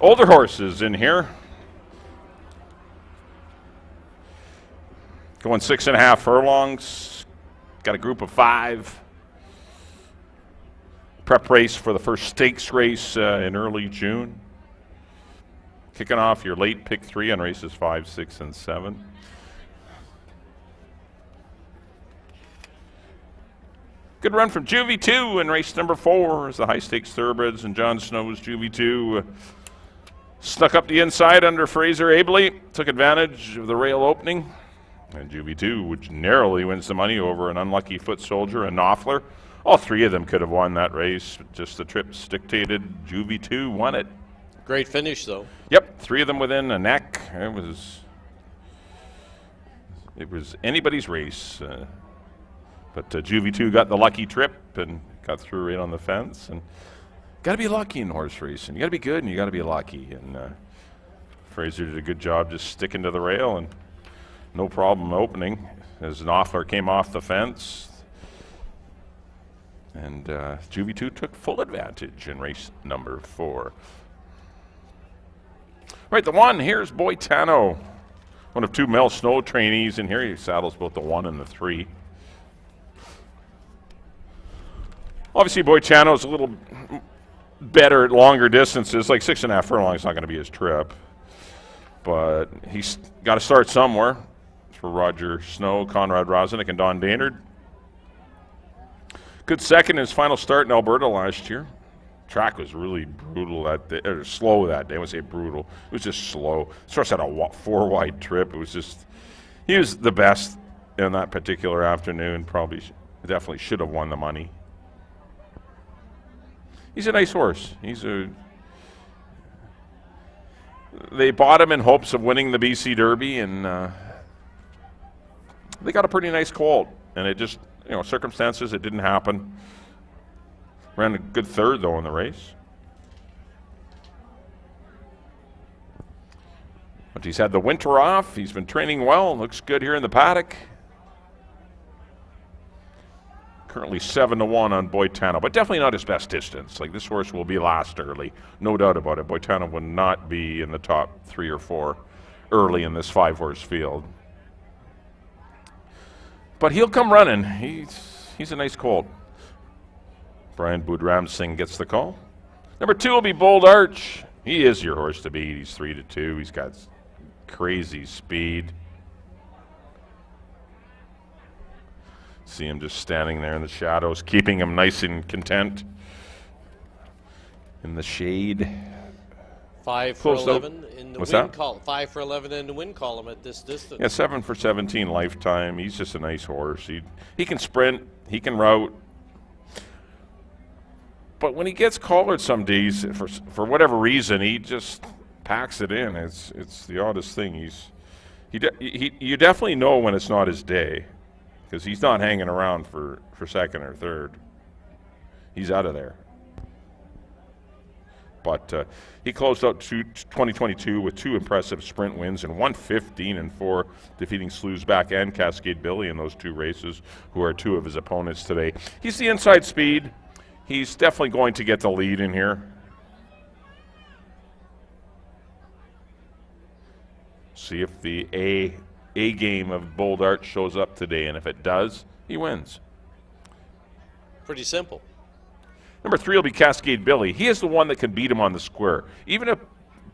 Speaker 6: older horses in here. Going 6.5 furlongs. Got a group of 5. Prep race for the first stakes race in early June. Kicking off your late pick 3 on races 5, 6, and 7. Good run from Juvie 2 in race number 4 as the high stakes thoroughbreds and John Snow's Juvie 2 snuck up the inside under Fraser ably, took advantage of the rail opening. And Juvie 2, which narrowly wins the money over an unlucky foot soldier and Knopfler. All 3 of them could have won that race. Just the trips dictated. Juvie 2 won it.
Speaker 3: Great finish, though.
Speaker 6: Yep, 3 of them within a neck. It was anybody's race. But Juvie 2 got the lucky trip and got through right on the fence. And got to be lucky in horse racing. You got to be good and you got to be lucky. And Fraser did a good job just sticking to the rail and no problem opening as Knopfler came off the fence. And Juvie 2 took full advantage in race number 4. Right, the 1, here's Boitano. One of 2 Mel Snow trainees in here. He saddles both the 1 and the 3. Obviously, Boitano's a little better at longer distances. Like 6.5 furlongs is not going to be his trip. But he's got to start somewhere. For Roger Snow, Conrad Rosenick, and Don Daynard. Good second in his final start in Alberta last year. Track was really brutal that day, or slow that day. I wouldn't say brutal. It was just slow. Starts had a 4-wide trip. It was just, he was the best in that particular afternoon. Definitely should have won the money. He's a nice horse. They bought him in hopes of winning the BC Derby, and they got a pretty nice colt. And it just, circumstances, it didn't happen. Ran a good 3rd, though, in the race. But he's had the winter off. He's been training well. Looks good here in the paddock. Currently 7-1 on Boitano, but definitely not his best distance. Like, this horse will be last early, no doubt about it. Boitano will not be in the top 3 or 4 early in this 5-horse field. But he'll come running. He's a nice colt. Brian Boudram Singh gets the call. Number 2 will be Bold Arch. He is your horse to beat. He's 3-2. He's got crazy speed. See him just standing there in the shadows, keeping him nice and content in the shade.
Speaker 3: 5 for 11 in the
Speaker 6: What's
Speaker 3: win
Speaker 6: that?
Speaker 3: column. 5 for 11 in the win column at this distance.
Speaker 6: Yeah, 7 for 17 lifetime. He's just a nice horse. He can sprint. He can route. But when he gets collared some days, for whatever reason, he just packs it in. It's the oddest thing. You definitely know when it's not his day, because he's not hanging around for 2nd or 3rd. He's out of there. But he closed out 2022 with 2 impressive sprint wins and 115-4, defeating Sleuzback and Cascade Billy in those 2 races, who are 2 of his opponents today. He's the inside speed. He's definitely going to get the lead in here. See if the A game of Bold Arch shows up today, and if it does, he wins.
Speaker 3: Pretty simple.
Speaker 6: Number 3 will be Cascade Billy. He is the one that can beat him on the square. Even if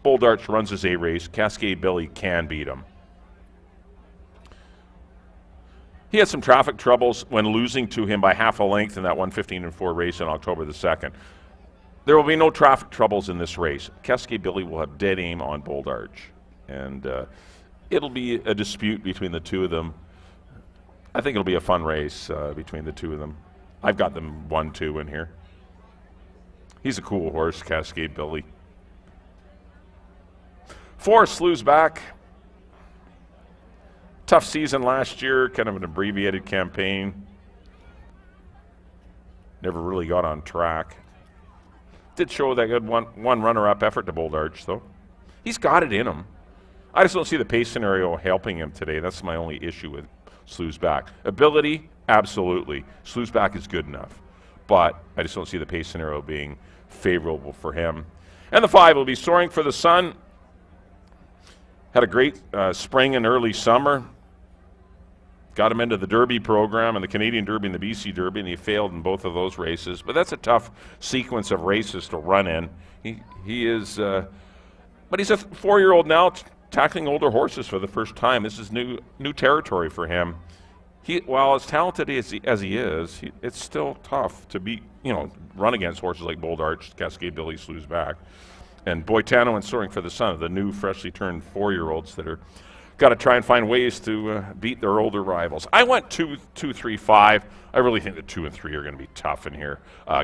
Speaker 6: Bold Arch runs his A race, Cascade Billy can beat him. He had some traffic troubles when losing to him by half a length in that 115-4 race on October the 2nd. There will be no traffic troubles in this race. Cascade Billy will have dead aim on Bold Arch. And it'll be a dispute between the 2 of them. I think it'll be a fun race between the 2 of them. I've got them 1-2 in here. He's a cool horse, Cascade Billy. 4, Sleuzback. Tough season last year, kind of an abbreviated campaign. Never really got on track. Did show that good one runner-up effort to Bold Arch, though. He's got it in him. I just don't see the pace scenario helping him today. That's my only issue with Slews-Back. Ability, absolutely. Slews-Back is good enough. But I just don't see the pace scenario being favorable for him. And the 5 will be Soaring for the Sun. Had a great spring and early summer. Got him into the Derby program and the Canadian Derby and the BC Derby, and he failed in both of those races. But that's a tough sequence of races to run in. He is, but he's a 4-year-old now, tackling older horses for the first time. This is new territory for him. While as talented as he is, it's still tough to beat, run against horses like Bold Arch, Cascade Billy, Slews-Back, and Boitano and Soaring for the Sun, the new freshly turned 4-year-olds that are got to try and find ways to beat their older rivals. I went 2, 3, 5. I really think that 2 and 3 are going to be tough in here.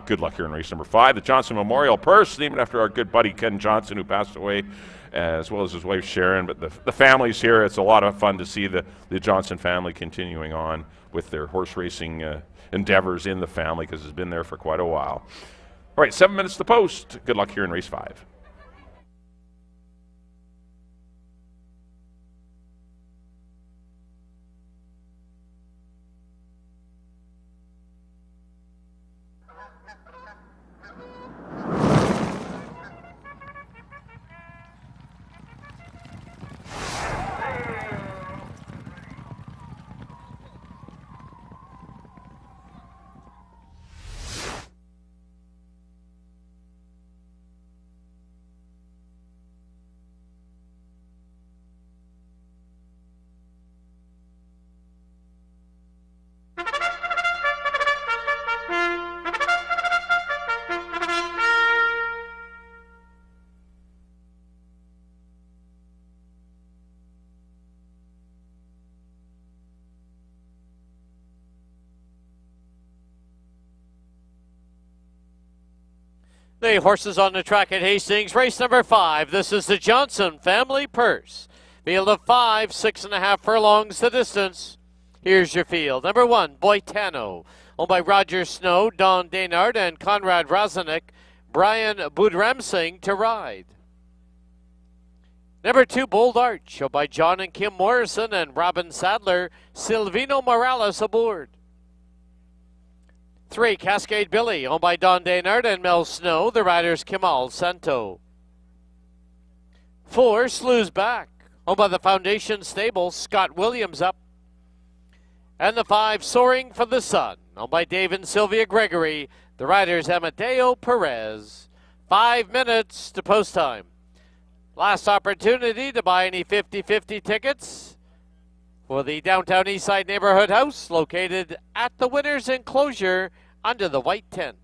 Speaker 6: Good luck here in race number 5. The Johnson Memorial Purse, named after our good buddy Ken Johnson, who passed away, as well as his wife Sharon. But the family's here. It's a lot of fun to see the Johnson family continuing on with their horse racing endeavors in the family, because it's been there for quite a while. All right, 7 minutes to post. Good luck here in race 5.
Speaker 1: The horses on the track at Hastings, race number 5. This is the Johnson Family Purse. Field of 5, 6.5 furlongs the distance. Here's your field. Number 1, Boitano, owned by Roger Snow, Don Daynard, and Conrad Rozenek. Brian Budramsing to ride. Number 2, Bold Arch, owned by John and Kim Morrison and Robin Sadler. Silvino Morales aboard. 3, Cascade Billy, owned by Don Daynard and Mel Snow. The riders Kemal Santo. 4, Slews-Back, owned by the Foundation Stable. Scott Williams up. And the 5, Soaring for the Sun, owned by Dave and Sylvia Gregory. The riders Amadeo Perez. 5 minutes to post time. Last opportunity to buy any 50-50 tickets for the downtown Eastside Neighborhood House, located at the winner's enclosure under the white tent.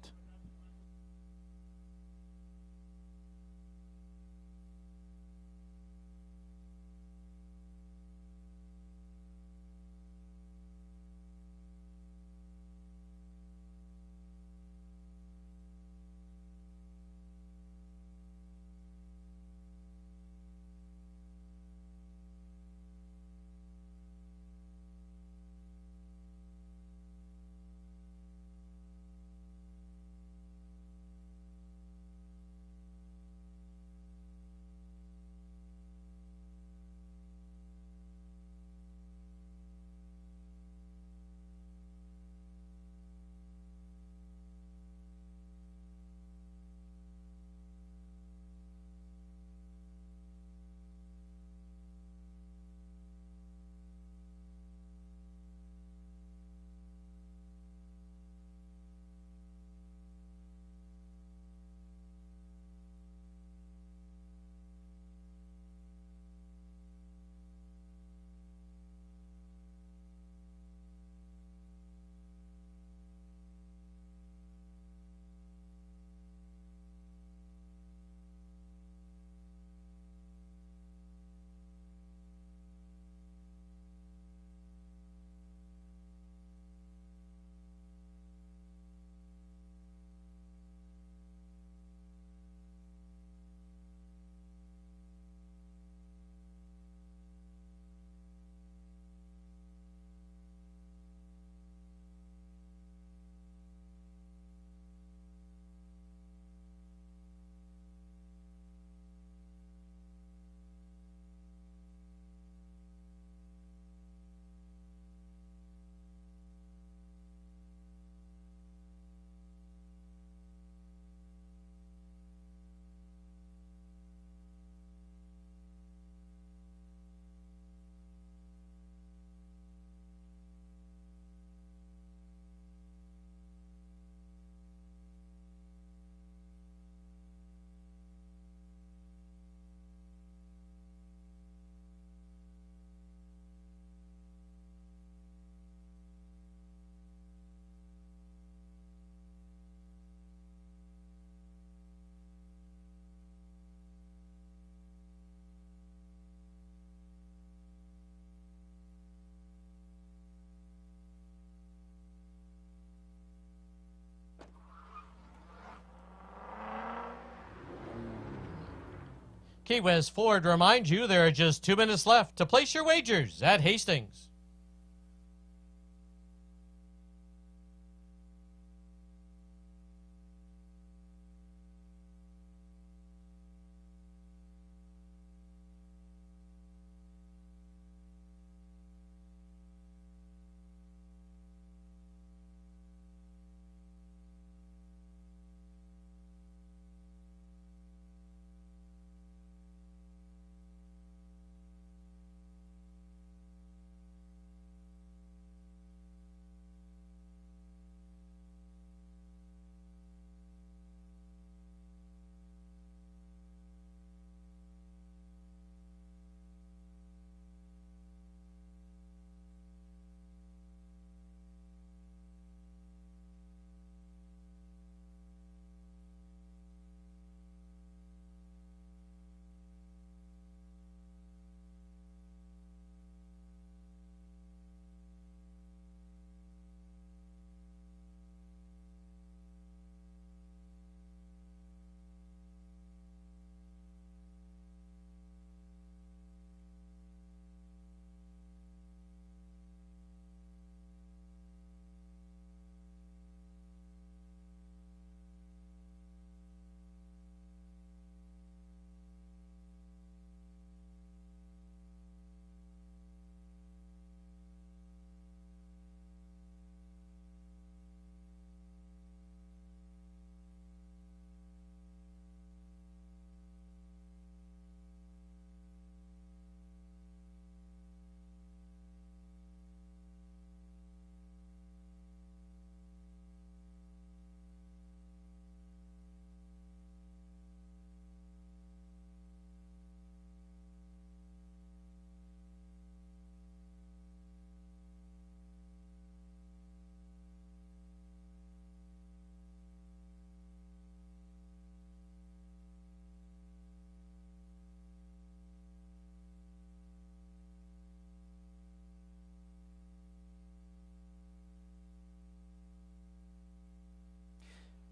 Speaker 3: Key West Ford reminds you there are just 2 minutes left to place your wagers at Hastings.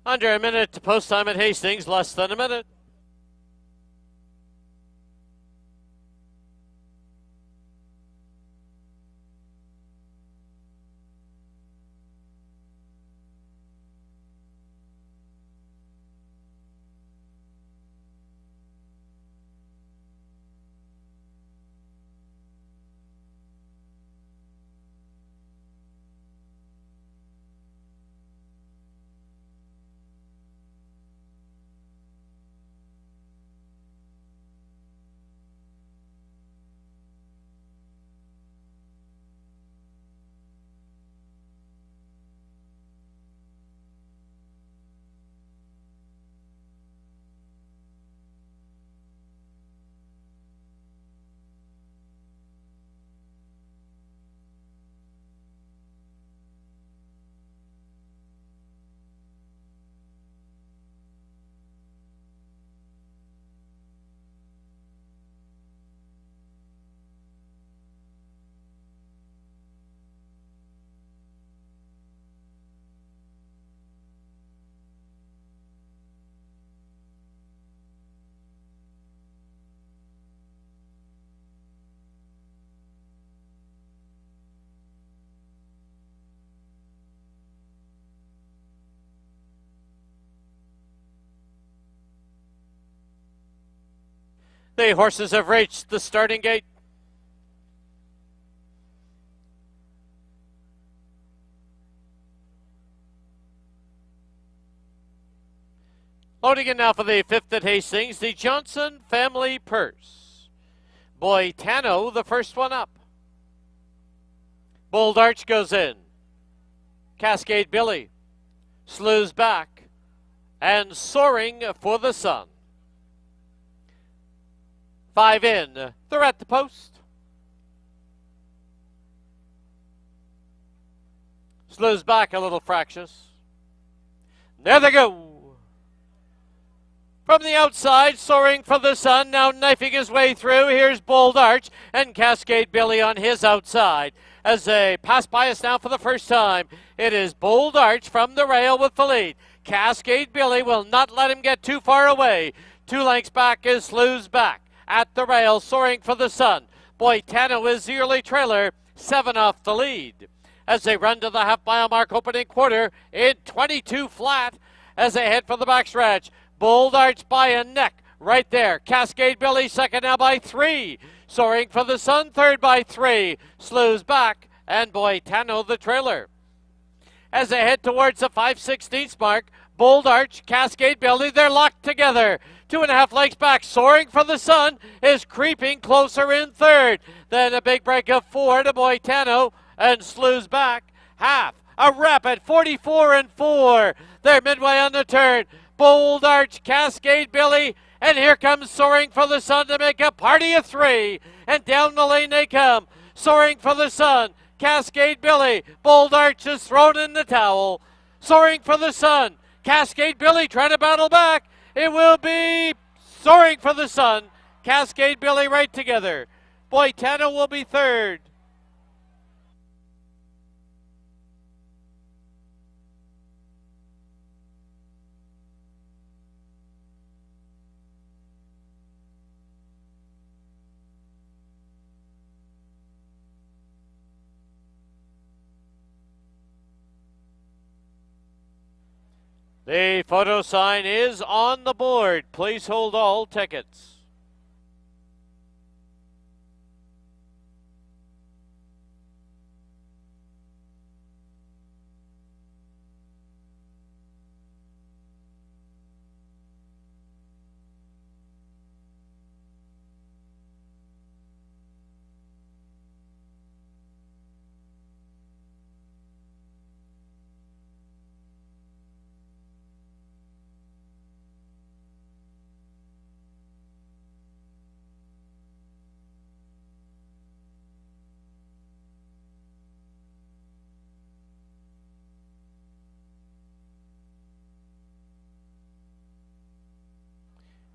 Speaker 1: Under a minute to post time at Hastings, less than a minute. The horses have reached the starting gate. Loading in now for the 5th at Hastings, the Johnson Family Purse. Boitano, the first one up. Bold Arch goes in. Cascade Billy. Slews back. And Soaring for the Sun. 5 in. They're at the post. Slews back a little fractious. There they go. From the outside, Soaring for the Sun, now knifing his way through. Here's Bold Arch and Cascade Billy on his outside. As they pass by us now for the first time, it is Bold Arch from the rail with the lead. Cascade Billy will not let him get too far away. 2 lengths back is Slews back. at the rail, soaring for the sun. Boitano is the early trailer, 7 off the lead. As they run to the half-mile mark, opening quarter in 22 flat as they head for the backstretch. Bold Arch by a neck right there. Cascade Billy second now by 3. Soaring for the sun third by 3. Slews back and Boitano the trailer. As they head towards the 5/16 mark, Bold Arch, Cascade Billy, they're locked together. 2.5 lengths back, soaring for the sun is creeping closer in third. Then a big break of 4 to Boitano and Slews back. Half, a rapid 44 and 4. They're midway on the turn. Bold Arch, Cascade Billy, and here comes Soaring for the Sun to make a party of 3. And down the lane they come. Soaring for the Sun, Cascade Billy, Bold Arch is thrown in the towel. Soaring for the Sun, Cascade Billy trying to battle back. It will be Soaring for the Sun, Cascade Billy right together. Boitano will be third. The photo sign is on the board. Please hold all tickets.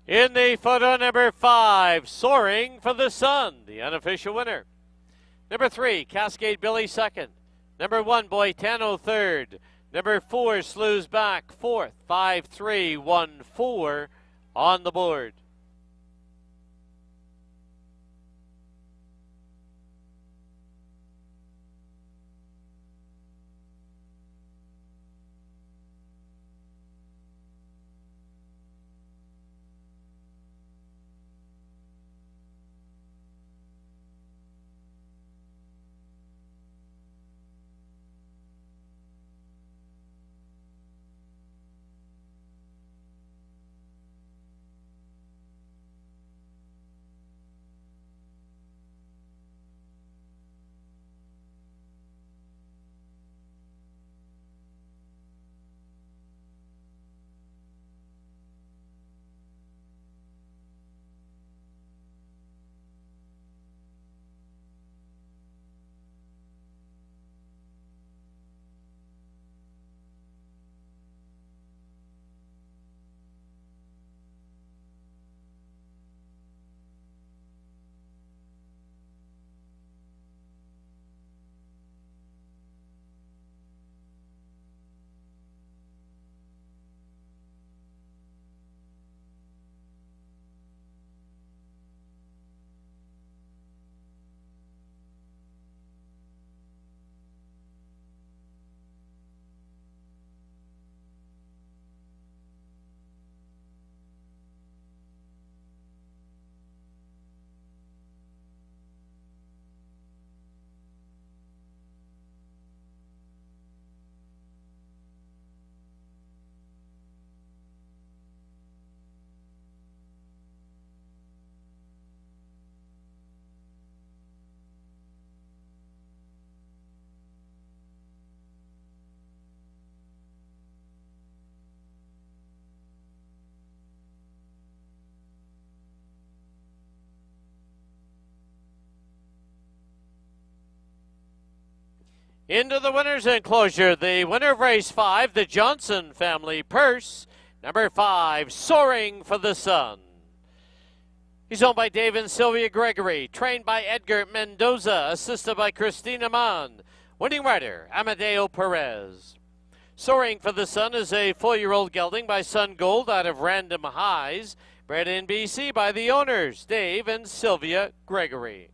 Speaker 1: In the photo number 5, Soaring for the Sun, the unofficial winner. Number 3, Cascade Billy second. Number 1, Boitano third. Number 4, Slews back fourth. 5-3, 1-4 on the board. Into the winner's enclosure, the winner of race 5, the Johnson family purse. Number 5, Soaring for the Sun. He's owned by Dave and Sylvia Gregory, trained by Edgar Mendoza, assisted by Christina Mann. Winning rider, Amadeo Perez. Soaring for the Sun is a 4-year-old gelding by Sun Gold out of Random Highs, bred in BC by the owners, Dave and Sylvia Gregory.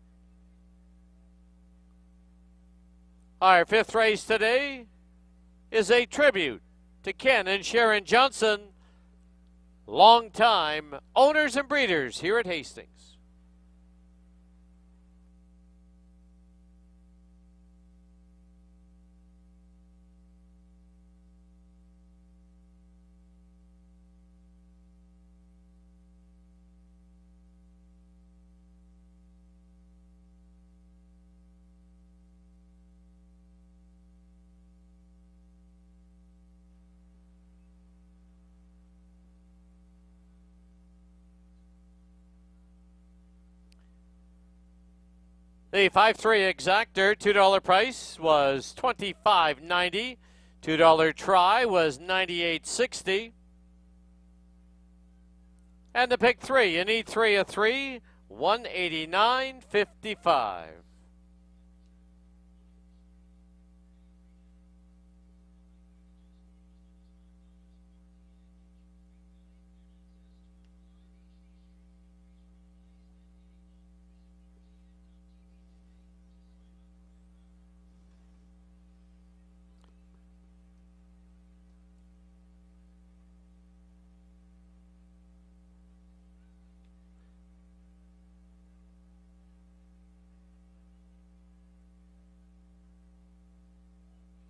Speaker 1: Our 5th race today is a tribute to Ken and Sharon Johnson, longtime owners and breeders here at Hastings. The 5-3 exactor $2 price was $25.90. $2 try was $98.60. And the pick 3, an E3 a 3, $189.55.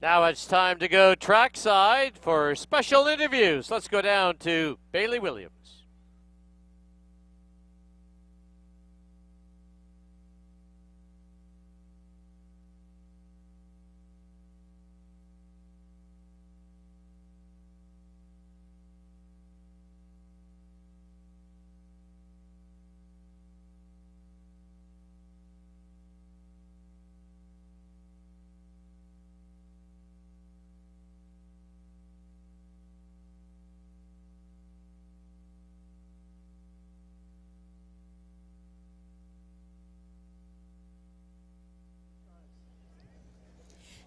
Speaker 1: Now it's time to go trackside for special interviews. Let's go down to Bailey Williams.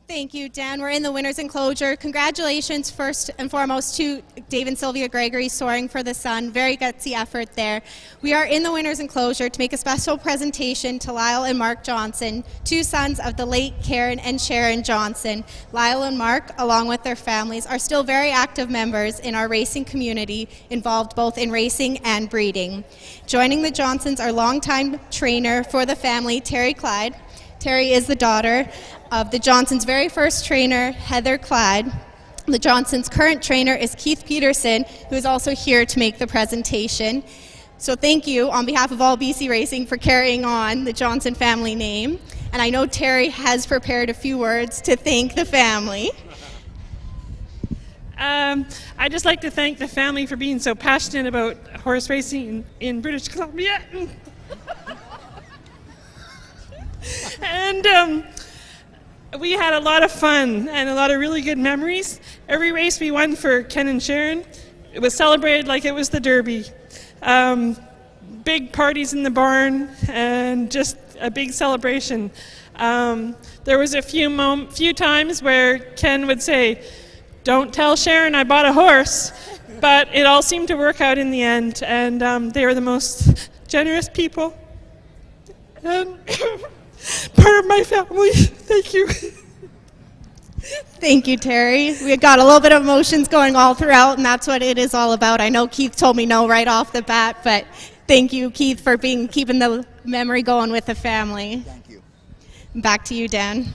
Speaker 5: Thank you, Dan. We're in the winner's enclosure. Congratulations first and foremost to Dave and Sylvia Gregory, Soaring for the Sun. Very gutsy effort there. We are in the winner's enclosure to make a special presentation to Lyle and Mark Johnson, 2 sons of the late Karen and Sharon Johnson. Lyle and Mark, along with their families, are still very active members in our racing community, involved both in racing and breeding. Joining the Johnsons are longtime trainer for the family, Terry Clyde. Terry is the daughter of the Johnsons' very first trainer, Heather Clyde. The Johnsons' current trainer is Keith Peterson, who is also here to make the presentation. So thank you on behalf of all BC Racing for carrying on the Johnson family name. And I know Terry has prepared a few words to thank the family.
Speaker 7: I'd just like to thank the family for being so passionate about horse racing in British Columbia. And we had a lot of fun and a lot of really good memories. Every race we won for Ken and Sharon, it was celebrated like it was the Derby. Big parties in the barn and just a big celebration. There was a few times where Ken would say, "Don't tell Sharon I bought a horse," but it all seemed to work out in the end, and they were the most generous people. And part of my family. Thank you.
Speaker 5: Thank you, Terry. We got a little bit of emotions going all throughout, and that's what it is all about. I know Keith told me no right off the bat, but thank you, Keith, for keeping the memory going with the family.
Speaker 8: Thank you.
Speaker 5: Back to you, Dan.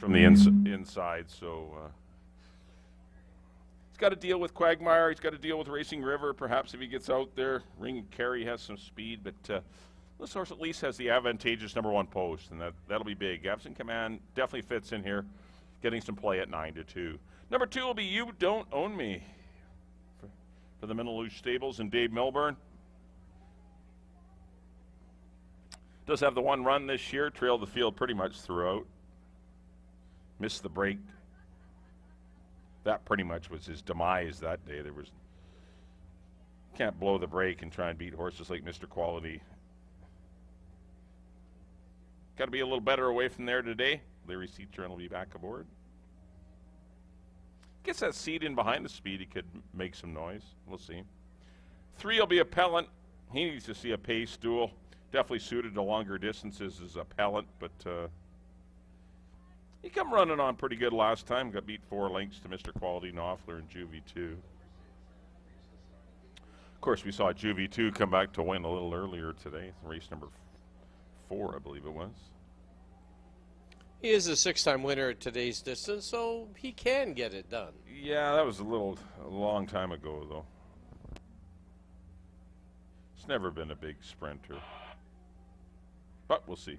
Speaker 6: from the inside. So he's got to deal with Quagmire. He's got to deal with Racing River. Perhaps if he gets out there, Ring and Carry has some speed, but this horse at least has the advantageous number 1 post, and that'll be big. Absent Command definitely fits in here, getting some play at 9-2. Number 2 will be You Don't Own Me for the Minnaloushe Stables and Dave Milburn. Does have the 1 run this year, trailed the field pretty much throughout. Missed the break. That pretty much was his demise that day. Can't blow the break and try and beat horses like Mr. Quality. Got to be a little better away from there today. Larry Seatron will be back aboard. Gets that seat in behind the speed, he could make some noise. We'll see. 3 will be Appellant. He needs to see a pace duel. Definitely suited to longer distances as Appellant, but he come running on pretty good last time. Got beat 4 lengths to Mr. Quality, Knopfler, and Juvie 2. Of course, we saw Juvie 2 come back to win a little earlier today. Race number 4, I believe it was.
Speaker 3: He is a 6-time winner at today's distance, so he can get it done.
Speaker 6: Yeah, that was a long time ago, though. He's never been a big sprinter. But we'll see.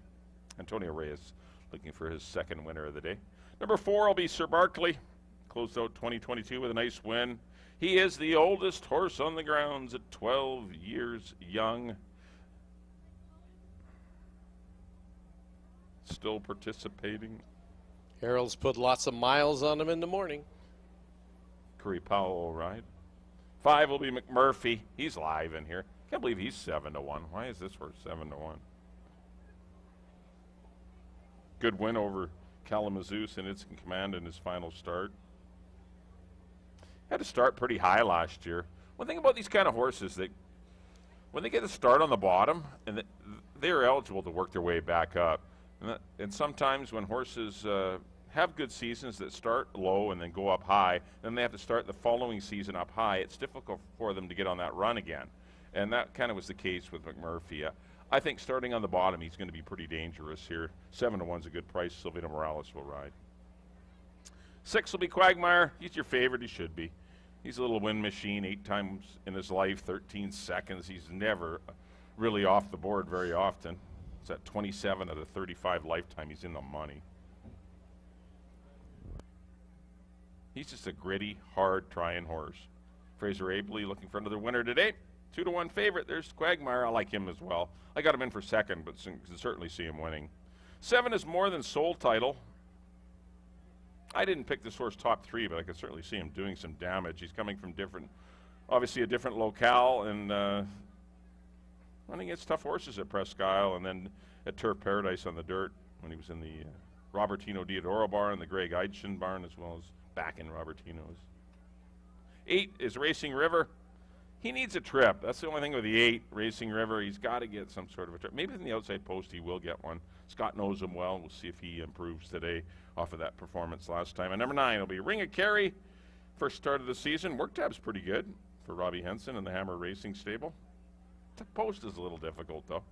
Speaker 6: Antonio Reyes looking for his 2nd winner of the day. Number 4 will be Sir Barkley. Closed out 2022 with a nice win. He is the oldest horse on the grounds at 12 years young. Still participating.
Speaker 3: Harold's put lots of miles on him in the morning.
Speaker 6: Curry Powell will ride. 5 will be McMurphy. He's live in here. Can't believe he's 7-1. Why is this horse 7-1? Good win over Kalamazoo, and it's in command in his final start. Had to start pretty high last year. One thing about these kind of horses, when they get a start on the bottom, and they're eligible to work their way back up. And sometimes when horses have good seasons that start low and then go up high, then they have to start the following season up high. It's difficult for them to get on that run again. And that kind of was the case with McMurphy. I think starting on the bottom, he's going to be pretty dangerous here. 7-1's a good price. Silvino Morales will ride. 6 will be Quagmire. He's your favorite. He should be. He's a little win machine. 8 times in his life, 13 seconds. He's never really off the board very often. It's at 27 out of 35 lifetime. He's in the money. He's just a gritty, hard trying horse. Fraser Abley looking for another winner today. 2-1 favorite. There's Quagmire. I like him as well. I got him in for 2nd, but can certainly see him winning. 7 is More Than Soul Title. I didn't pick this horse top 3, but I could certainly see him doing some damage. He's coming from obviously a different locale, and running against tough horses at Presque Isle and then at Turf Paradise on the dirt when he was in the Robertino Diodoro barn and the Greg Eidchen barn, as well as back in Robertino's. 8 is Racing River. He needs a trip. That's the only thing with the 8, Racing River. He's got to get some sort of a trip. Maybe in the outside post he will get one. Scott knows him well. We'll see if he improves today off of that performance last time. And number 9 will be Ring of Carry. First start of the season. Work tab's pretty good for Robbie Henson and the Hammer Racing stable. The post is a little difficult, though,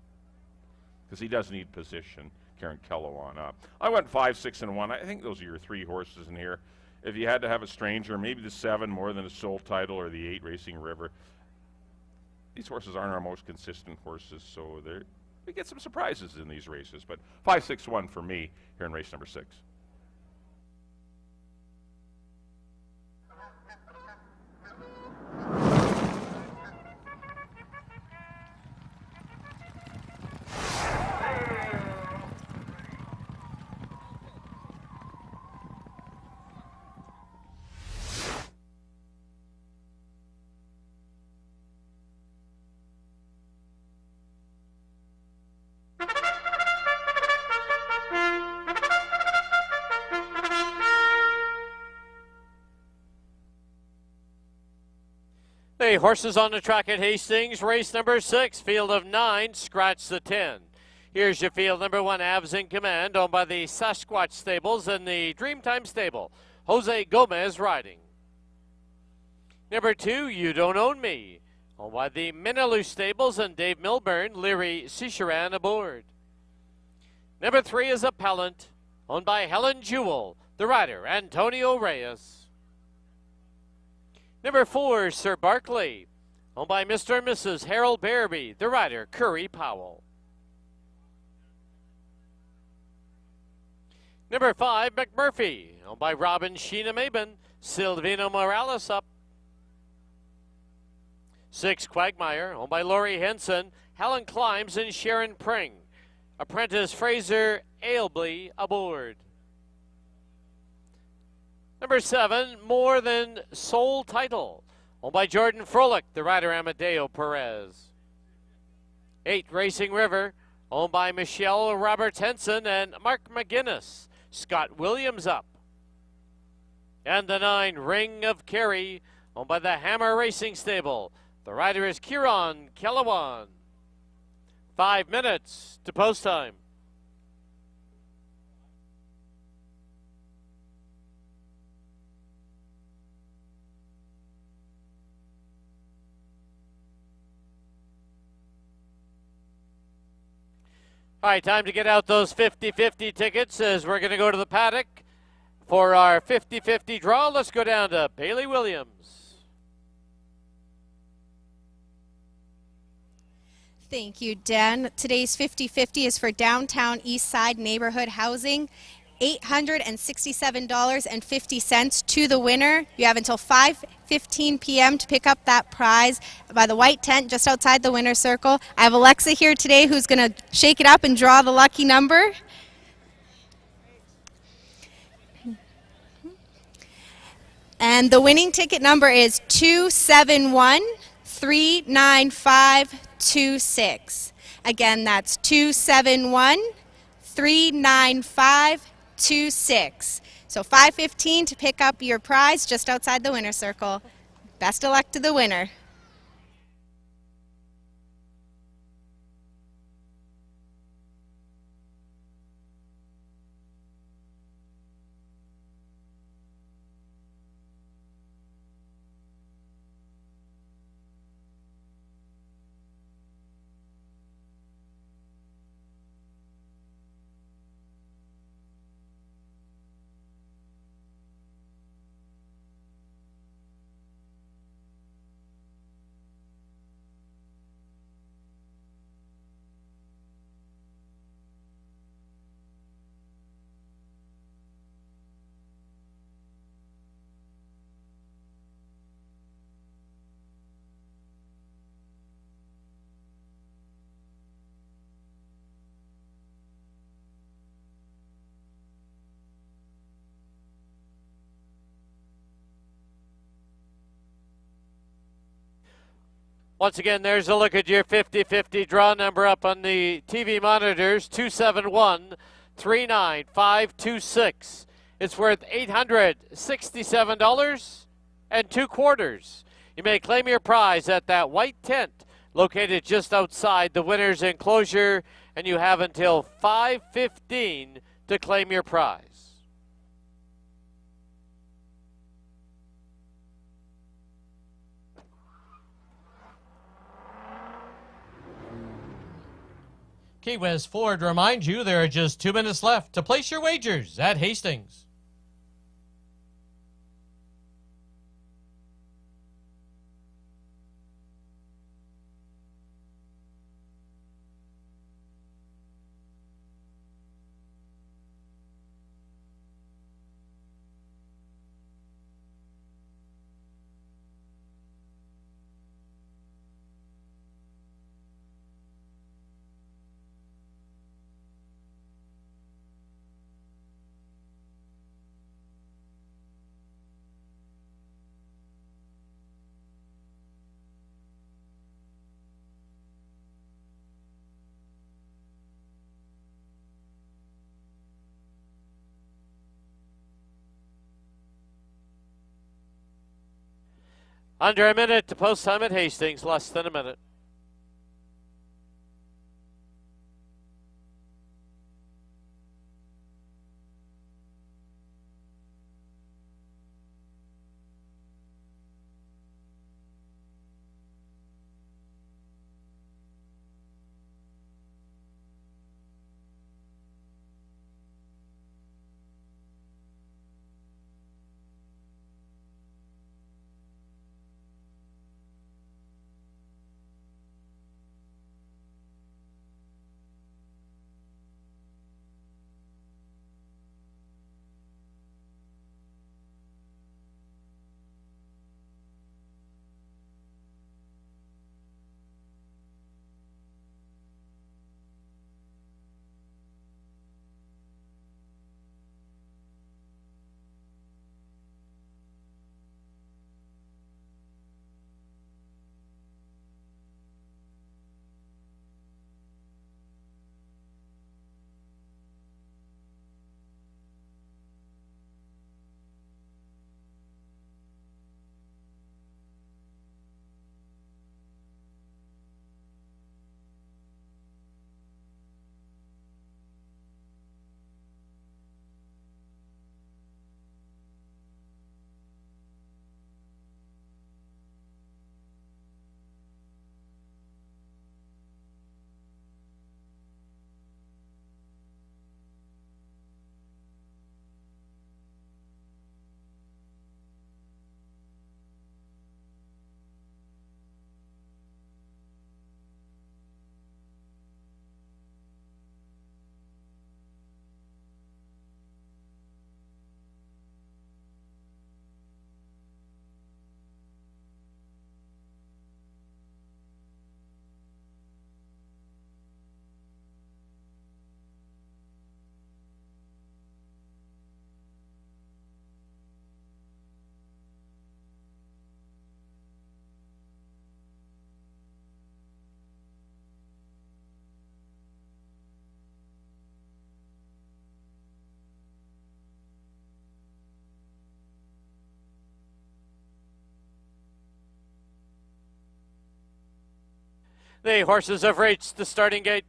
Speaker 6: because he does need position. Karen Kello on up. I went 5, 6, and 1. I think those are your 3 horses in here. If you had to have a stranger, maybe the 7 More Than a Soul Title or the 8 Racing River. These horses aren't our most consistent horses, so we get some surprises in these races. But 5, 6, 1 for me here in race number 6.
Speaker 1: Hey, horses on the track at Hastings, race number 6, field of 9, scratch the 10. Here's your field number 1, Avs in Command, owned by the Sasquatch Stables and the Dreamtime Stable. Jose Gomez riding. Number 2, You Don't Own Me, owned by the Minnaloushe Stables and Dave Milburn, Leary Cicheran aboard. Number 3 is Appellant, owned by Helen Jewell, the rider Antonio Reyes. Number 4, Sir Barkley, owned by Mr. and Mrs. Harold Bearby, the rider Curry Powell. Number 5, McMurphy, owned by Robin Sheena Maben, Silvino Morales up. 6, Quagmire, owned by Laurie Henson, Helen Climbs, and Sharon Pring. Apprentice Fraser Ailby aboard. Number 7, More Than Soul Title, owned by Jordan Froelich, the rider Amadeo Perez. 8, Racing River, owned by Michelle Roberts Henson and Mark McGuinness. Scott Williams up. And the 9, Ring of Kerry, owned by the Hammer Racing Stable. The rider is Kieran Kellawan. 5 minutes to post time. All right, time to get out those 50-50 tickets as we're going to go to the paddock for our 50-50 draw. Let's go down to Bailey Williams.
Speaker 5: Thank you, Dan. Today's 50-50 is for downtown East Side neighborhood housing. $867.50 to the winner. You have until 5:15 p.m. to pick up that prize by the white tent just outside the winner's circle. I have Alexa here today who's going to shake it up and draw the lucky number. And the winning ticket number is 271-39526. Again, that's 271-39526. So 5:15 to pick up your prize just outside the winner's circle. Best of luck to the winner.
Speaker 1: Once again, there's a look at your 50-50 draw number up on the TV monitors, 271-39526. It's worth $867.25. You may claim your prize at that white tent located just outside the winner's enclosure, and you have until 5:15 to claim your prize.
Speaker 3: Key West Ford reminds you there are just 2 minutes left to place your wagers at Hastings.
Speaker 1: Under a minute to post time at Hastings, less than a minute. The horses have reached the starting gate.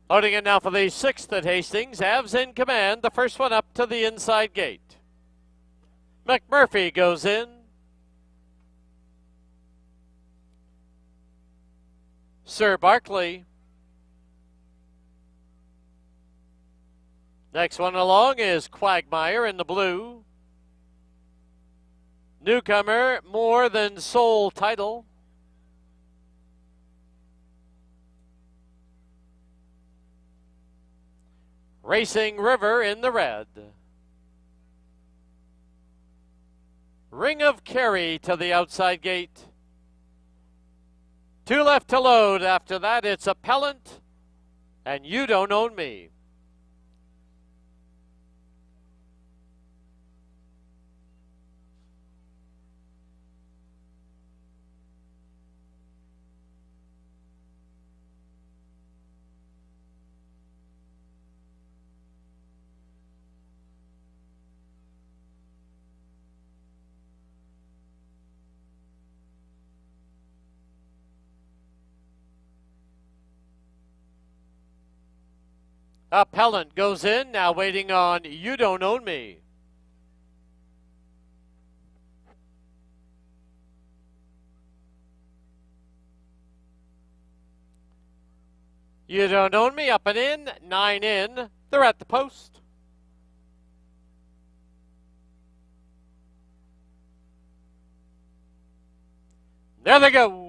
Speaker 1: Loading in now for the 6th at Hastings. Avs in command. The first one up to the inside gate. McMurphy goes in. Sir Barkley. Next one along is Quagmire in the blue. Newcomer, More Than Soul Title. Racing River in the red. Ring of Kerry to the outside gate. 2 left to load. After that, it's Appellant and You Don't Own Me. Appellant goes in, now waiting on You Don't Own Me. You Don't Own Me, up and in, 9 in. They're at the post. There they go.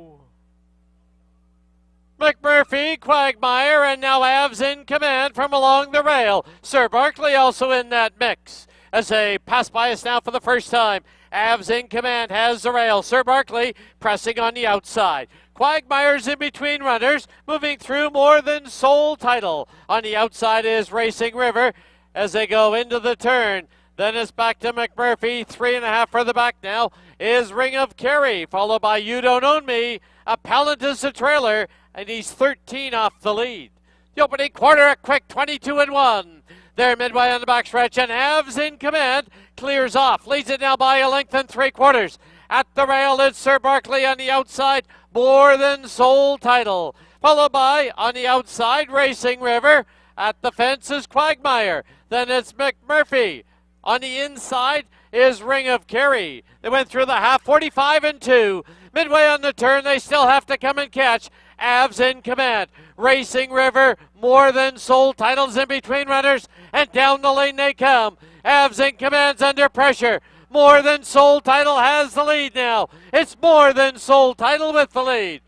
Speaker 1: McMurphy, Quagmire, and now Avs in command from along the rail. Sir Barkley also in that mix. As they pass by us now for the first time. Avs in command has the rail. Sir Barkley pressing on the outside. Quagmire's in between runners, moving through More Than Soul Title. On the outside is Racing River as they go into the turn. Then it's back to McMurphy. 3.5 further back now is Ring of Kerry, followed by You Don't Own Me. Appellant is the trailer, and he's 13 off the lead. The opening quarter, a quick 22-1. They're midway on the backstretch, and Avs in command clears off. Leads it now by a length and 3/4. At the rail, it's Sir Barkley on the outside. More Than Soul Title. Followed by, on the outside, Racing River. At the fence is Quagmire. Then it's McMurphy. On the inside is Ring of Kerry. They went through the half, 45-2. Midway on the turn, they still have to come and catch. Avs in command. Racing River, More Than Soul Titles in between runners, and down the lane they come. Avs in command's under pressure. More Than Soul Title has the lead now. It's More Than Soul Title with the lead.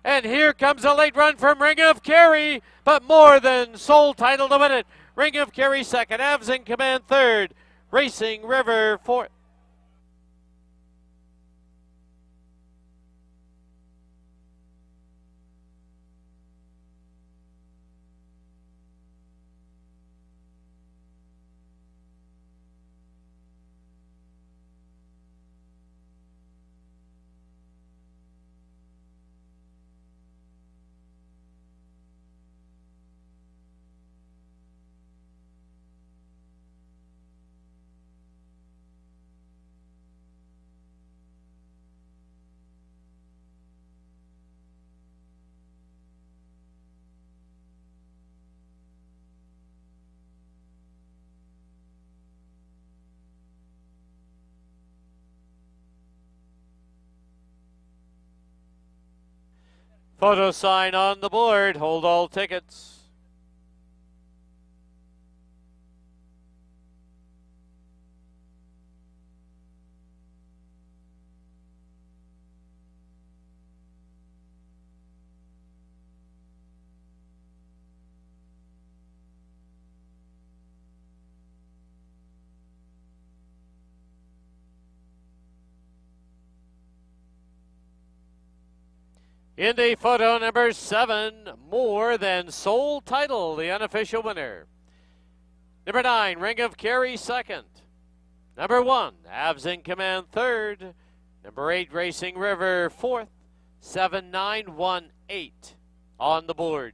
Speaker 1: And here comes a late run from Ring of Kerry, but More Than Soul Title to win it. Ring of Kerry second, Avs in command third. Racing River fourth. Photo sign on the board. Hold all tickets. Indy photo number 7, More Than Soul Title, the unofficial winner. Number 9, Ring of Kerry second. Number 1, Avs in Command, third. Number 8, Racing River, fourth. 7918 on the board.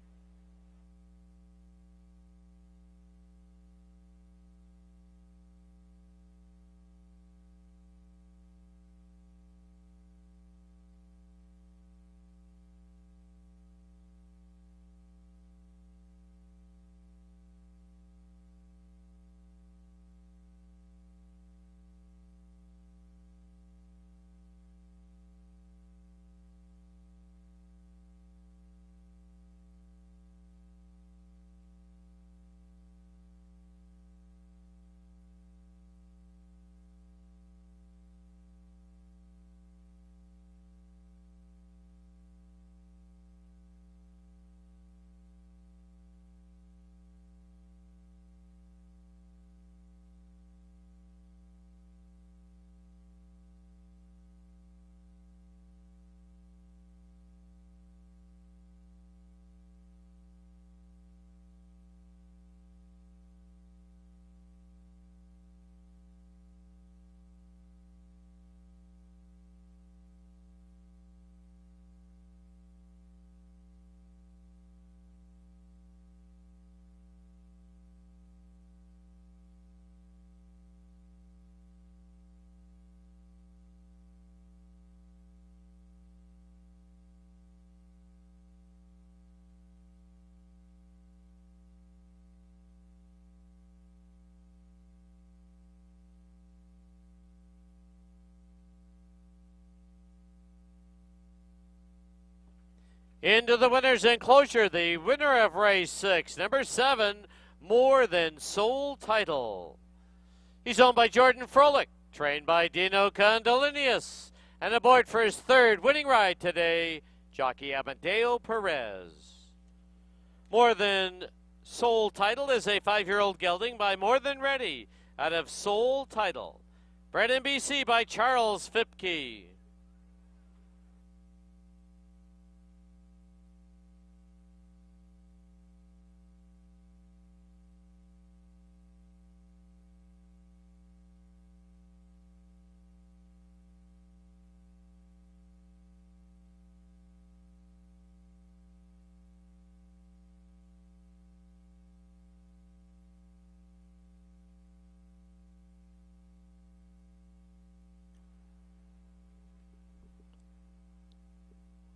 Speaker 1: Into the winner's enclosure, the winner of race 6, number 7, More Than Soul Title. He's owned by Jordan Froelich, trained by Dino Condolinius, and aboard for his third winning ride today, jockey Amadeo Perez. More Than Soul Title is a 5-year-old gelding by More Than Ready out of Soul Title. Bred in BC by Charles Fipke.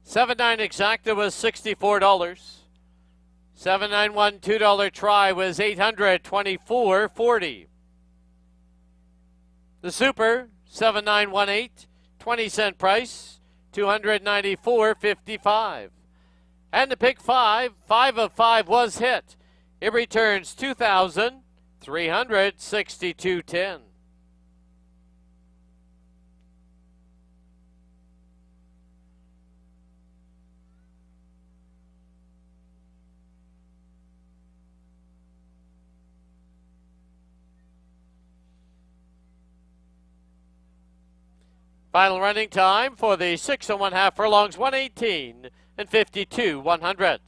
Speaker 1: $7.9 exacta was $64. $7.91 $2 try was $824.40. The Super $7.918 20-cent price $294.55. And the pick 5 of 5 was hit. It returns $2,362.10. Final running time for the 6 1/2 furlongs, 1:18 and 52/100.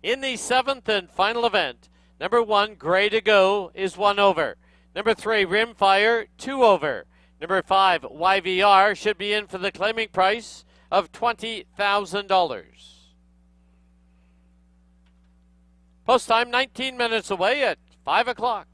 Speaker 1: In the 7th and final event, number 1, Gray to Go, is 1 over. Number 3, Rimfire, 2 over. Number 5, YVR, should be in for the claiming price of $20,000. Post time 19 minutes away at 5 o'clock.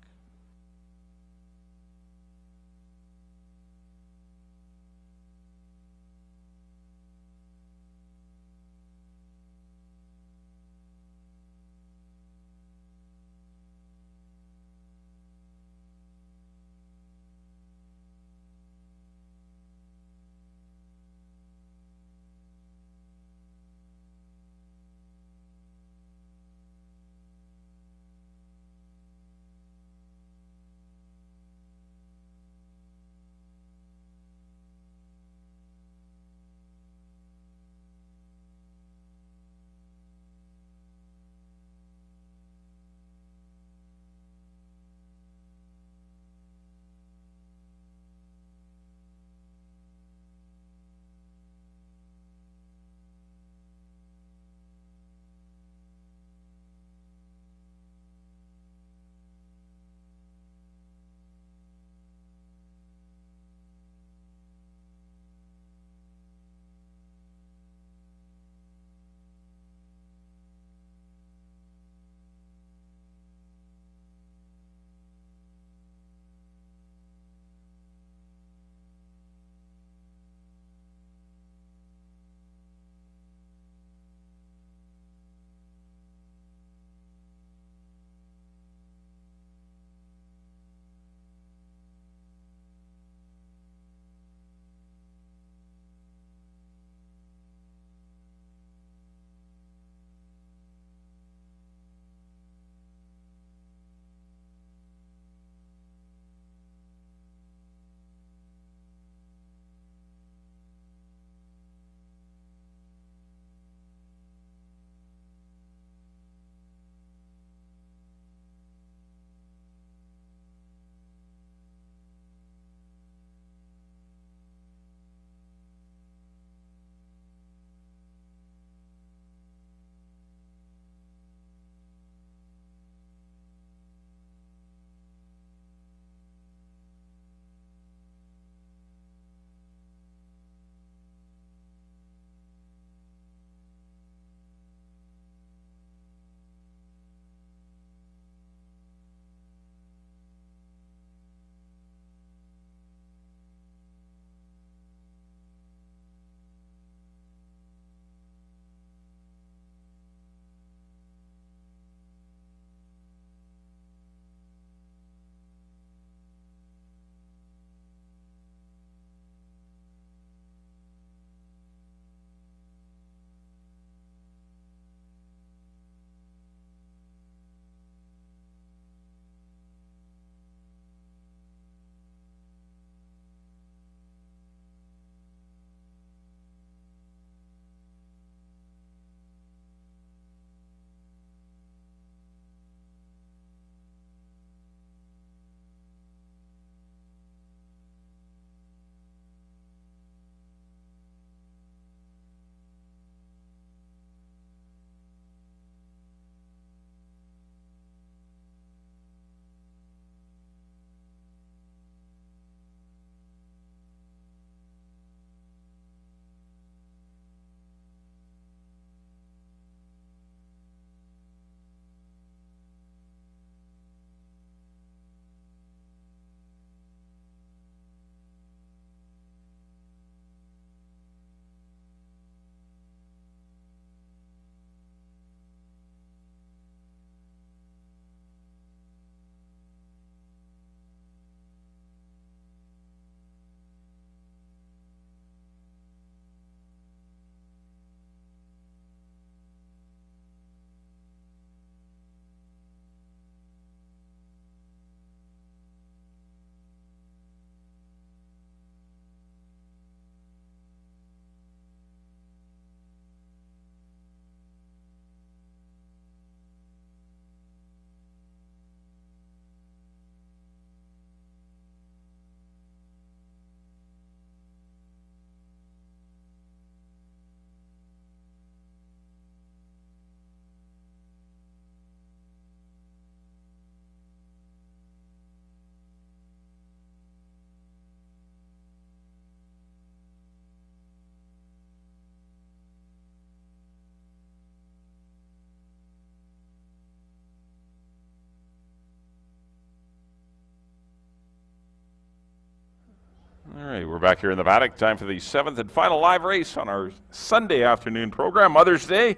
Speaker 6: right, we're back here in the paddock. Time for the 7th and final live race on our Sunday afternoon program, Mother's Day.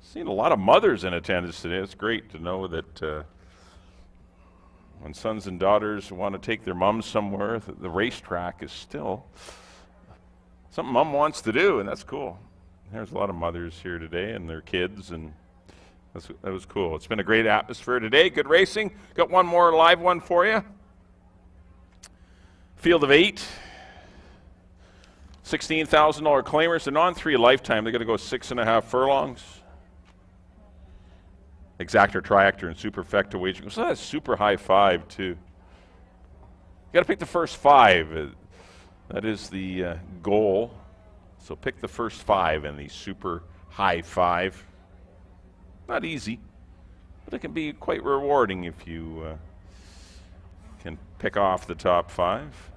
Speaker 6: Seen a lot of mothers in attendance today. It's great to know that when sons and daughters want to take their moms somewhere, the racetrack is still something mom wants to do, and that's cool. There's a lot of mothers here today and their kids, and that was cool. It's been a great atmosphere today. Good racing. Got one more live one for you. Field of 8. $16,000 claimers. They're on 3 lifetime. They're going to go 6.5 furlongs. Exactor, Triactor, and Superfecta wagering. So that's super high 5 too. You got to pick the first 5. That is the goal. So pick the first 5 in the super high 5. Not easy, but it can be quite rewarding if you can pick off the top 5.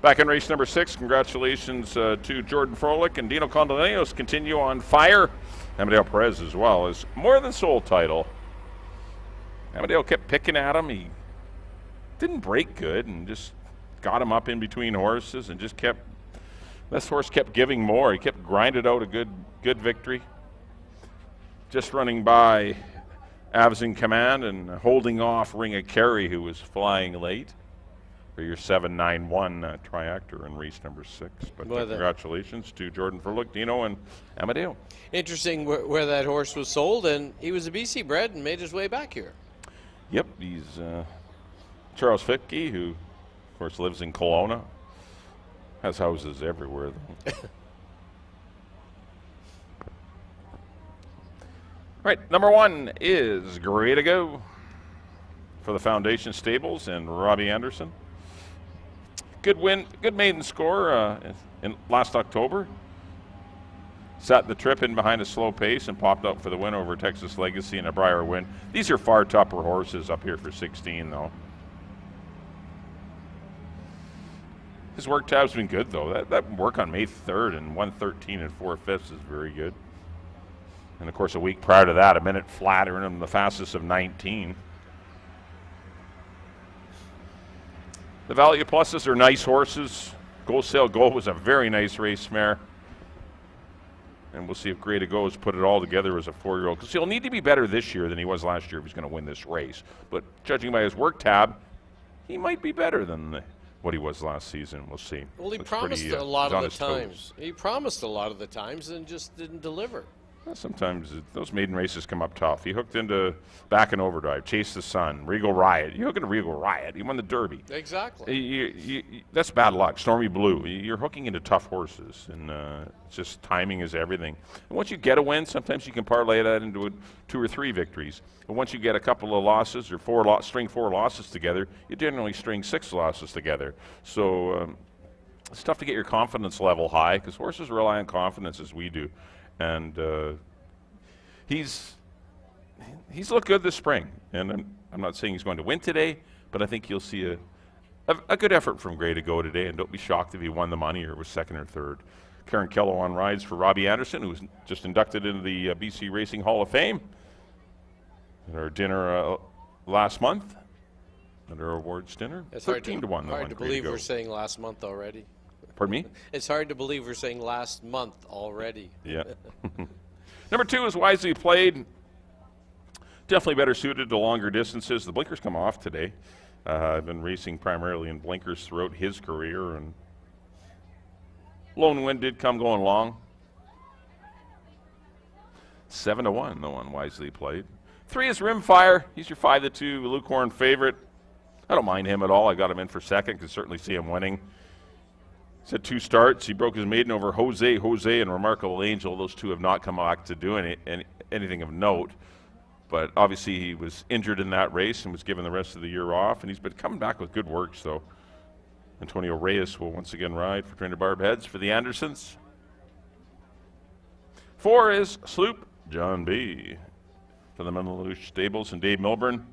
Speaker 6: Back in race number 6, congratulations to Jordan Froelich and Dino Condolenos. Continue on fire. Amadeo Perez as well as more than sold title. Amadeo kept picking at him. He didn't break good and just got him up in between horses and just kept. This horse kept giving more. He kept grinding out a good victory. Just running by Avs in Command and holding off Ring of Kerry, who was flying late, for your 7-9-1 Triactor in race number 6. But congratulations to Jordan Froelich, Dino, and Amadeo.
Speaker 3: Interesting where that horse was sold, and he was a BC bred and made his way back here.
Speaker 6: Yep, he's Charles Fitke, who, of course, lives in Kelowna. Has houses everywhere, though. Right, number 1 is Great to Go for the Foundation Stables and Robbie Anderson. Good win, good maiden score in last October. Sat the trip in behind a slow pace and popped up for the win over Texas Legacy and a Briar win. These are far tougher horses up here for 16, though. His work tab's been good, though. That work on May 3rd and 1:13 and 4/5 is very good. And, of course, a week prior to that, a minute flat, earned him the fastest of 19. The value pluses are nice horses. Go Sail Go was a very nice race mare. And we'll see if Great to Go has put it all together as a 4-year-old. Because he'll need to be better this year than he was last year if he's going to win this race. But judging by his work tab, he might be better than what he was last season. We'll see.
Speaker 3: Well, he promised a lot of the times. He promised a lot of the times and just didn't deliver.
Speaker 6: Well, sometimes those maiden races come up tough. He hooked into Back in Overdrive, Chase the Sun, Regal Riot. You hook into Regal Riot, he won the Derby.
Speaker 3: Exactly.
Speaker 6: That's bad luck. Stormy Blue. You're hooking into tough horses, and it's just timing is everything. And once you get a win, sometimes you can parlay that into 2 or 3 victories. And once you get a couple of losses or string 4 losses together, you generally string 6 losses together. So it's tough to get your confidence level high because horses rely on confidence as we do. And he's looked good this spring. And I'm not saying he's going to win today, but I think you'll see a good effort from Great to Go today. And don't be shocked if he won the money or was 2nd or 3rd. Karen Kello on rides for Robbie Anderson, who was just inducted into the BC Racing Hall of Fame at our dinner last month, at our awards dinner.
Speaker 3: It's
Speaker 6: 13 to 1.
Speaker 3: Hard to believe we're saying last month already.
Speaker 6: Pardon me?
Speaker 3: It's hard to believe we're saying last month already.
Speaker 6: Yeah. Number 2 is Wisely Played. Definitely better suited to longer distances. The blinkers come off today. I've been racing primarily in blinkers throughout his career, and Lone Wind did come going long. 7 to 1, the one Wisely Played. 3 is Rimfire. He's your 5 to 2 Lukewarm favorite. I don't mind him at all. I got him in for 2nd. Could certainly see him winning. He's had 2 starts. He broke his maiden over Jose, and Remarkable Angel. Those 2 have not come back to do anything of note. But obviously he was injured in that race and was given the rest of the year off. And he's been coming back with good work. So Antonio Reyes will once again ride for trainer Barb Heads for the Andersons. 4 is Sloop John B. for the Menalouche Stables and Dave Milburn.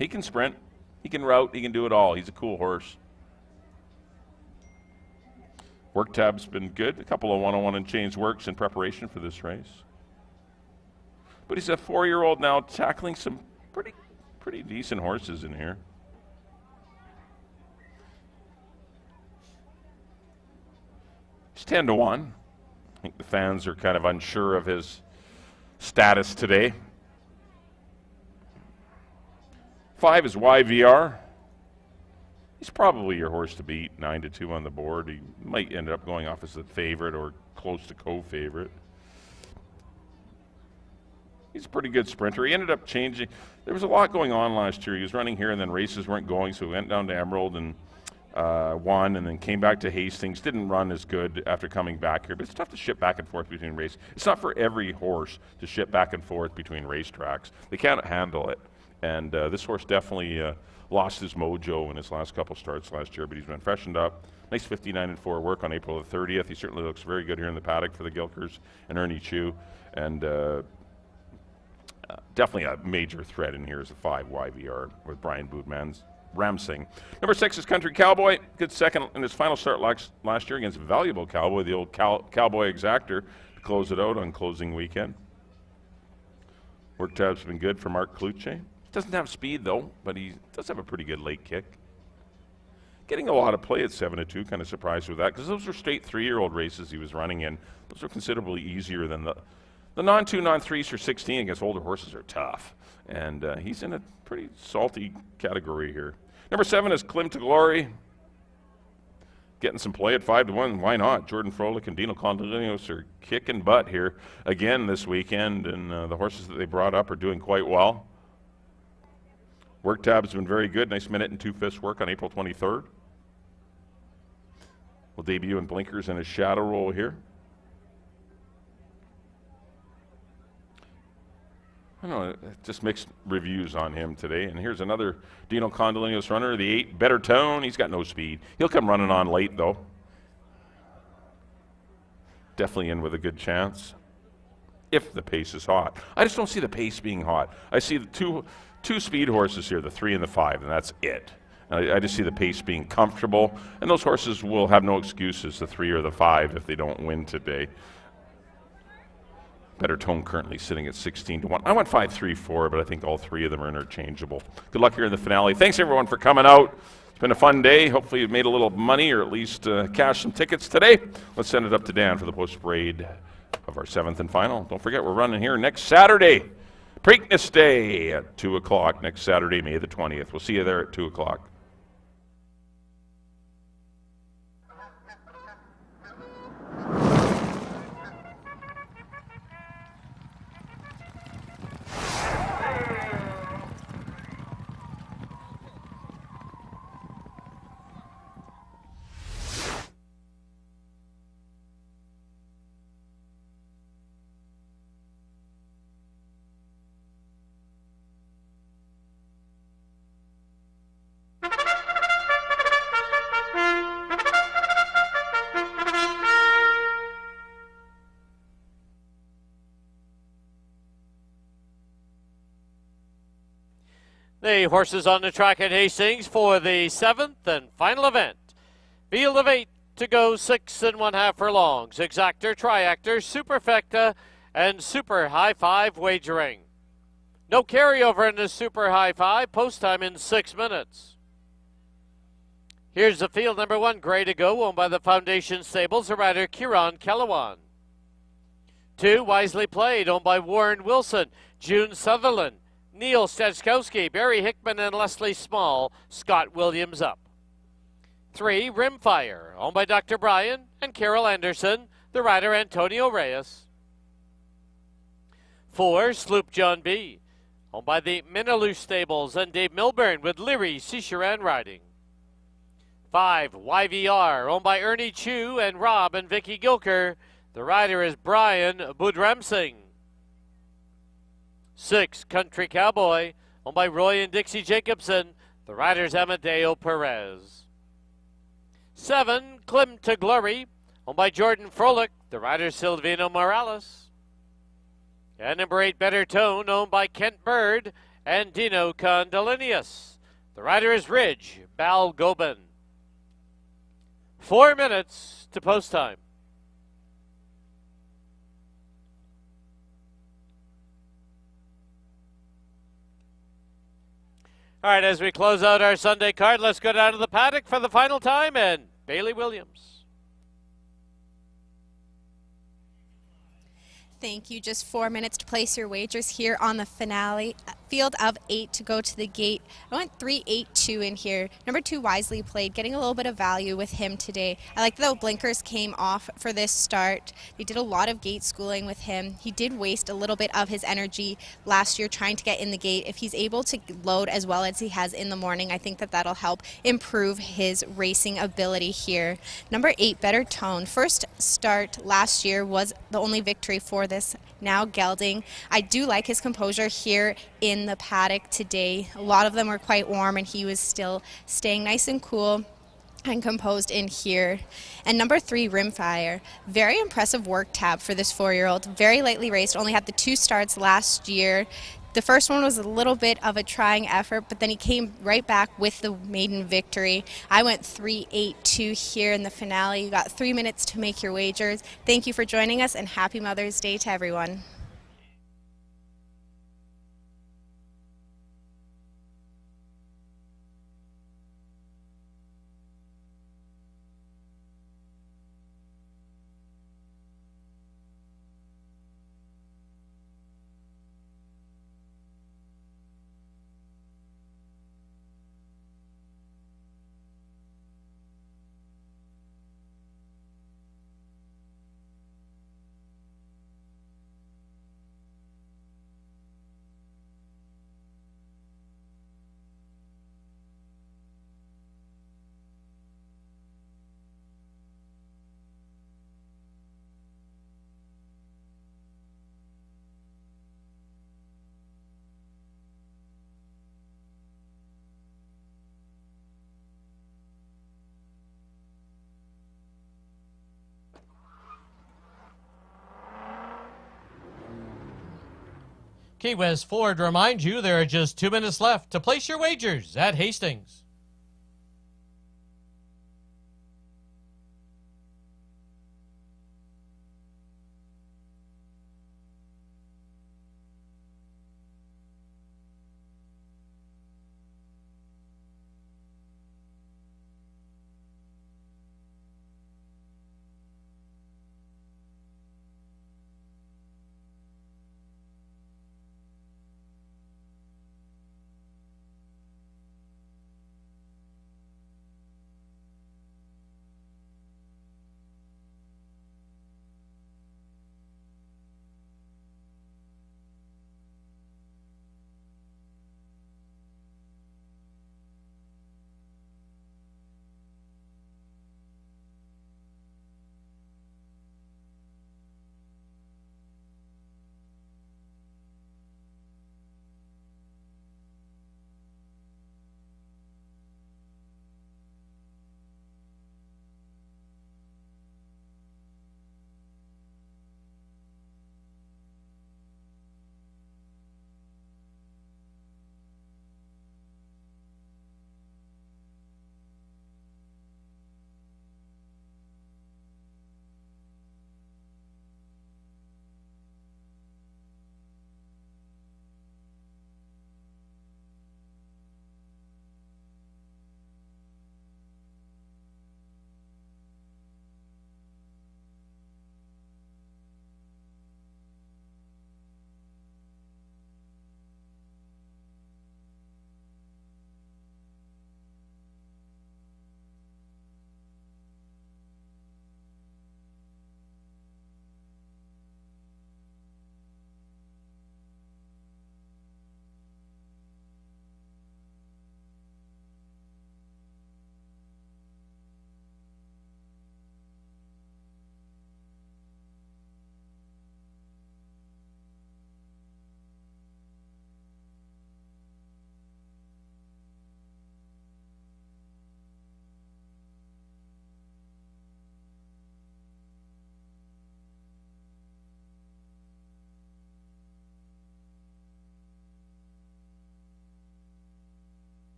Speaker 6: He can sprint. He can route. He can do it all. He's a cool horse. Work tab's been good. A couple of 101 and change works in preparation for this race. But he's a 4-year-old now, tackling some pretty decent horses in here. He's 10-1. I think the fans are kind of unsure of his status today. 5 is YVR. He's probably your horse to beat, 9-2 on the board. He might end up going off as the favorite or close to co-favorite. He's a pretty good sprinter. He ended up changing. There was a lot going on last year. He was running here and then races weren't going, so he went down to Emerald and won, and then came back to Hastings. Didn't run as good after coming back here, but it's tough to ship back and forth between races. It's not for every horse to ship back and forth between racetracks. They can't handle it. And this horse definitely lost his mojo in his last couple starts last year, but he's been freshened up. Nice 59-4 work on April the 30th. He certainly looks very good here in the paddock for the Gilkers and Ernie Chu. And definitely a major threat in here is a 5 YVR with Brian Bootman's Ramsing. Number 6 is Country Cowboy. Good second in his final start last year against Valuable Cowboy, the old Cowboy Exactor, to close it out on closing weekend. Work tab's been good for Mark Kluche. Doesn't have speed though, but he does have a pretty good late kick. Getting a lot of play at 7-2, kind of surprised with that, because those were straight 3-year-old races he was running in. Those are considerably easier than the non-2, non-3s for 16 against older horses are tough. And he's in a pretty salty category here. Number 7 is Clim to Glory. Getting some play at 5-1. Why not? Jordan Froelich and Dino Condolinos are kicking butt here again this weekend, and the horses that they brought up are doing quite well. Work tab's been very good. Nice minute and 2/5 work on April 23rd. Will debut in blinkers and a shadow roll here. I don't know, just mixed reviews on him today. And here's another Dino Condolinos runner, the 8, Better Tone. He's got no speed. He'll come running on late, though. Definitely in with a good chance, if the pace is hot. I just don't see the pace being hot. I see the two speed horses here, the 3 and the 5, and that's it. And I just see the pace being comfortable, and those horses will have no excuses, the 3 or the 5, if they don't win today. Better Tone currently sitting at 16-1. I went 5-3-4, but I think all 3 of them are interchangeable. Good luck here in the finale. Thanks, everyone, for coming out. It's been a fun day. Hopefully you've made a little money or at least cashed some tickets today. Let's send it up to Dan for the post-parade of our 7th and final. Don't forget, we're running here next Saturday, Preakness Day at 2 o'clock next Saturday, May the 20th. We'll see you there at 2 o'clock.
Speaker 1: The horses on the track at Hastings for the 7th and final event. Field of 8 to go, 6 1/2 furlongs. Exactor, Triactor, Superfecta, and Super High 5 wagering. No carryover in the Super High 5. Post time in 6 minutes. Here's the field. Number 1, Gray to Go, owned by the Foundation Stables. The rider, Kieran Kellewan. 2, Wisely Played, owned by Warren Wilson, June Sutherland, Neil Stachkowski, Barry Hickman, and Leslie Small. Scott Williams up. 3, Rimfire, owned by Dr. Bryan and Carol Anderson. The rider, Antonio Reyes. 4, Sloop John B, owned by the Minaloo Stables and Dave Milburn with Leary Cicheran riding. 5, YVR, owned by Ernie Chu and Rob and Vicky Gilker. The rider is Brian Budramsing. 6, Country Cowboy, owned by Roy and Dixie Jacobson. The rider's Amadeo Perez. 7, Clim to Glory, owned by Jordan Froelich. The rider's Silvino Morales. And number 8, Better Tone, owned by Kent Bird and Dino Condolinius. The rider is Ridge Balgobin. 4 minutes to post time. All right, as we close out our Sunday card, let's go down to the paddock for the final time, and Bailey Williams.
Speaker 5: Thank you. Just 4 minutes to place your wagers here on the finale. Field of 8 to go to the gate. I went 3-8-2 in here. Number 2 wisely played, getting a little bit of value with him today. I like the blinkers came off for this start. They did a lot of gate schooling with him. He did waste a little bit of his energy last year trying to get in the gate. If he's able to load as well as he has in the morning, I think that that'll help improve his racing ability here. Number 8, Better Tone. First start last year was the only victory for this now gelding. I do like his composure here in the paddock today. A lot of them were quite warm and he was still staying nice and cool and composed in here. And number 3, Rimfire. Very impressive work tab for this 4-year-old. Very lightly raced, only had the 2 starts last year. The first one was a little bit of a trying effort, but then he came right back with the maiden victory. I went 3-8-2 here in the finale. You got 3 minutes to make your wagers. Thank you for joining us, and happy Mother's Day to everyone.
Speaker 3: Key West Ford reminds you there are just 2 minutes left to place your wagers at Hastings.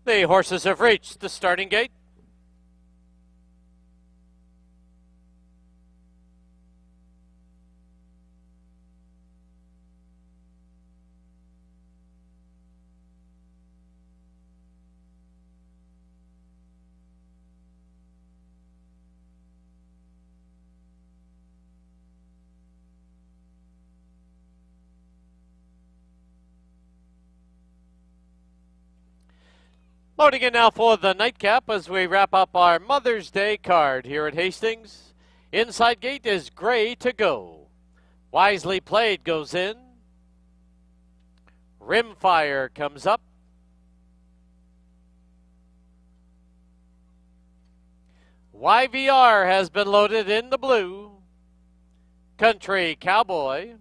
Speaker 1: The horses have reached the starting gate. Loading in now for the nightcap as we wrap up our Mother's Day card here at Hastings. Inside gate is Gray to Go. Wisely Played goes in. Rimfire comes up. YVR has been loaded in the blue. Country Cowboy.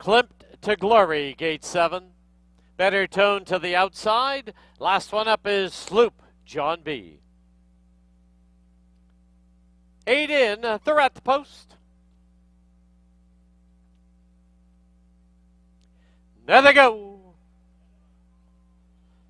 Speaker 1: Klimt to Glory, gate 7. Better Tone to the outside. Last one up is Sloop, John B. 8 in, they're at the post. There they go.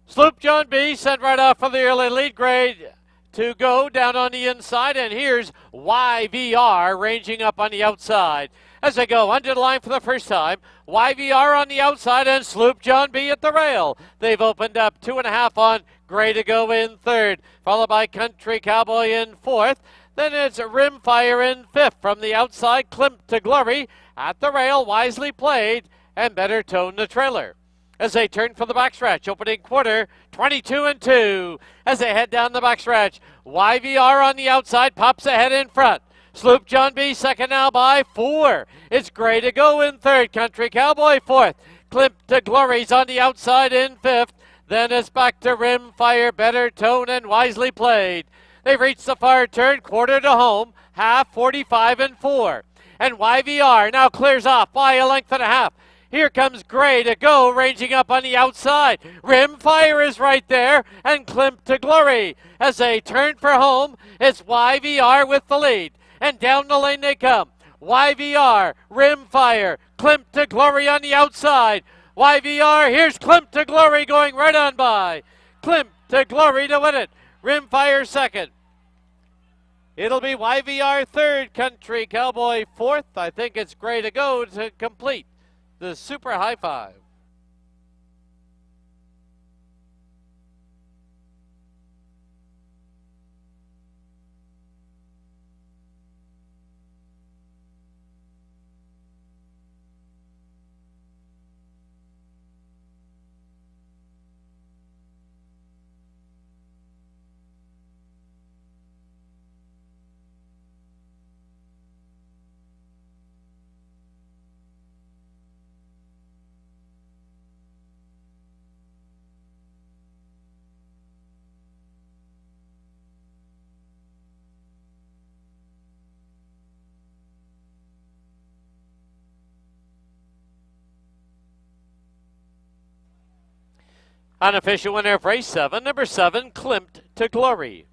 Speaker 1: Sloop, John B. sent right off for the early lead. Grade to go down on the inside, and here's YVR ranging up on the outside. As they go under the line for the first time, YVR on the outside and Sloop John B at the rail. They've opened up 2.5 on Gray to Go in third, followed by Country Cowboy in fourth. Then it's Rimfire in fifth. From the outside, Klimt to Glory at the rail, Wisely Played, and Better Tone the trailer. As they turn for the backstretch, opening quarter, 22 and 2. As they head down the backstretch, YVR on the outside pops ahead in front. Sloop John B second now by 4. It's Gray to Go in third. Country Cowboy fourth. Klimt to Glory's on the outside in fifth. Then it's back to Rimfire, Better Tone, and Wisely Played. They've reached the far turn, quarter to home, half 45 and 4. And YVR now clears off by a length and a half. Here comes Gray to Go, ranging up on the outside. Rimfire is right there, and Klimt to Glory. As they turn for home, it's YVR with the lead. And down the lane they come. YVR, Rimfire, Klimt to Glory on the outside. YVR, here's Klimt to Glory going right on by. Klimt to Glory to win it. Rimfire second. It'll be YVR third, Country Cowboy fourth. I think it's Gray to Go to complete the Super High Five. Unofficial winner of race 7, number 7, Klimt to Glory.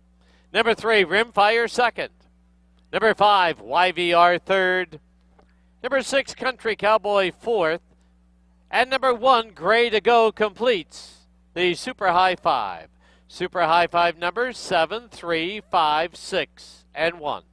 Speaker 1: Number 3, Rimfire second. Number 5, YVR third. Number 6, Country Cowboy fourth. And number 1, Gray to Go completes the Super High Five. Super High Five numbers 7, 3, 5, 6, and 1.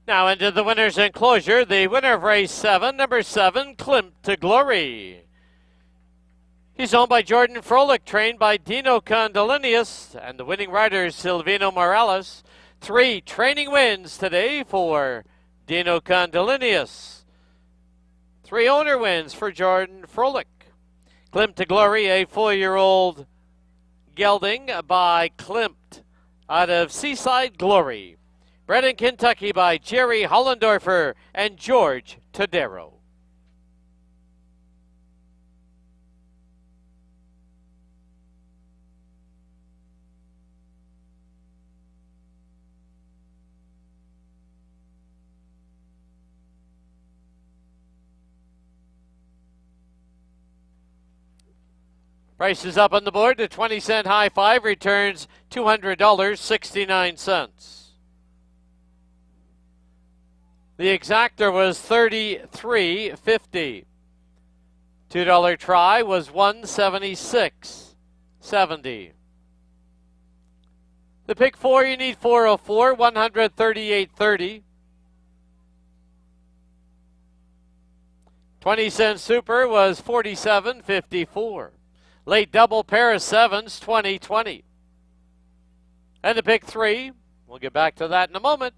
Speaker 1: Now into the winner's enclosure, the winner of race 7, number 7, Klimt to Glory. He's owned by Jordan Froelich, trained by Dino Condolinius, and the winning rider Silvino Morales. 3 training wins today for Dino Condolinius. 3 owner wins for Jordan Froelich. Klimt to Glory, a 4-year-old gelding by Klimt out of Seaside Glory. Bred in Kentucky by Jerry Hollendorfer and George Todero. Price is up on the board. The 20-cent high five returns $200.69. The exactor was $33.50. $2 try was $176.70. The pick 4, you need 404, $138.30. 20-cent super was $47.54. Late double pair of 7s, $20.20. And the pick 3, we'll get back to that in a moment.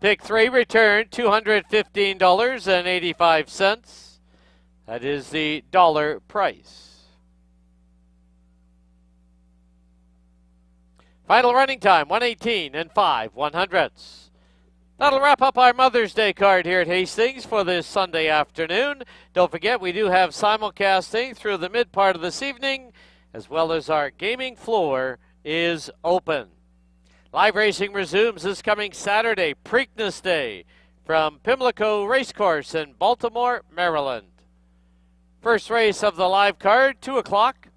Speaker 1: Pick 3 returned $215.85. That is the dollar price. Final running time, 1:18 and 5/100ths. That'll wrap up our Mother's Day card here at Hastings for this Sunday afternoon. Don't forget, we do have simulcasting through the mid part of this evening, as well as our gaming floor is open. Live racing resumes this coming Saturday, Preakness Day, from Pimlico Racecourse in Baltimore, Maryland. First race of the live card, 2 o'clock.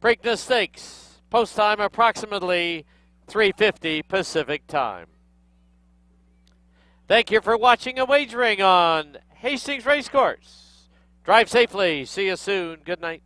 Speaker 1: Preakness Stakes, post time approximately 3:50 Pacific time. Thank you for watching and wagering on Hastings Racecourse. Drive safely. See you soon. Good night.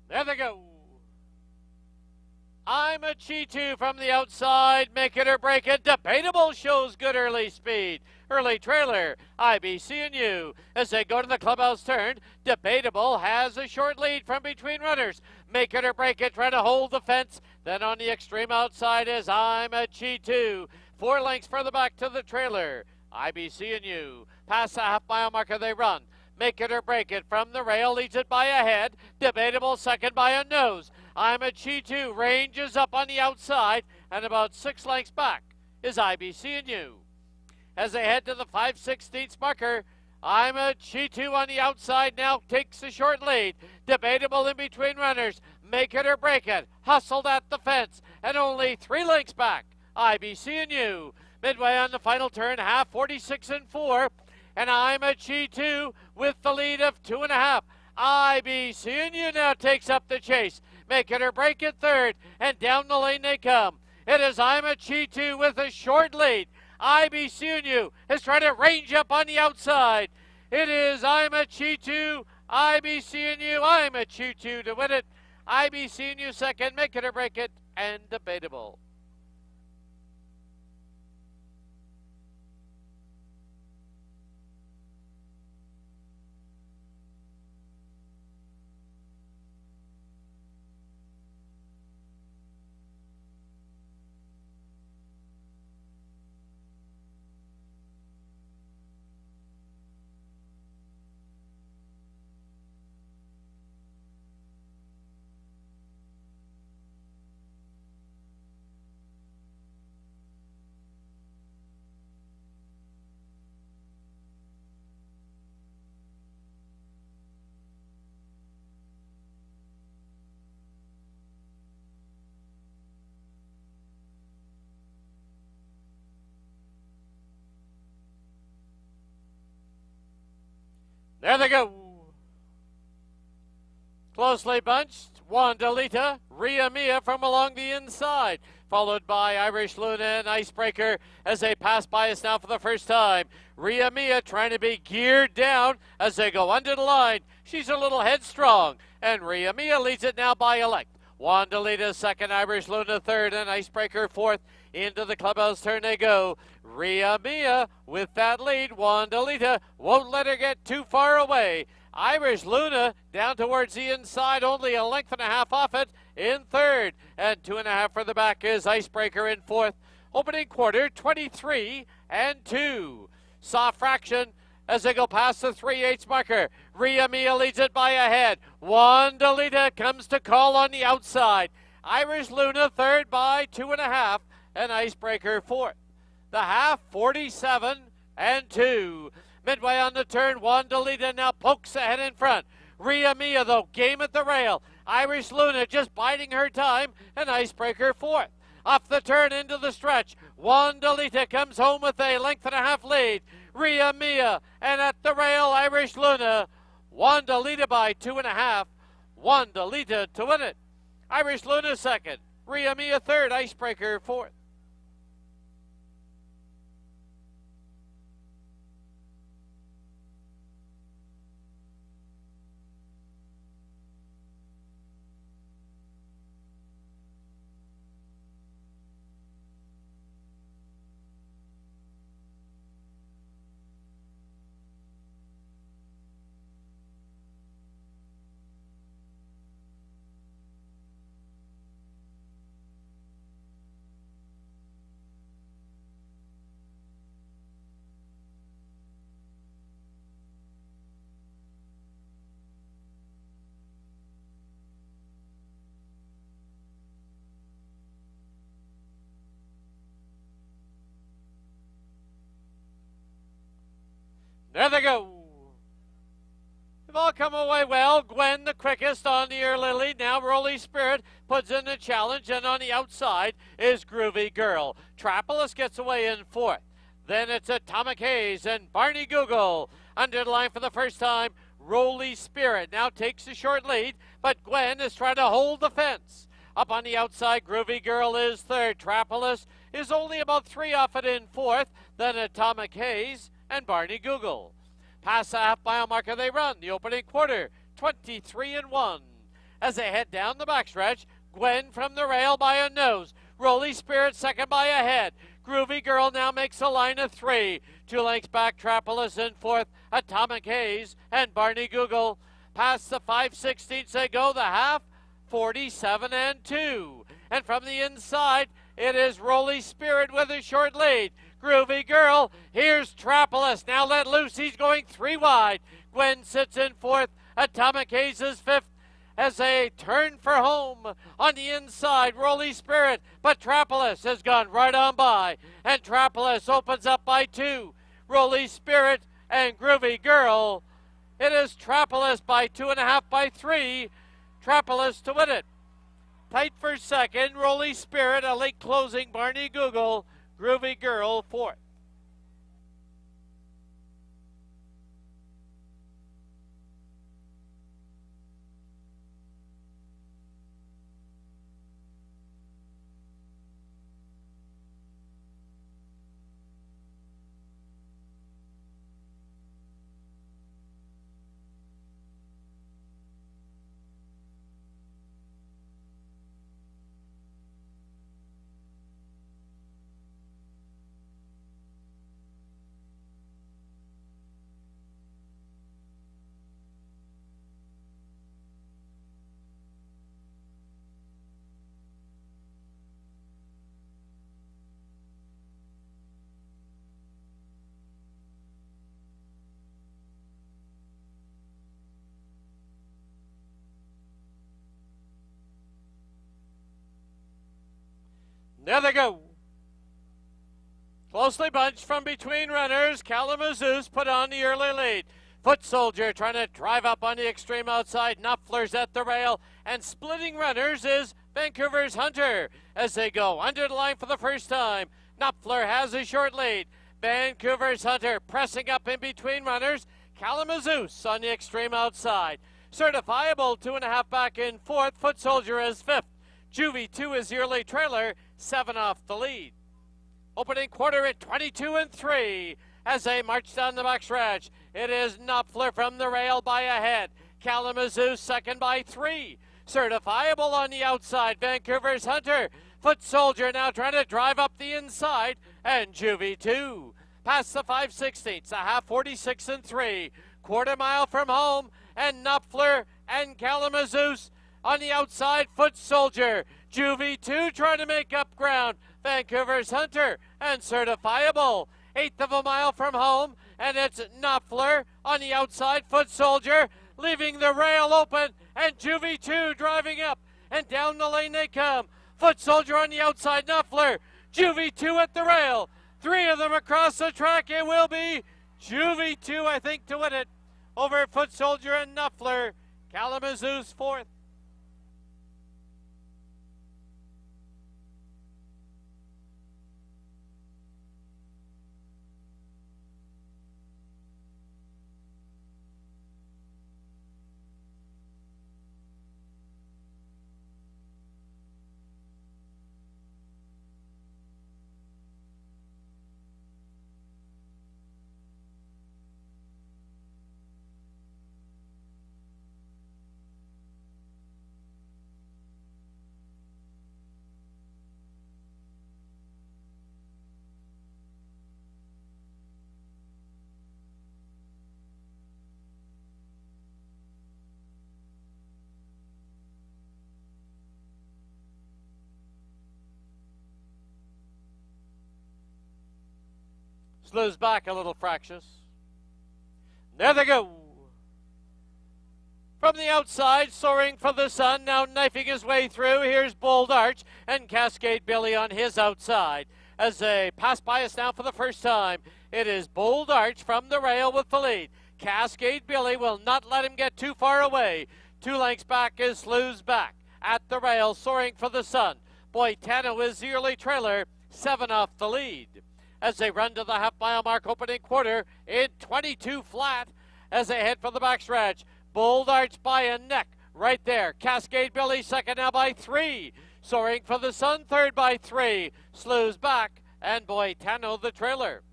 Speaker 1: There they go. I'm a Cheetah from the outside. Make it or break it. Debatable shows good early speed. Early trailer, IBC and U. As they go to the clubhouse turn, Debatable has a short lead from between runners. Make it or break it, trying to hold the fence. Then on the extreme outside is I'm a Cheetah. 4 lengths further back to the trailer. IBC and U. Past the half-mile marker they run. Make it or break it from the rail, leads it by a head. Debatable second by a nose. I'm a Cheetah ranges up on the outside, and about 6 lengths back is IBC and U. As they head to the 5/16 marker, I'm a Cheetah on the outside now takes a short lead. Debatable in between runners. Make it or break it. Hustled at the fence, and only 3 lengths back. IBC and U. Midway on the final turn, half 46 and 4. And I'm a Cheetah with the lead of 2.5. IBC and U now takes up the chase. Make it or break it third, and down the lane they come. It is I'm a Cheetah with a short lead. IBC and U is trying to range up on the outside. It is I'm a Cheetah, IBC and U. I'm a Cheetah to win it. IBC and U second, make it or break it, and Debatable. There they go. Closely bunched, Wandalita, Ria Mia from along the inside, followed by Irish Luna and Icebreaker as they pass by us now for the first time. Ria Mia trying to be geared down as they go under the line. She's a little headstrong, and Ria Mia leads it now by elect. Wandalita second, Irish Luna third, and Icebreaker fourth. Into the clubhouse turn they go. Ria Mia with that lead. Wandalita won't let her get too far away. Irish Luna down towards the inside, only a length and a half off it in third. And 2.5 for the back is Icebreaker in fourth. Opening quarter, 23 and 2. Soft fraction as they go past the 3/8 marker. Ria Mia leads it by a head. Wandalita comes to call on the outside. Irish Luna third by 2.5. And Icebreaker fourth. The half, 47 and 2. Midway on the turn, Wandalita now pokes ahead in front. Ria Mia, though, game at the rail. Irish Luna just biding her time, and Icebreaker fourth. Off the turn into the stretch, Wandalita comes home with a length and a half lead. Ria Mia, and at the rail, Irish Luna. Wandalita by 2.5. Wandalita to win it. Irish Luna second. Ria Mia third. Icebreaker fourth. There they go. They've all come away well. Gwen, the quickest on the early lead. Now Rolly Spirit puts in the challenge, and on the outside is Groovy Girl. Trapolis gets away in fourth. Then it's Atomic Haze and Barney Google. Under the line for the first time, Rolly Spirit now takes a short lead, but Gwen is trying to hold the fence. Up on the outside, Groovy Girl is third. Trapolis is only about 3 off it in fourth. Then Atomic Haze and Barney Google. Past the half-mile marker they run. The opening quarter, 23 and 1. as they head down the backstretch. Gwen from the rail by a nose. Rolly Spirit second by a head. Groovy Girl now makes a line of 3. 2 lengths back, Trapolis in fourth. Atomic Haze and Barney Google. Past the 5/16 they go, the half, 47 and 2. And from the inside, it is Rolly Spirit with a short lead. Groovy Girl, here's Trapolis, now let loose, he's going 3 wide. Gwen sits in fourth, Atomic Haze is fifth, as they turn for home. On the inside, Rolly Spirit, but Trapolis has gone right on by, and Trapolis opens up by 2. Rolly Spirit and Groovy Girl. It is Trapolis by 2.5 by 3. Trapolis to win it. Tight for second, Rolly Spirit, a late closing Barney Google. Groovy Girl fourth. There they go. Closely bunched from between runners. Kalamazoo's put on the early lead. Foot Soldier trying to drive up on the extreme outside. Knopfler's at the rail. And splitting runners is Vancouver's Hunter as they go under the line for the first time. Knopfler has a short lead. Vancouver's Hunter pressing up in between runners. Kalamazoo's on the extreme outside. Certifiable 2.5 back in fourth. Foot Soldier is fifth. Juvie 2 is the early trailer, 7 off the lead. Opening quarter at 22 and 3 as they march down the backstretch. It is Knopfler from the rail by a head. Kalamazoo second by 3. Certifiable on the outside. Vancouver's Hunter. Foot Soldier now trying to drive up the inside. And Juvie 2. Past the 5/16, a half, 46 and 3. Quarter mile from home. And Knopfler and Kalamazoo's on the outside. Foot Soldier. Juvie 2 trying to make up ground. Vancouver's Hunter and Certifiable. 1/8 of a mile from home. And it's Knopfler on the outside. Foot Soldier leaving the rail open. And Juvie 2 driving up. And down the lane they come. Foot Soldier on the outside. Knopfler. Juvie 2 at the rail. 3 of them across the track. It will be Juvie 2, I think, to win it. Over Foot Soldier and Knopfler. Kalamazoo's fourth. Slough's back a little fractious. There they go. From the outside, soaring for the sun, now knifing his way through. Here's Bold Arch and Cascade Billy on his outside. As they pass by us now for the first time, it is Bold Arch from the rail with the lead. Cascade Billy will not let him get too far away. 2 lengths back is Slough's back. At the rail, soaring for the sun. Boitano is the early trailer, 7 off the lead. As they run to the half-mile mark, opening quarter in 22 flat as they head for the backstretch. Bold Arch by a neck right there. Cascade Billy second now by 3. Soaring for the sun third by 3. Slough's back and Boitano the trailer.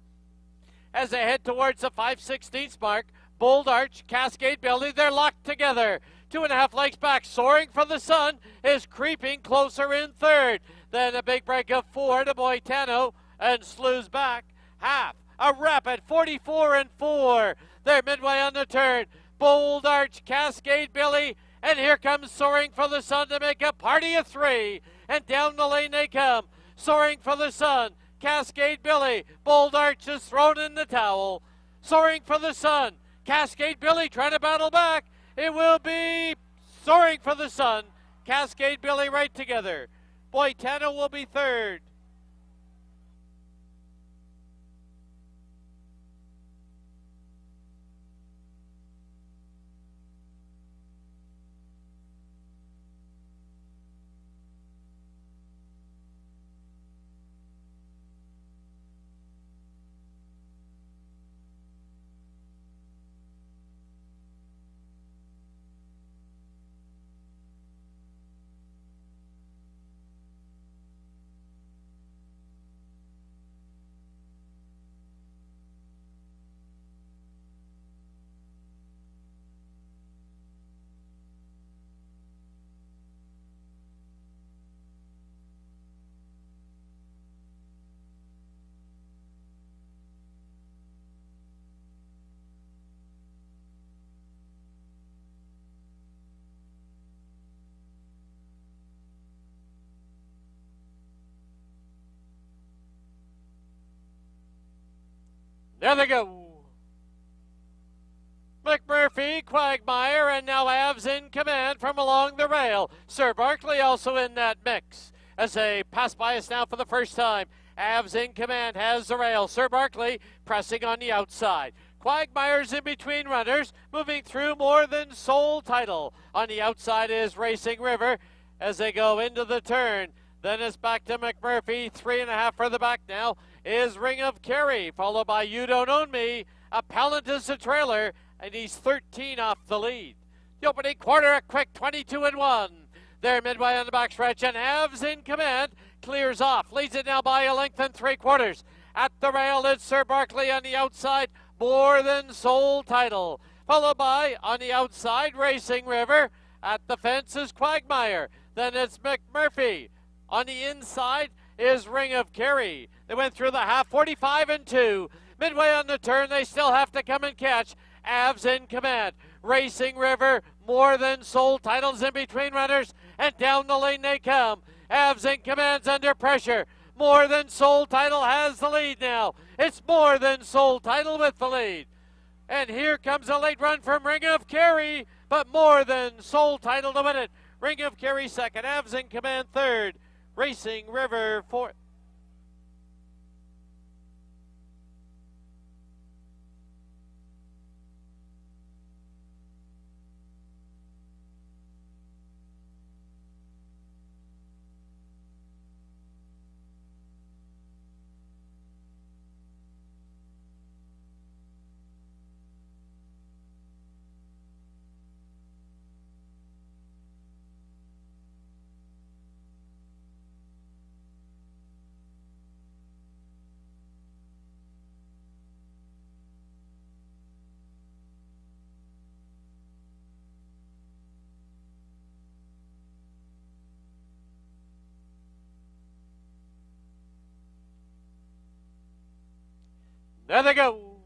Speaker 1: As they head towards the 5/16 mark, Bold Arch, Cascade Billy, they're locked together. 2.5 lengths back. Soaring for the Sun is creeping closer in third. Then a big break of 4 to Boitano and slews back. Half. A rapid 44 and 4. They're midway on the turn. Bold Arch, Cascade Billy, and here comes Soaring for the Sun to make a party of 3. And down the lane they come. Soaring for the Sun, Cascade Billy, Bold Arch is thrown in the towel. Soaring for the Sun, Cascade Billy trying to battle back. It will be Soaring for the Sun, Cascade Billy right together. Boitano will be third. There they go. McMurphy, Quagmire, and now Avs in command from along the rail. Sir Barkley also in that mix. As they pass by us now for the first time, Avs in command has the rail. Sir Barkley pressing on the outside. Quagmire's in between runners, moving through More Than Soul Title. On the outside is Racing River as they go into the turn. Then it's back to McMurphy. 3.5 further back now is Ring of Kerry, followed by You Don't Own Me. Appellant is the trailer, and he's 13 off the lead. The opening quarter, a quick 22 and 1. They're midway on the backstretch, and Avs in command clears off. Leads it now by a length and 3/4. At the rail, it's Sir Barkley on the outside. More Than Soul Title, followed by on the outside Racing River. At the fence is Quagmire. Then it's McMurphy. On the inside is Ring of Kerry. They went through the half, 45 and 2. Midway on the turn, they still have to come and catch. Avs in command. Racing River, More Than Soul Titles in between runners, and down the lane they come. Avs in command's under pressure. More Than Soul Title has the lead now. It's More Than Soul Title with the lead. And here comes a late run from Ring of Kerry, but More Than Soul Title to win it. Ring of Kerry second, Avs in command third. Racing River fourth. There they go.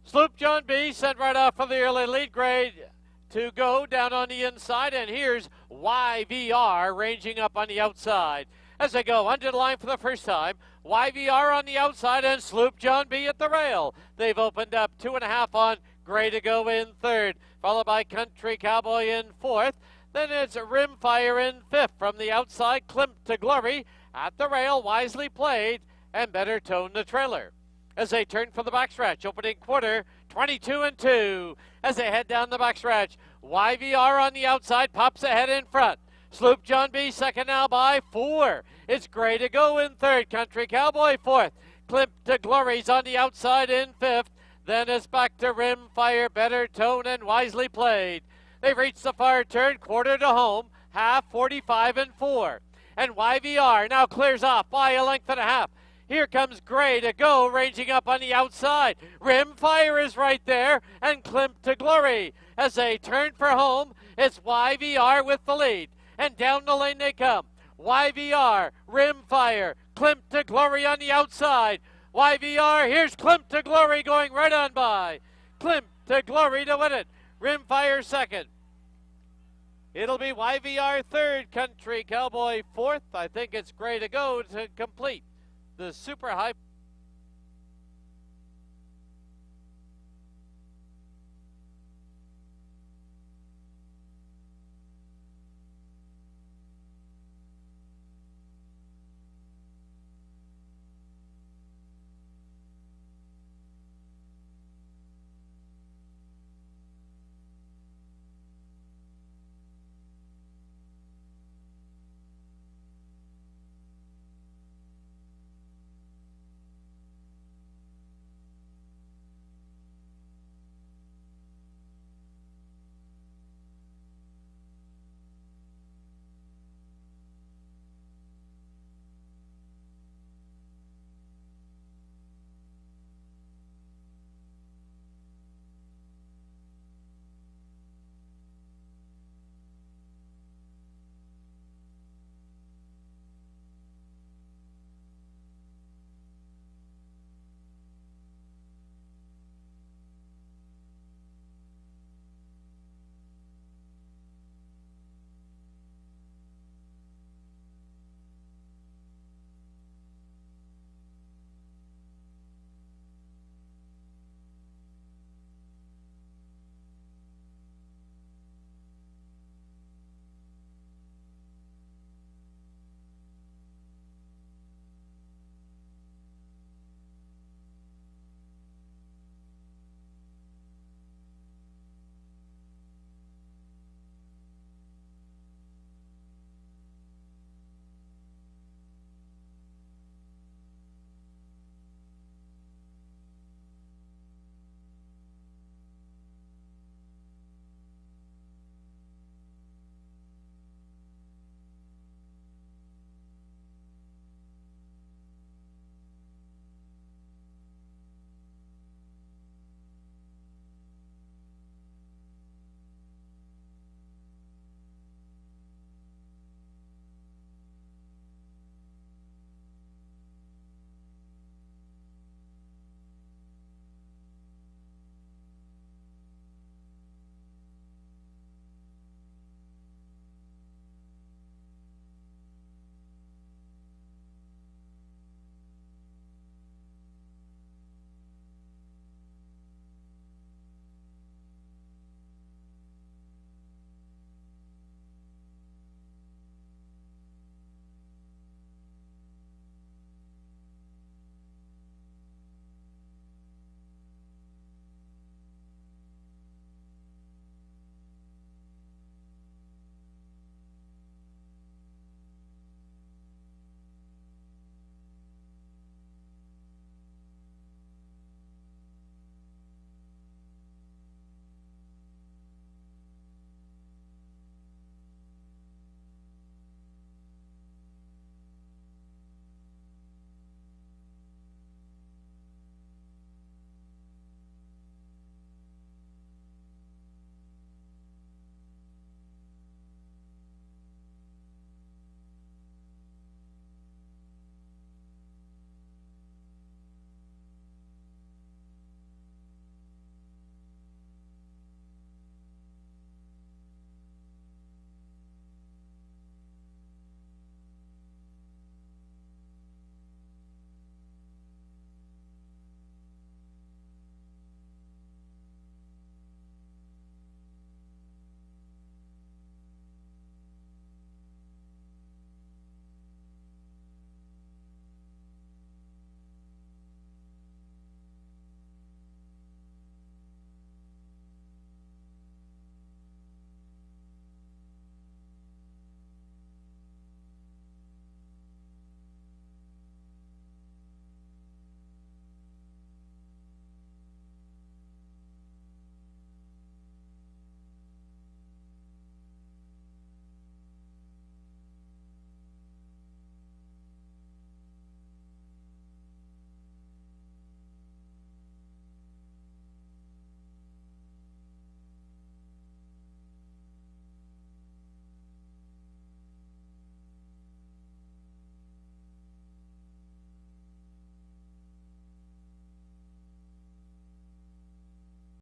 Speaker 1: Sloop John B. sent right off for the early lead. Grade to go down on the inside, and here's YVR ranging up on the outside. As they go under the line for the first time, YVR on the outside and Sloop John B. at the rail. They've opened up 2.5 on Grade to go in third, followed by Country Cowboy in fourth. Then it's Rimfire in fifth. From the outside, Klimt to Glory at the rail, wisely played, and Better Tone the trailer. As they turn for the backstretch, opening quarter, 22 and 2. As they head down the backstretch, YVR on the outside pops ahead in front. Sloop John B. second now by 4. It's Grey to go in third. Country Cowboy fourth. Klimt to Glory's on the outside in fifth. Then it's back to Rimfire, Better Tone, and wisely played. They've reached the far turn, quarter to home, half 45 and 4. And YVR now clears off by a length and a half. Here comes Grey to go, ranging up on the outside. Rimfire is right there, and Klimt to Glory. as they turn for home. It's YVR with the lead, and down the lane they come. YVR, Rimfire, Klimt to Glory on the outside. YVR, here's Klimt to Glory going right on by. Klimt to Glory to win it. Rimfire second. It'll be YVR third, Country Cowboy fourth. I think it's Gray to Go to complete the super high.